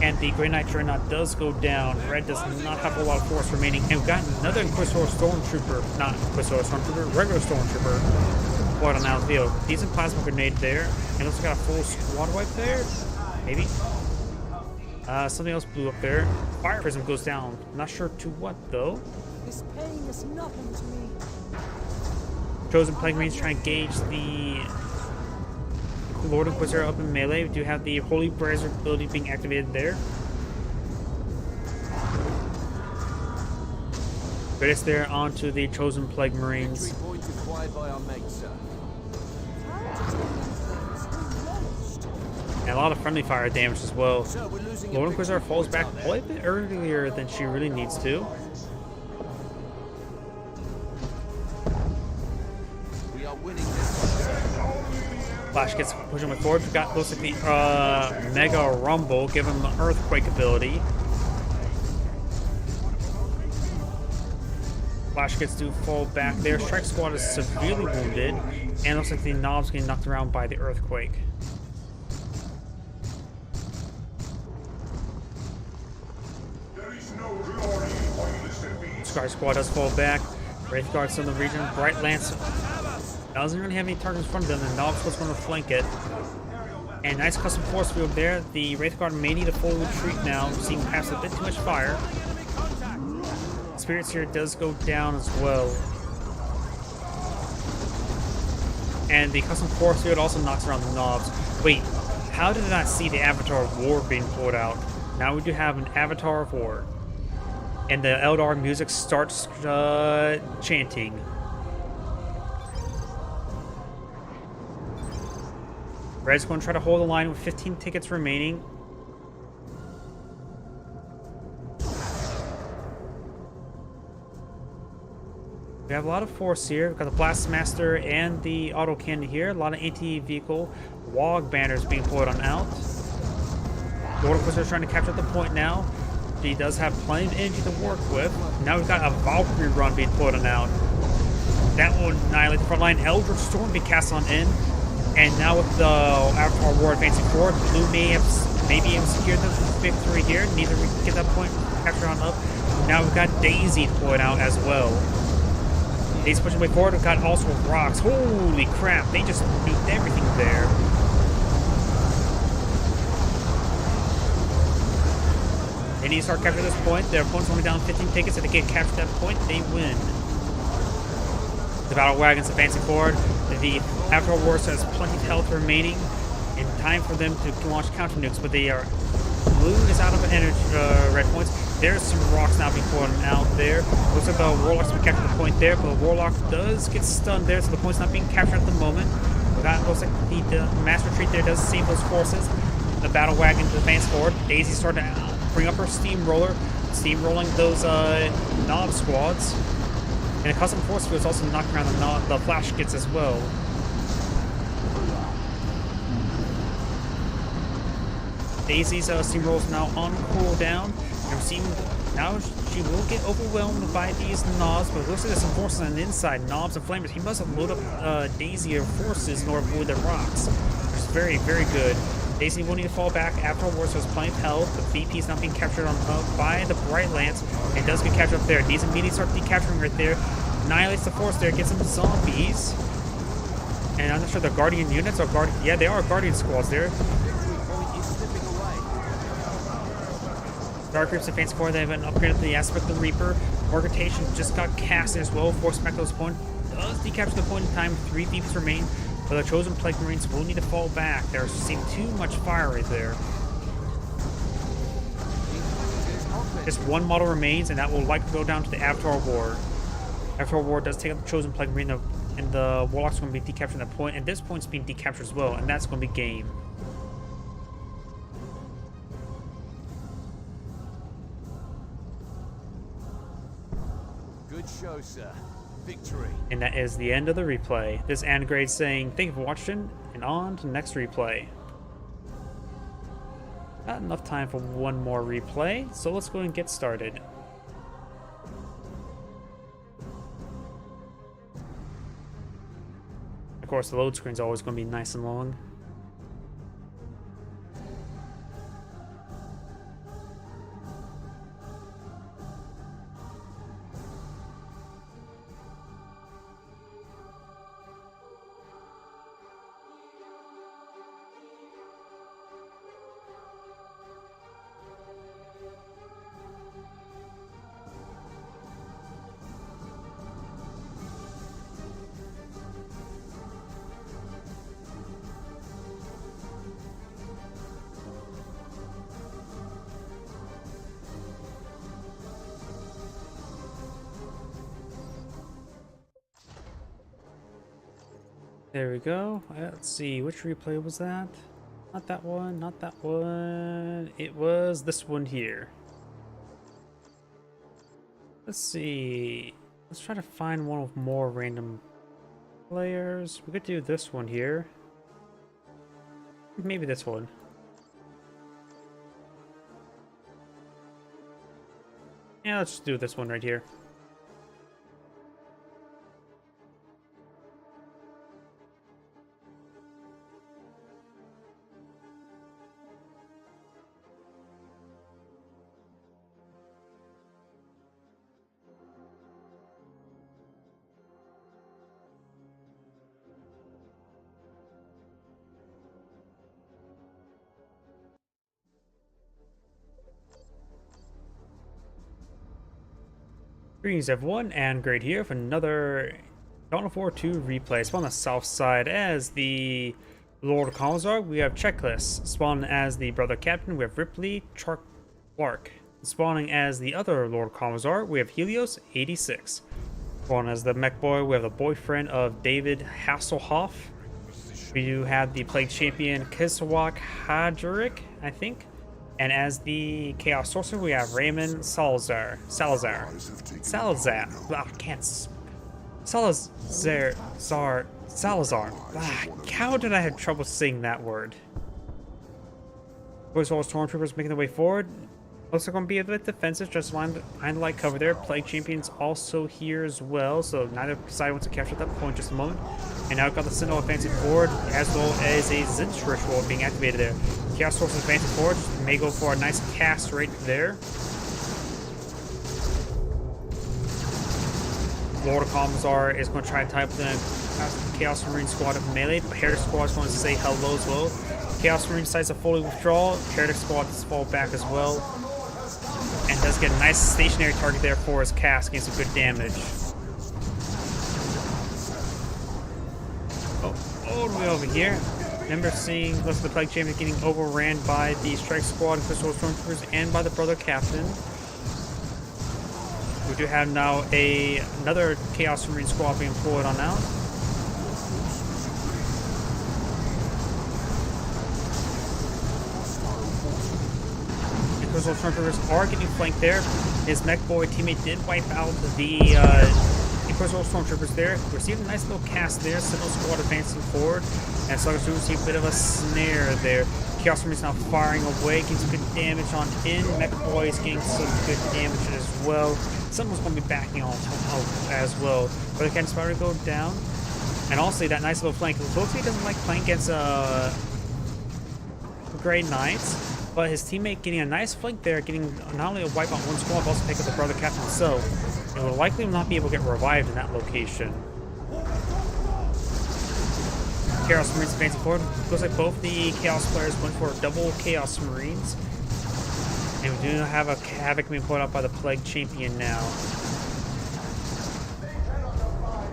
And the Grey Knight Dreadnought does go down. Red does not have a lot of force remaining. And we've got another Inquisitor Stormtrooper, not Inquisitor Stormtrooper, regular Stormtrooper, fought on out of the field. Decent plasma grenade there. And also got a full squad wipe there. Maybe. Something else blew up there. Fire Prism goes down. Not sure to what though. This pain is nothing to me. Chosen Plague Marines trying to gauge the Lord Inquisitor up in melee. We do have the Holy Brazier ability being activated there. But it's there onto the Chosen Plague Marines. Entry point acquired by our mate, sir. And a lot of friendly fire damage as well. Sir, we're losing Lord a big Inquisitor falls back down there. quite a bit earlier than she really needs to. We are winning this one. Flash gets pushing with forward. Got looks like the Mega Rumble, give him the Earthquake ability. Flash gets to fall back there. Strike Squad is severely wounded, and looks like the Knobs getting knocked around by the Earthquake. There is no glory while this defeat. Strike Squad does fall back. Wraith Guards in the region. Bright Lance doesn't really have any targets in front of them, and Knobs was going to flank it. And nice custom force field there. The Wraith Guard may need a full retreat now, seeing perhaps a bit too much fire. Spirits here does go down as well. And the custom force field also knocks around the Knobs. Wait, how did I not see the Avatar of War being pulled out? Now we do have an Avatar of War. And the Eldar music starts chanting. Red's going to try to hold the line with 15 tickets remaining. We have a lot of force here. We've got the Blastmaster and the Auto Cannon here. A lot of anti-vehicle WOG banners being pulled on out. Lord Inquisitor is trying to capture the point now. He does have plenty of energy to work with. Now we've got a Valkyrie run being pulled on out. That will annihilate the front line. Eldritch Storm being cast on in. And now with the Avatar War advancing forward, Blue may be able to secure the victory here. Neither we can get that point capture on up. Now we've got Daisy deployed out as well. Daisy pushing way forward. We've got also Rocks. Holy crap, they just nuked everything there. They need to start capturing this point. Their opponent's only down 15 tickets. If they get captured that point, they win. The battle wagons advancing forward. The Avatar War has plenty of health remaining, and time for them to launch counter nukes. But they are blue is out of energy red points. There's some rocks now being poured out there. Looks like the Warlock's been captured the point there, but the Warlock does get stunned there, so the point's not being captured at the moment. But that looks like the mass retreat there does save those forces. The battle wagon advance forward. Daisy starting to bring up her steamroller, steamrolling those Knob squads. And the custom force field is also knocking around the Flash kits as well. Daisy's steamroll is now on cooldown. And we're seeing now she will get overwhelmed by these Knobs, but it looks like there's some forces on the inside. Knobs and Flamers. He must have loaded up Daisy of forces in order to avoid the rocks, which is very, very good. Daisy will need to fall back after a war, so it's plenty of health. The VP is not being captured by the Bright Lance. It does get captured up there. These immediately start decapturing right there. Annihilates the force there, gets some zombies. And I'm not sure they're Guardian units or Guardian. Yeah, they are Guardian squads there. Dark Reapers advance forward. They have an upgrade of the aspect of the Reaper. Morgantation just got cast as well. Force back those point. Does decapture the point in time. 3 VPs remain. But the Chosen Plague Marines will need to fall back. They're seeing too much fire right there. Just one model remains, and that will likely go down to the Avatar War. Avatar War does take out the Chosen Plague Marine, and the Warlock's going to be decapturing that point, and this point's being decaptured as well, and that's going to be game. show, sir. Victory. And that is the end of the replay. This Angrade saying, thank you for watching, and on to the next replay. Not enough time for one more replay, so let's go and get started. Of course, the load screen's always going to be nice and long. There we go. Let's see, which replay was that? Not that one, not that one. It was this one here. Let's see. Let's try to find one with more random players. We could do this one here. Maybe this one. Yeah, let's just do this one right here. Greetings everyone, and Great here for another Dawn of War 2 replay. Spawn on the south side as the Lord Commissar. We have Checklist. Spawn as the Brother Captain, we have Ripley Clark. Spawning as the other Lord Commissar, we have Helios 86. Spawn as the Mech Boy, we have the boyfriend of David Hasselhoff. We do have the Plague Champion Kiswak Hadric, I think. And as the Chaos Sorcerer, we have Raymond Salazar. Wow, I can't. Salazar. How did I have trouble saying that word? Boys, all Stormtroopers making their way forward. Looks like I'm going to be a bit defensive, just behind the light cover there. Plague Champion's also here as well, so neither side wants to capture that point just a moment. And now we've got the Sentinel advancing forward, as well as a Zinch ritual being activated there. Chaos Source is advancing forward, may go for a nice cast right there. Lord Commissar is going to try to type the Chaos Marine squad of melee, but Heretic squad is going to say hello as well. Chaos Marine decides to fully withdraw, Heretic squad does fall back as well. And does get a nice stationary target there for his cast, getting some good damage. All the way over here. Remember seeing most of the Plague Champion getting overran by the Strike Squad and Crystal Stormtroopers and by the Brother Captain. We do have now another Chaos Marine squad being pulled on out. Crystal Stormtroopers are getting flanked there. His Mech Boy teammate did wipe out the Crystal Stormtroopers there. Received a nice little cast there. Sentinel squad advancing forward. And Slugger Storm see a bit of a snare there. Chaos Marine is now firing away, getting some good damage on in. Mech Boy is getting some good damage as well. Someone's going to be backing on as well. But it can start to go down. And also that nice little flank. Looks like he doesn't like playing against Grey Knights. But his teammate getting a nice flank there, getting not only a wipe on one squad, but also pick up the Brother Captain himself. And will likely not be able to get revived in that location. Chaos Marines advancing forward. Looks like both the Chaos players went for double Chaos Marines. And we do have a Havoc being put up by the Plague Champion now.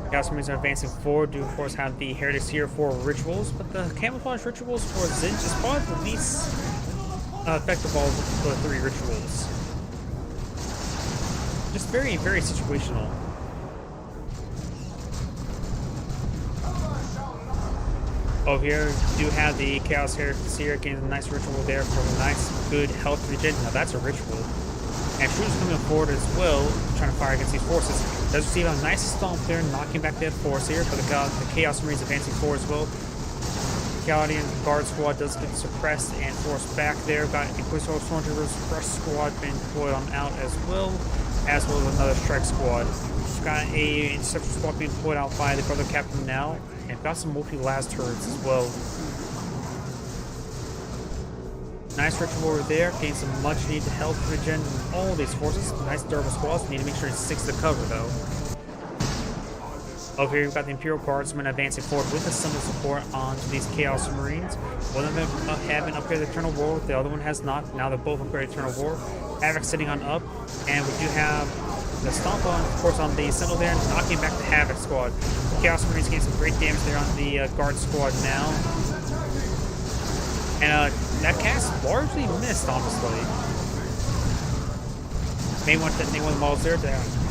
Chaos Marines are advancing forward. Do of course have the Heretics here for rituals, but the camouflage rituals for Zinch is probably the least effective of all the three rituals. Just very, very situational. Over here, we do have the Chaos Heretics here, getting a nice ritual there for a nice, good health regen. Now that's a ritual. And Shrews coming forward as well, trying to fire against these forces. Does receive a nice stomp there, knocking back that force here, but the Chaos Marines advancing forward as well. Guardian Guard Squad does get suppressed and forced back there. Got Inquisitor Stormtroopers Suppressed Squad being deployed on out as well as another Strike Squad. We've got a Interceptor Squad being deployed out by the Brother Captain now, and we've got some multi-las turrets as well. Nice ritual over there, getting some much needed health regen in all these forces. Nice durable squads. Need to make sure it sticks to cover though. Over here, we've got the Imperial Guardsmen advancing forward with a similar support onto these Chaos Marines. One of them have an upgraded Eternal War, the other one has not. Now they're both upgraded Eternal War. Havoc sitting on up, and we do have the Stomp on, of course, on the Sentinel there, knocking back the Havoc Squad. The Chaos Marines getting some great damage there on the Guard Squad now. And that cast largely missed, honestly. May want to detonate one of the models there.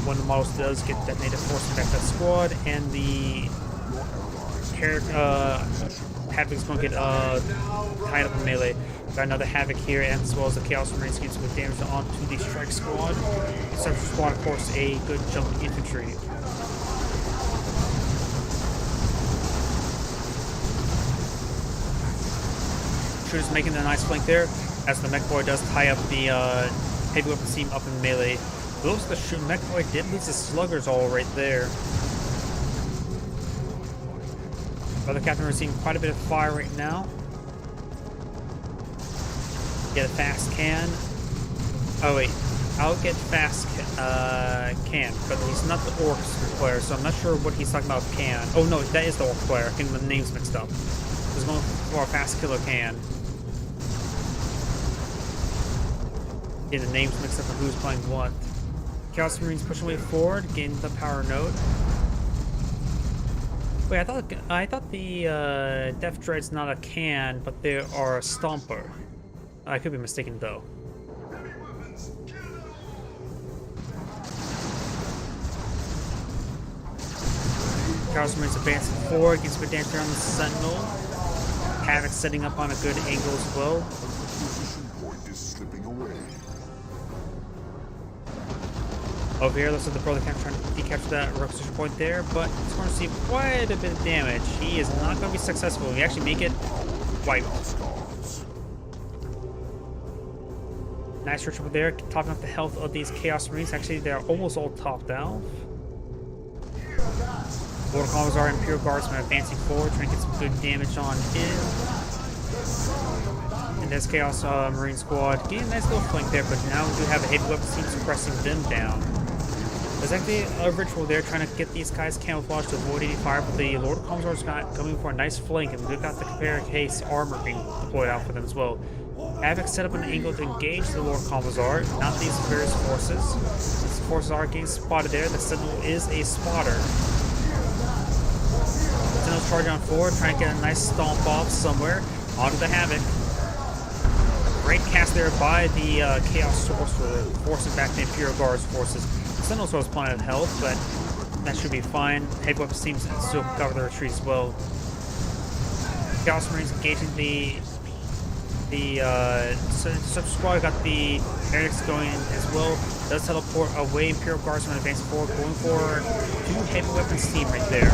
One of the models does get detonated, forcing back that squad, and the Havoc's going to get tied up in melee. Got another Havoc here, and as well as the Chaos Marines getting some good damage onto the Strike Squad. Interceptor Squad, of course, a good jump infantry. Shooters making a nice flank there, as the Mech Boy does tie up the heavy weapon team up in melee. Those the Mech Boy did lose his sluggers all right there. Brother Captain receiving quite a bit of fire right now. Get a fast can. Oh wait, I'll get fast can, but he's not the Orcs player, so I'm not sure what he's talking about can. Oh no, that is the Orc player. I'm getting the names mixed up. He's going for a fast killer can. Getting the names mixed up on who's playing what. Chaos Marines pushing way forward, getting the power node. Wait, I thought the Death Dread's not a can, but they are a Stomper. I could be mistaken though. Chaos Marines advancing forward, gets good damage there on the Sentinel. Havoc setting up on a good angle as well. Position point is slipping away. Over here, looks like the Brother Captain trying to decapture that requisition point there, but it's going to receive quite a bit of damage. He is not going to be successful. We actually make it wiped. Nice ritual there, topping up the health of these Chaos Marines. Actually, they're almost all topped out. Lord Commissar and Imperial Guardsmen advancing forward, trying to get some good damage on him. And this Chaos Marine Squad getting a nice little flank there, but now we do have a heavy weapon team suppressing them down. There's actually a ritual there trying to get these guys camouflaged to avoid any fire, but the Lord Commissar's got coming for a nice flank, and we've got the Compare Case armor being deployed out for them as well. Havoc set up an angle to engage the Lord Commissar, not these various forces. These forces are getting spotted there. The Sentinel is a spotter. Sentinel's charging on forward, trying to get a nice stomp off somewhere onto the Havoc. Great cast there by the Chaos Sorcerer, forcing back the Imperial Guard's forces. Sentinel was plenty of health, but that should be fine. Heavy weapons seems to still cover the retreat as well. Chaos Marines engaging the Interceptor Squad. Got the Heretics going as well. Does teleport away. Imperial Guardsmen advancing forward, going for two heavy weapons team right there.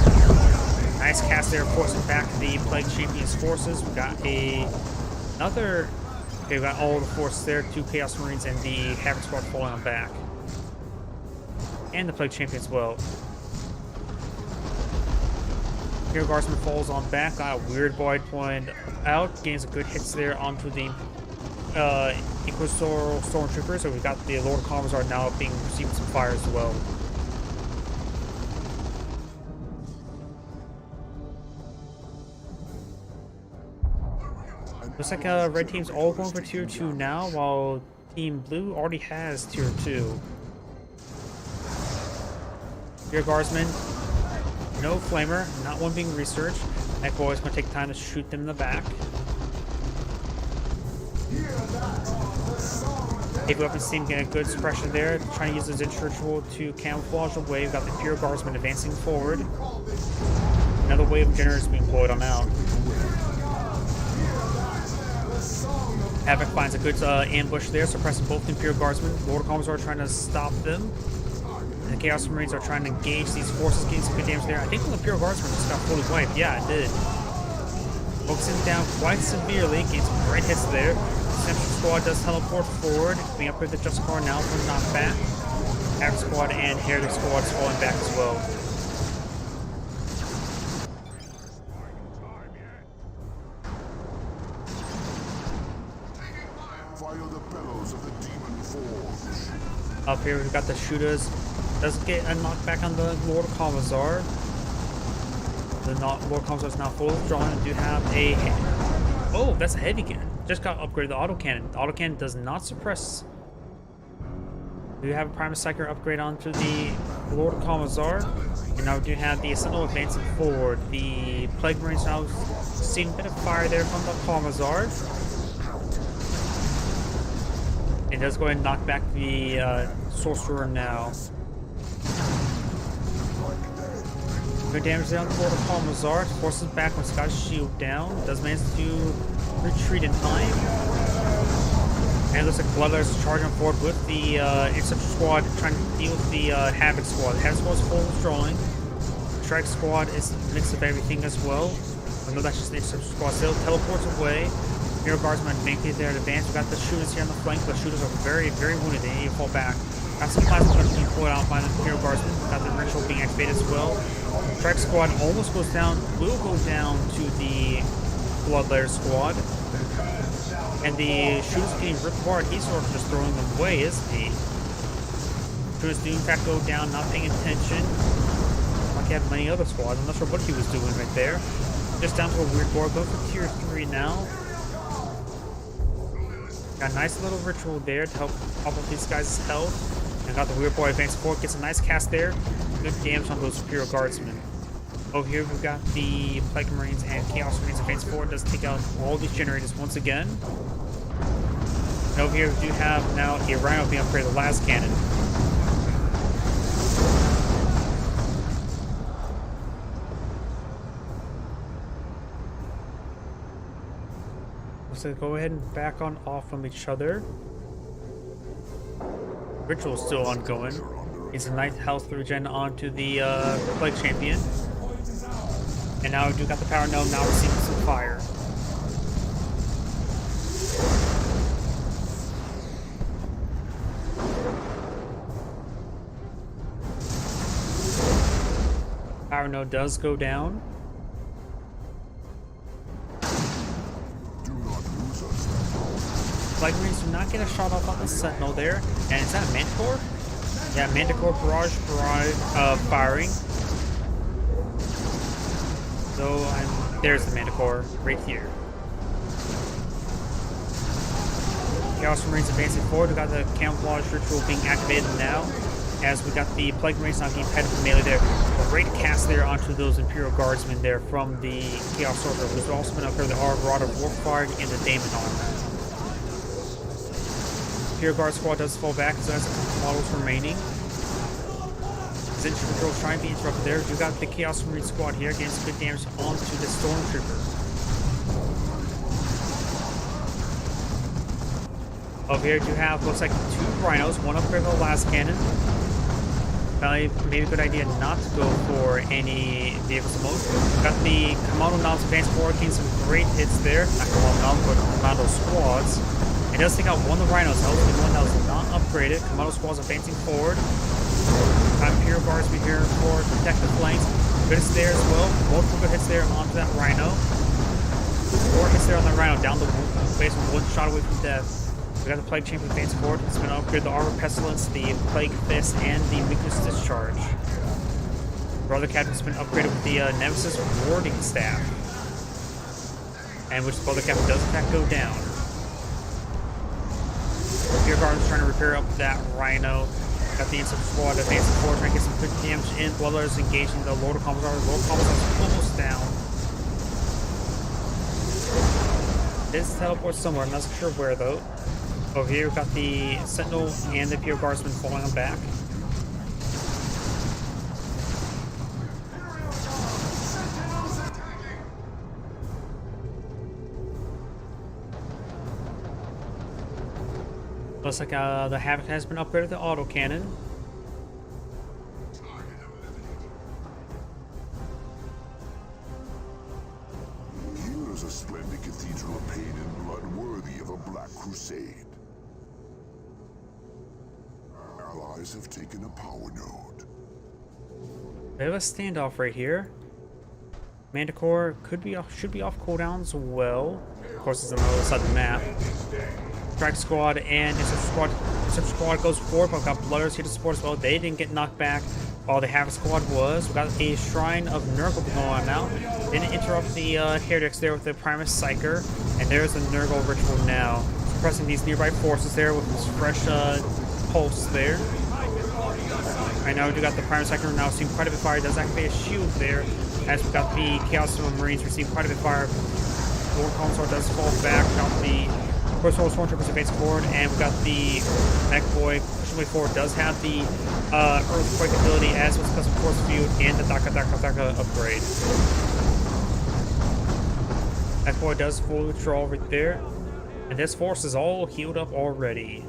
Nice cast there, forcing back the Plague Champions forces. We got another. Okay, we got all the forces there. Two Chaos Marines and the Havoc Squad falling on back. And the Plague Champion as well. Imperial Guardsman falls on back. Got a weird void point out. Gains some good hits there onto the Inquisitor Stormtroopers. So we've got the Lord Commissar now being receiving some fire as well. Looks like red team's all going for tier 2 now, while Team Blue already has tier 2. Your Guardsmen, no flamer, not one being researched. Mech Boy's going to take time to shoot them in the back. Heavy weapons team getting a good suppression there, trying to use the Zinch ritual to camouflage away. We've got the Imperial Guardsmen advancing forward. Another wave of generators being deployed on out. Havoc finds a good ambush there, suppressing both the Imperial Guardsmen. Lord Commissar trying to stop them. And the Chaos Marines are trying to engage these forces, getting some good damage there. I think the Imperial Guardsman just got fully wiped. Yeah, it did. Focusing down quite severely, getting some great hits there. Central Squad does teleport forward, being up with the Justicar now for knockback. Average Squad and Heretic Squad is falling back as well. Fire the bellows of the demon forge. Up here we've got the shooters. Doesn't get a knockback on the Lord Commissar. The Lord Commissar is now full drawn and do have a... Oh, that's a heavy cannon. Just got upgraded the autocannon. The autocannon does not suppress. We do have a Primus Psyker upgrade onto the Lord Commissar. And now we do have the Sentinel advancing forward. The Plague Marines now seeing a bit of fire there from the Commissar. It does go ahead and knock back the Sorcerer now. Good damage there on the Lord Commissar. Forces back when Scottish Shield down. Does manage to retreat in time. And it looks like Bloodletters charging forward with the Interceptor Squad trying to deal with the Havoc Squad. The Havoc Squad is full withdrawing. The Strike Squad is a mix of everything as well. I know that's just the Interceptor Squad. Still teleports away. Hero Guardsmen making their advance. We've got the shooters here on the flank. The shooters are very, very wounded. They need to fall back. Got some plasma guns being pulled out by the Hero Guardsmen. Got the ritual being activated as well. Strike Squad almost goes down. Will go down to the Bloodletter Squad. And the shooters getting ripped apart. He's sort of just throwing them away, isn't he? Shooters do in fact go down, not paying attention. Like he had many other squads. I'm not sure what he was doing right there. Just down to a weird board. Go for tier 3 now. Got a nice little ritual there to help up these guys' health. And got the Weird Boy advance forward. Gets a nice cast there. Good damage on those Imperial Guardsmen. Over here we've got the Plague Marines and Chaos Marines advance forward. Does take out all these generators once again. And over here we do have now a Rhino being upgraded, the last cannon. So go ahead and back on off from each other. Ritual is still ongoing. It's a nice health regen onto the Plague Champion. And now we do got the power node, now receiving some fire. Power node does go down. Plague Marines do not get a shot off on the Sentinel there. And is that a Manticore? Yeah, Manticore barrage firing. So there's the Manticore right here. Chaos Marines advancing forward. We got the camouflage ritual being activated now. As we got the Plague Marines not getting tied up in melee there. Great cast there onto those Imperial Guardsmen there from the Chaos Sorcerer, who's also been up there, the Marauder Warfire and the Daemon armor. Imperial Guard Squad does fall back, so that's a couple models remaining. Zinch Patrol trying to be interrupted there. You got the Chaos Marine Squad here getting some good damage onto the Stormtrooper. Over here you have, looks like 2 Rhinos, one upgrade for the last cannon. Probably maybe a good idea not to go for any vehicles at most. Got the Commando Noms advanced forward, getting some great hits there. Not Commando Noms, but Commando Squads. It does take out one of the Rhinos, helps the one that was not upgraded. Commando Squads advancing forward. Imperial Guardsmen here for protect the flanks. Good hits there as well. Multiple good hits there onto that Rhino. 4 hits there on the Rhino, down the base with 1 shot away from death. We got the Plague Champion advancing forward. It's going to upgrade the Armor Pestilence, the Plague Fist, and the Weakness Discharge. Brother Captain's been upgraded with the Nemesis Warding Staff. And which the Brother Captain does in fact go down. Here Guard's trying to repair up that Rhino. Got the Interceptor Squad advancing forward, trying to get some good damage in. Bloodletters engaging the Lord of Commissar. The Lord of Commissar is almost down. This teleports somewhere, I'm not sure where though. Over here we've got the Sentinel and the Imperial Guardsmen falling on back. Looks like the Havoc has been upgraded to autocannon. a splendid cathedral of pain and blood worthy of a black crusade. Allies have taken a power node. Bit of a standoff right here. Manticore should be off cooldown as well. Of course, it's on the other side of the map. Strike Squad and Intercept Squad goes forward, but we've got Blooders here to support as well. They didn't get knocked back. All the Havoc Squad was. We got a Shrine of Nurgle going on now. Didn't interrupt the Heretics there with the Primus Psyker. And there's the Nurgle ritual now. Suppressing these nearby forces there with this fresh pulse there. Right now we do got the Primus Psyker now receiving quite a bit of fire. It does activate a shield there. As we got the Chaos Marines receiving quite a bit of fire. Lord Commissar does fall back. We got the First World Stormtroopers advance forward, and we got the Mech Boy pushing way forward. Does have the Earthquake ability as well as Custom Force Field and the Daka upgrade. Mech Boy does full withdrawal right there, and this force is all healed up already.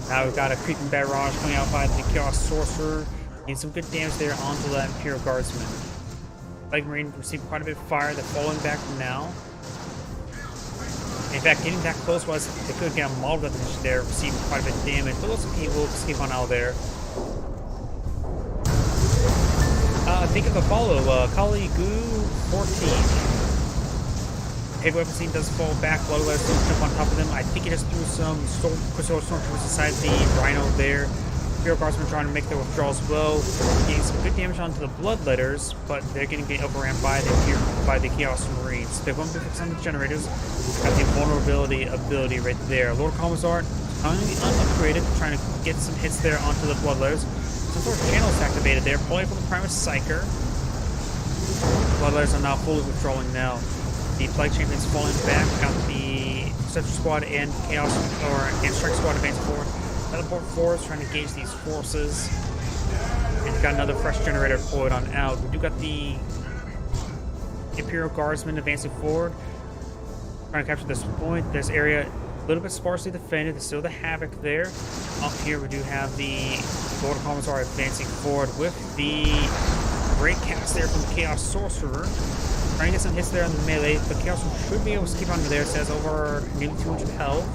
Now we've got a Creeping Barrage coming out by the Chaos Sorcerer. Getting some good damage there onto that Imperial Guardsman. Plague Marine received quite a bit of fire. They're falling back now. In fact, getting that close was they could get a model definition there, receiving quite a bit of damage, but looks like he will escape on out of there. Think of a follow, Kali Gu 14. Heavy weapon scene does fall back, Bloodletters don't jump on top of them. I think he just threw some Crystal Stormtroopers inside the Rhino there. Imperial Guardsmen trying to make their withdrawal as well. Getting some good damage onto the Bloodletters, but they're getting overran by the Chaos Marines. They won't be fixed on the generators. Got the vulnerability ability right there. Lord Commissar currently unupgraded, trying to get some hits there onto the Bloodletters. Some sort of channels activated there, probably from the Primus Psyker. Bloodletters are now fully withdrawing now. The Plague Champions falling back. Got the Interceptor Squad and Strike Squad advancing forward. Teleport forwards, trying to engage these forces. And you've got another fresh generator deployed on out. We do got the Imperial Guardsmen advancing forward. Trying to capture this point. This area a little bit sparsely defended. There's still the Havoc there. Up here we do have the Lord Commissar advancing forward with the Great Cast there from the Chaos Sorcerer. Trying to get some hits there on the melee, but Chaos should be able to keep under there. It says over nearly 200 health.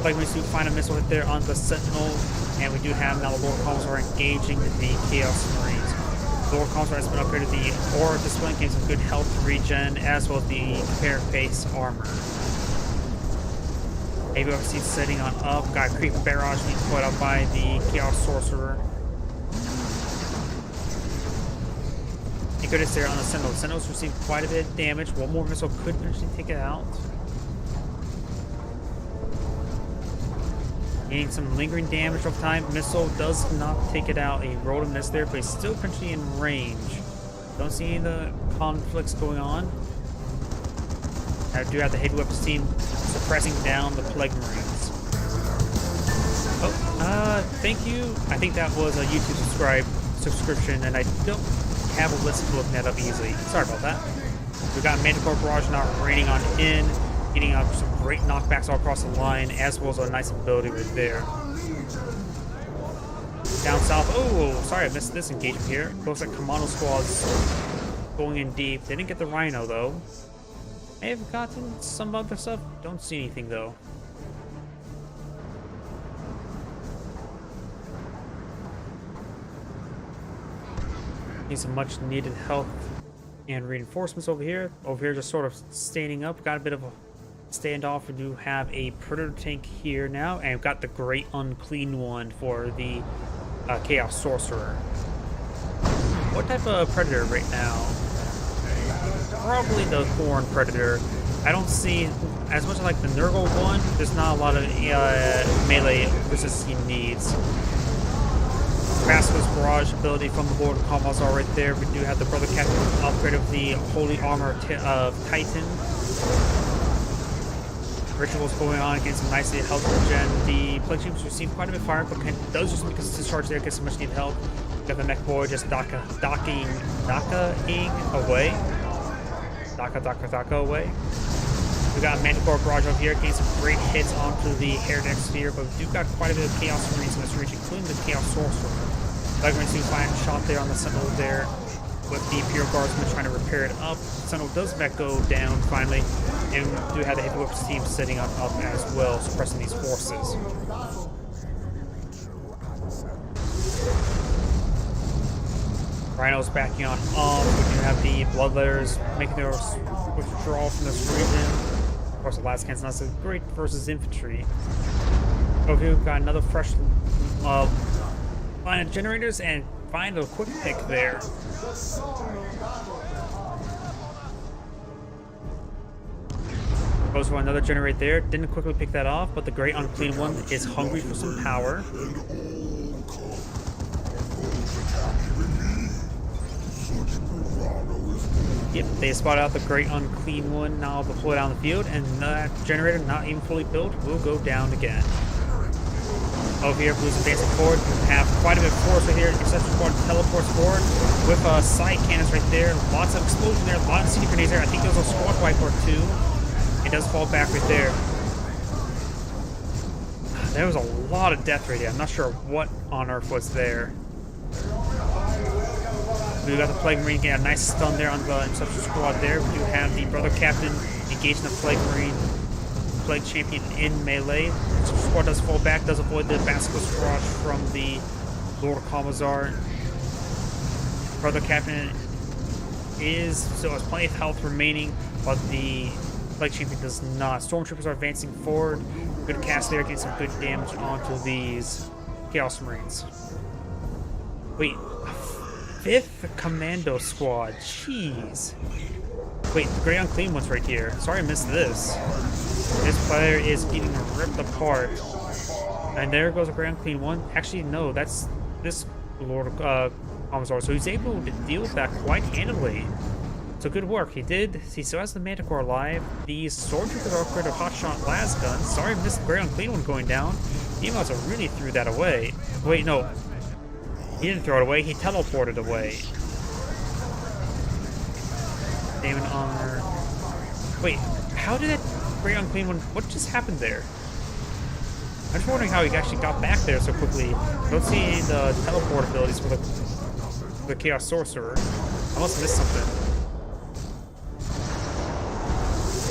Like we do find a missile hit there on the Sentinel, and we do have now the Lord Commissar engaging the Chaos Marines. The Lord Commissar has been upgraded. The Aura Display gains some good health regen, as well as the Carapace armor. ABFC setting on up. Got Creeping Barrage being put up by the Chaos Sorcerer. You could have there on the Sentinel. The Sentinel's received quite a bit of damage. One more missile could potentially take it out. Getting some lingering damage over time. Missile does not take it out. He rolled a miss there, but he's still potentially in range. Don't see any of the conflicts going on. I do have the heavy weapons team suppressing down the Plague Marines. Oh, thank you. I think that was a YouTube subscription, and I don't have a list to look that up easily. Sorry about that. We got Manticore Barrage now raining on in, getting up some great knockbacks all across the line, as well as a nice ability right there. Down south. Oh, sorry, I missed this engagement here. Looks like Commando Squad's going in deep. They didn't get the Rhino though. May have gotten some other stuff. Don't see anything though. Need some much needed health and reinforcements over here. Over here just sort of standing up. Got a bit of a standoff. We do have a Predator tank here now, and we've got the Great Unclean One for the Chaos Sorcerer. What type of Predator right now? Probably the Thorn Predator. I don't see, as much like the Nurgle one, there's not a lot of melee resistance he needs. Vasquez Barrage ability from the Lord Commissar right there. We do have the Brother Captain upgrade of the Holy Armor of Titan. Rituals going on, getting some nicely health regen. The Plague Chiefs receive quite a bit of fire, but does just because it's discharge there, gets some much needed health. We got the Mech Boy just Daka-ing away. Daka away. We got Manticore Barrage over here, getting some great hits onto the Heretic Sphere, but we do got quite a bit of Chaos Marines in this region, including the Chaos Sorcerer. Like we see a fine shot there on the Sentinel there. with the Imperial Guardsmen trying to repair it up. Sentinel does in fact go down finally, and we do have the Heavy Whips team sitting on up as well, suppressing these forces. Rhinos backing on up. We do have the Bloodletters making their withdrawal from this region. Of course, the last can's not so great versus infantry. Over here, we've got another fresh line of generators and find a quick pick there. Goes for another generator there. Didn't quickly pick that off, but the Great Unclean One is hungry for some power. Yep, they spot out the Great Unclean One, now deployed on the field, and that generator, not even fully built, will go down again. Over here, Blues advancing forward. We have quite a bit of force right here. Interception Squad teleports forward with side cannons right there. Lots of explosion there, a lot of CD grenades there. I think there was a squad wipe or two. It does fall back right there. There was a lot of death right here. I'm not sure what on earth was there. We got the Plague Marine getting a nice stun there on the Interception Squad there. We do have the Brother Captain engaging the Plague Marine, Plague Champion in melee. Interception Squad does fall back, does avoid the Basilisk Barrage from the Lord Commissar. Brother Captain still has plenty of health remaining, but the Plague Champion does not. Stormtroopers are advancing forward. Good cast there, getting some good damage onto these Chaos Marines. Wait. 5th Commando Squad. Jeez. Wait, the Great Unclean One's right here. Sorry I missed this. This player is getting ripped apart. And there goes the Great Unclean One. Actually, no, that's this Lord Commissar. So he's able to deal with that quite handily. So good work. He still has the Manticore alive. These Sword Troopers are upgraded Hotshot Las Gun. Sorry I missed the Great Unclean One going down. He must have really threw that away. Wait, no. He didn't throw it away, he teleported away. Damon Armor. Wait, how did that Great Unclean One... What just happened there? I'm just wondering how he actually got back there so quickly. Don't see the teleport abilities for the Chaos Sorcerer. I must have missed something.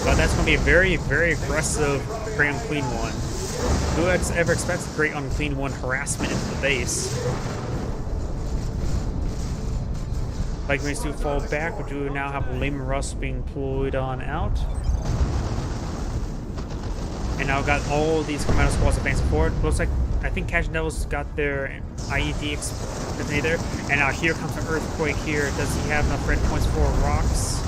But that's going to be a very, very aggressive Great Unclean One. Who ever expects the Great Unclean One harassment into the base? Like Marines do fall back, we do now have Lehman Russ being deployed on out. And now got all these commando squads advancing forward. Looks like, I think Cash Devils got their IED detonator. And now here comes an Earthquake here. Does he have enough red points for rocks?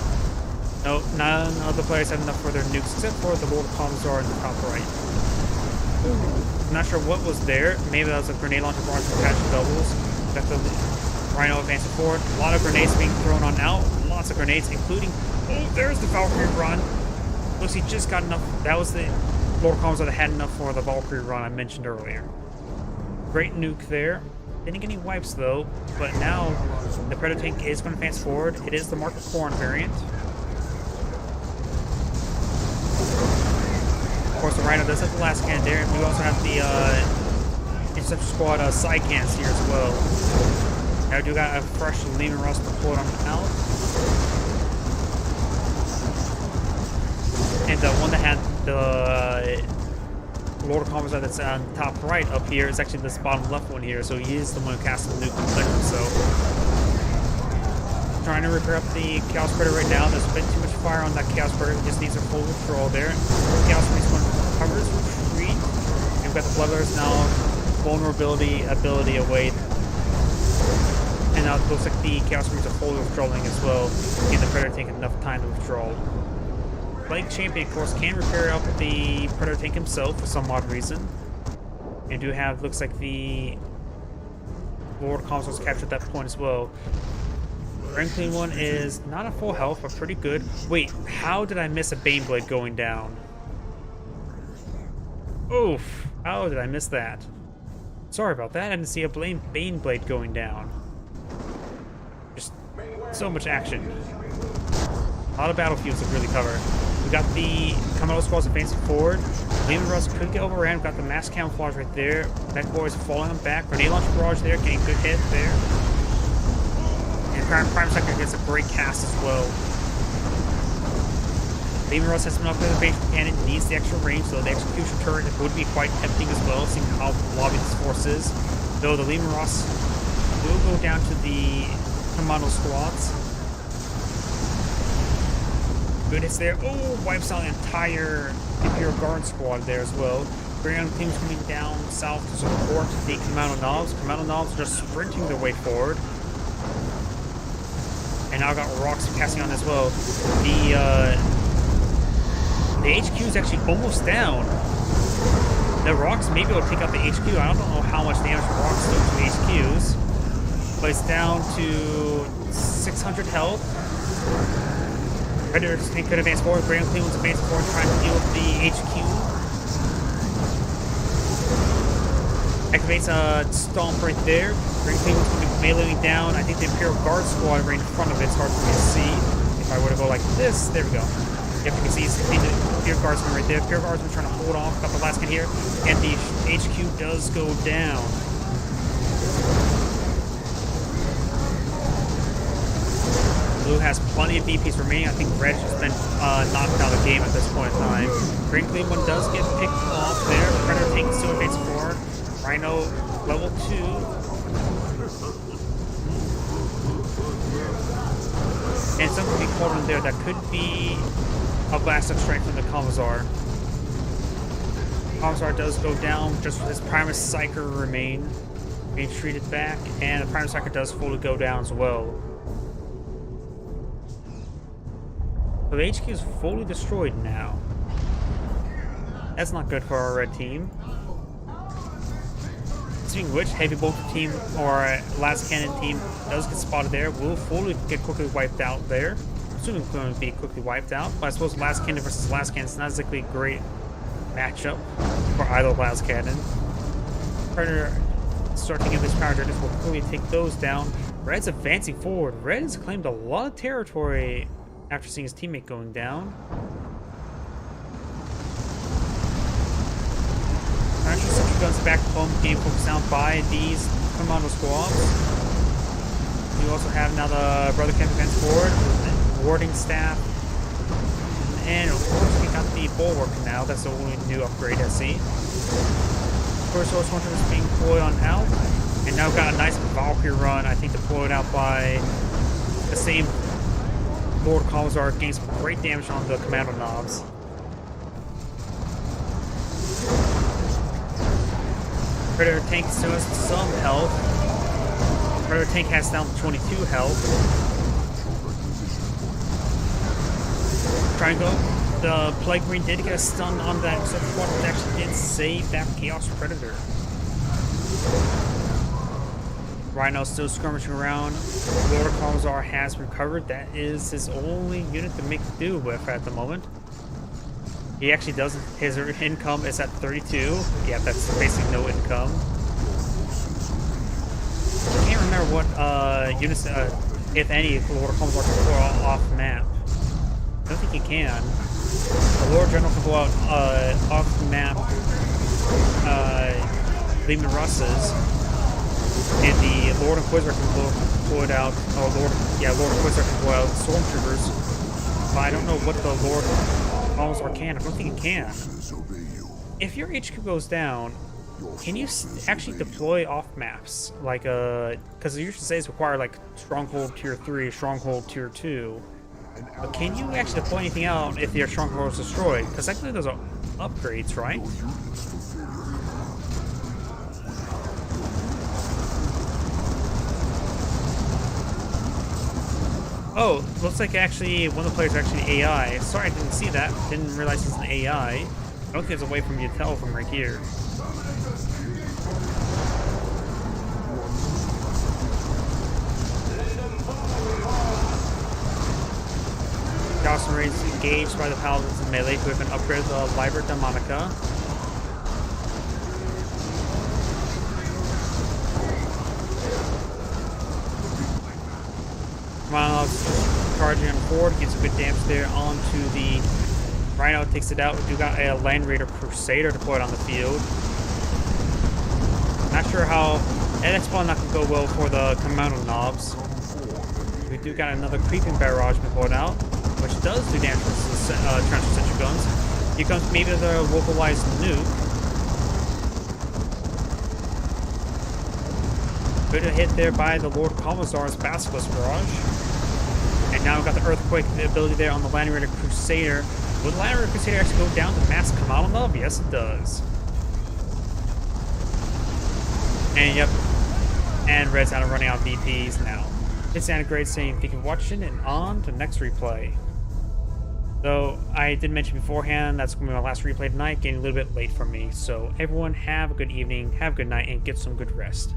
No, none of the players have enough for their nukes, except for the Lord Commissar in the top right. I'm not sure what was there. Maybe that was a grenade launcher barrage from Cash Devils. Got the Rhino advancing forward. A lot of grenades being thrown on out. Lots of grenades, including... Oh, there's the Valkyrie run. Looks he just got enough. That was the Lord Commissar that had enough for the Valkyrie run I mentioned earlier. Great nuke there. Didn't get any wipes though. But now the Predator tank is going to advance forward. It is the Mark of Corn variant. Of course, the Rhino does have the last cannon there. And we also have the Interceptor Squad side cannons here as well. Now we do got a fresh Lehman Russ deployed on out. And the one that had the Lord of Commissar that's on top right up here is actually this bottom left one here, so he is the one who cast the nuke there. So trying to repair up the Chaos Predator right now. There's a bit too much fire on that Chaos Predator. He just needs a full withdrawal there. Chaos Marines one covers retreat. And we've got the Bloodletters now vulnerability ability away. And now it looks like the Chaos Marines are fully withdrawing as well, giving the Predator tank enough time to withdraw. Plague Champion, of course, can repair up the Predator tank himself for some odd reason. And do have, looks like the Lord Console's captured that point as well. Grand Clean One is not at full health, but pretty good. Wait, how did I miss a Baneblade going down? Oof, how did I miss that? Sorry about that, I didn't see a Baneblade going down. Just so much action. A lot of battlefields to really cover. We got the Commando Squads advancing forward. Lehman Russ could get overran. We've got the mass camouflage right there. That boy is falling him back. Grenade launcher barrage there, getting good hit there. And Prime Sector gets a great cast as well. Lehman Russ has been upgraded the range cannon, needs the extra range, so the execution turret would be quite tempting as well, seeing how lobby this force is. Though the Lehman Russ will go down to the commando squads. Good hits there. Oh, wipes out an entire Imperial Guard squad there as well. Ground teams coming down south to support the Commando Knobs. Commando Knobs are just sprinting their way forward. And now got rocks passing on as well. The HQ is actually almost down. The rocks maybe will take out the HQ. I don't know how much damage rocks do to HQs. But it's down to 600 health. Predators could advance forward. Grand Cleveland's advancing forward, trying to deal with the HQ. Activates a stomp right there. Grand Cleveland's going to be meleeing down. I think the Imperial Guard squad right in front of it. It's hard for me to see. If I were to go like this, there we go. Yep, you can see it's the Imperial Guardsman right there. Imperial Guardsman trying to hold off. Got the last hit here. And the HQ does go down. Blue has plenty of VPs remaining. I think Red has been knocked out of the game at this point in time. Green Cleveland does get picked off there. Predator tank still advances forward. Rhino level 2. And something to be called in there that could be a blast of strength from the Commissar. Commissar does go down, just his Primus Psyker remain. Being treated back, and the Primus Psyker does fully go down as well. So the HQ is fully destroyed now. That's not good for our red team. Speaking of which, Heavy Bolter team or Last Cannon team does get spotted there. Will fully get quickly wiped out there. Assuming it's going to be quickly wiped out. But I suppose Last Cannon versus Last Cannon is not exactly a great matchup for either Last Cannon. Predator starting in this power journeys will quickly take those down. Red's advancing forward. Red has claimed a lot of territory after seeing his teammate going down. Actually, Central Guns back home, game focused down by these Commando squads. You also have now the Brother Camp advance forward, warding staff, and of course we got the Bulwark now. That's the only new upgrade I see. First Source Hunter is being deployed on out, and now got a nice Valkyrie run, I think deployed out by the same Lord Commissar, getting some great damage on the Commando Knobs. Predator tank still has some health. Predator tank has down to 22 health. Triangle. The Plague Marine did get a stun on that Surface Water, which actually did save that Chaos Predator. Rhino still skirmishing around. Lord Commissar has recovered. That is his only unit to make do with at the moment. He actually doesn't. His income is at 32. Yeah, that's basically no income. I can't remember what units, if any, Lord Commissar can go off map. I don't think he can. The Lord General can go out off map Lehman Russes. And the Lord Inquisitor can pull it out. Oh, Lord Inquisitor can pull out Stormtroopers. But I don't know what the Lord Commissar can. I don't think it can. If your HQ goes down, can you actually deploy off maps? Like, because it usually says require like Stronghold Tier 3, Stronghold Tier 2. But can you actually deploy anything out if your Stronghold is destroyed? Because technically those are upgrades, right? Oh, looks like actually one of the players is actually AI. Sorry, I didn't see that. Didn't realize it's an AI. I don't think there's a way for me to tell from right here. Chaos Marines engaged by the Paladins in melee who have been upgraded to the Liber Demonica. Rhino charging forward, gets a good damage there onto the Rhino, takes it out. We do got a Land Raider Crusader deployed on the field. Not sure how, and that's probably not going to go well for the Commando Knobs. do got another creeping barrage been pulled out, which does do damage to the transfer sentry guns. Here comes maybe the localized nuke. Good hit there by the Lord Commissar's Basilisk Barrage. And now we've got the Earthquake ability there on the Land Raider Crusader. Will the Land Raider Crusader actually go down to mass Kamalov? Yes, it does. And yep, and Red's out of running out of VPs now. It's Anna Great saying thank you for watching and on to the next replay. So I did mention beforehand that's going to be my last replay tonight, getting a little bit late for me. So everyone have a good evening, have a good night, and get some good rest.